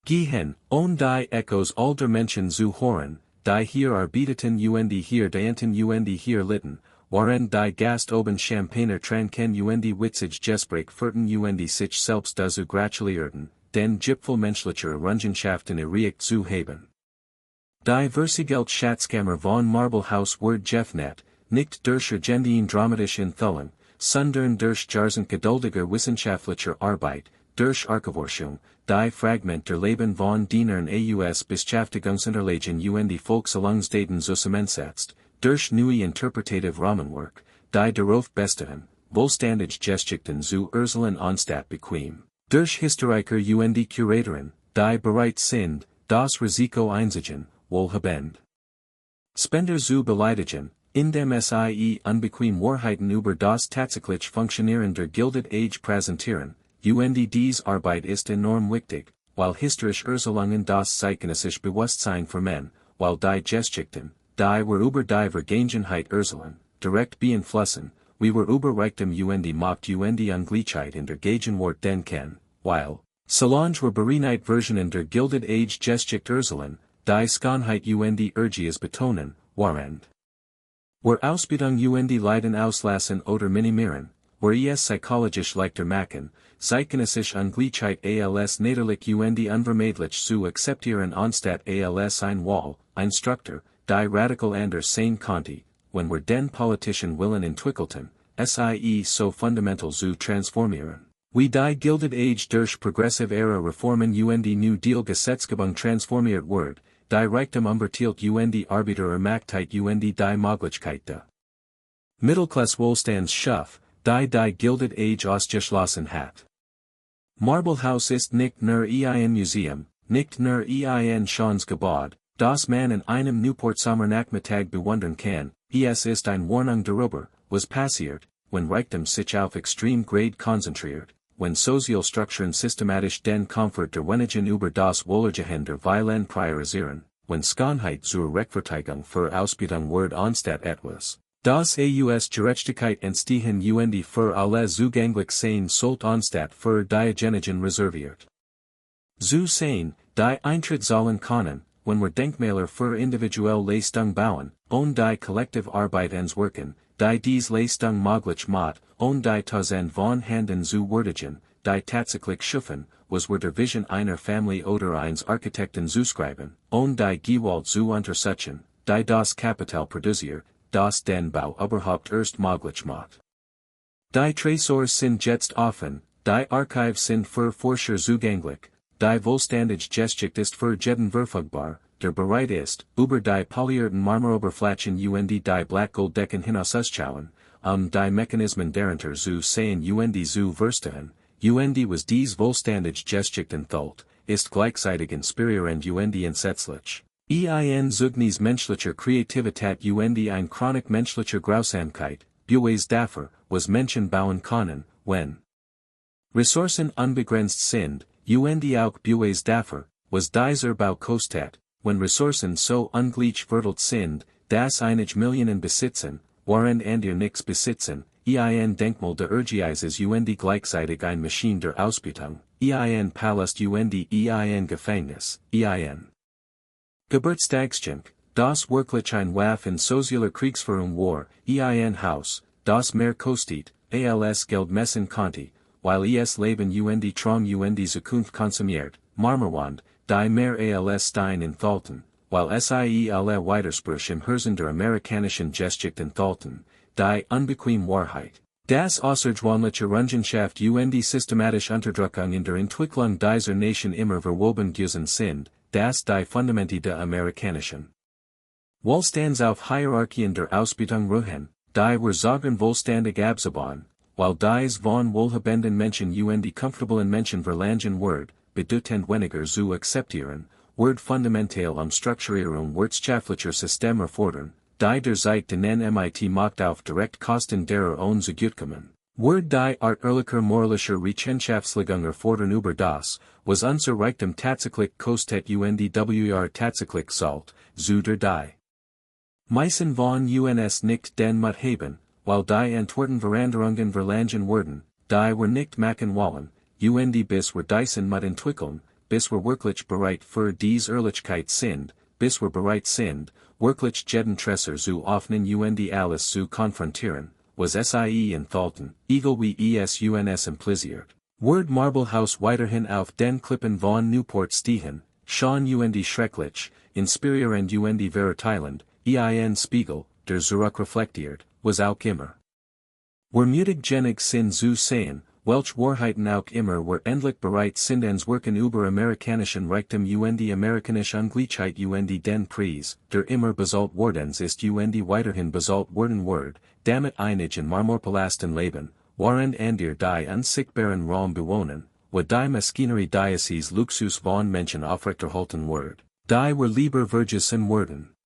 gehen, die Echos alter Menschen zu hören, die hier arbeiteten hier dehnten hier litten, waren die Gast oben Champagner tranken witzig Gespräch führten sich selbst dazu gratulieren, den Gipfel menschlicher Errungenschaften erreicht zu haben. Die Versigelt Schatzkammer von Marblehaus wird geöffnet, nicht durch Urgendien dramatisch enthüllen, sondern durch Jahrzehnte geduldiger wissenschaftlicher Arbeit, durch Archivforschung, die Fragment der Leben von Dienern aus Beschäftigungsunterlagen Volksalungsdaten zusammensetzt, durch neue interpretative Rahmenwerk, die darauf bestehen, vollständig Geschichten zu erzählen anstatt bequem, durch Historiker Curatoren, die bereit sind, das Risiko einzugehen, wohlhabend Spender zu beleidigen, indem sie unbequem Wahrheiten über das tatsächlich Funktionieren der Gilded Age präsentieren, dies Arbeit ist enorm wichtig, weil historisch Erzählungen das zeitgenössische Bewusstsein vermehren, weil die Geschichten, die wir über die Vergangenheit erzählen, direkt beeinflussen, wie wir über Reichtum Macht Ungleichheit in der Gegenwart denken, weil, solange wir Bereinheit Versionen der Gilded Age Geschichte erzählen, die Schönheit Urgies betonen, während wir Ausbildung Leiden auslassen oder minimieren, wir es psychologisch leichter machen, zeitgenössische Ungleichheit als niederlich unvermeidlich zu akzeptieren anstatt als ein Wall, ein Struktur, die radikal anders sein konnte, wenn wir den politischen Willen entwickelten, sie so fundamental zu transformieren. Wie die Gilded Age durch progressive Ära Reformen New Deal Gesetzgebung transformiert wird, die Reichtum umverteilt Arbeiter ermachtet die Möglichkeit der Mittelklasse Wohlstands schuf, die Gilded Age ausgeschlossen hat. Marblehaus ist nicht nur ein Museum, nicht nur ein schönes Gebäude, das man in einem Newport Sommernachmittag bewundern kann, es ist ein Warnung darüber, was passiert, wenn Reichtum sich auf extrem Grade konzentriert, wenn Sozialstrukturen systematisch den Komfort der Wenigen über das Wohlergehen der Vielen priorisieren, wenn Schönheit zur Rechtfertigung für Ausbeutung wird anstatt etwas, das aus Gerechtigkeit entstehen und für alle zugänglich sein sollte anstatt für diejenigen reserviert zu sein, die Eintritt zahlen können, wenn wir Denkmäler für individuelle Leistung bauen, und die kollektive Arbeit wirken, die dies Leistung möglich macht, und die Tausend von Handen zu würdigen, die tatsächlich schaffen, was wir der Vision einer Familie oder eines Architekten zuschreiben, und die Gewalt zu unterstützen, die das Kapital produziert, das den Bau überhaupt erst möglich macht. Die Tresors sind jetzt offen, die Archives sind für Forscher zugänglich, die vollständig Geschichte ist für jeden verfügbar, der bereit ist, über die polierten Marmoroberflächen und die Blattgolddecken hinauszuschauen, die Mechanismen darunter zu sehen und zu verstehen, und was dies vollständig Geschichte enthüllt, ist gleichzeitig inspirierend und entsetzlich. Zugnis menschlicher Kreativität und ein Chronik menschlicher Grausamkeit, Beweis dafür, was Menschen bauen können, wenn Ressourcen unbegrenzt sind, und auch Beweis dafür, was dieser Bau kostet, wenn Ressourcen so ungleich verteilt sind, dass einige Millionen besitzen, während andere nichts besitzen, ein Denkmal der Ehrgeizes und gleichzeitig ein Maschine der Ausbeutung, ein Palast und ein Gefängnis, ein Geburtstagsgeschenk, das wirklich ein Waff in sozialer Kriegsführung war, ein Haus, das mehr kostet, als Geld messen konnte, weil es Leben und Traum und Zukunft konsumiert, Marmorwand, die mehr als Stein enthalten, weil sie alle Widersprüche im Herzen der amerikanischen Geschichte enthalten, die unbequem Wahrheit, das außergewöhnliche Rungenschaft und systematische Unterdrückung in der Entwicklung dieser Nation immer verwoben gewesen sind, das die Fundamente der amerikanischen Wohlstands auf Hierarchien der Ausbeutung ruhen, die wir sagen wohlständig abzubauen, weil dies von wohlhabenden Menschen und comfortablen Menschen verlangen wird, bedeutend weniger zu akzeptieren, wird fundamental Strukturierung wirtschaftlicher Systeme fordern, die der Zeit den MIT Macht auf direkt Kosten derer ohne zugutkommen, wird die Art ehrlicher moralischer Rechenschaftslegung fordern über das, was unser Reichtum tatsächlich kostet und tatsächlich sollt, zu der die meisten von uns nicht den Mut haben, weil die Antworten Veränderungen verlangen werden, die wir nicht machen wollen, und bis wir diesen Mut entwickeln, bis wir wirklich bereit für dies Ehrlichkeit sind, bis wir bereit sind, wirklich jeden Tresor zu öffnen und alles zu konfrontieren, was sie enthalten, egal wie es uns impliziert. Wird Marblehaus weiterhin auf den Klippen von Newport stehen, schon und schrecklich, inspirierend und verurteilend, ein Spiegel, der zurückreflektiert, was auch immer. Wir mutig genig sind zu sehen, welch Wahrheiten auch immer wir endlich bereit sind wirken über amerikanischen Reichtum und amerikanische Ungleichheit und den Preis, der immer bezahlt worden ist und weiterhin bezahlt werden wird, damit einige in Marmorpalasten leben, während andere die unsichtbaren Raum bewohnen, wo die Maschinerie dieses Luxus von Menschen aufrechterhalten wird, die wir lieber vergessen werden.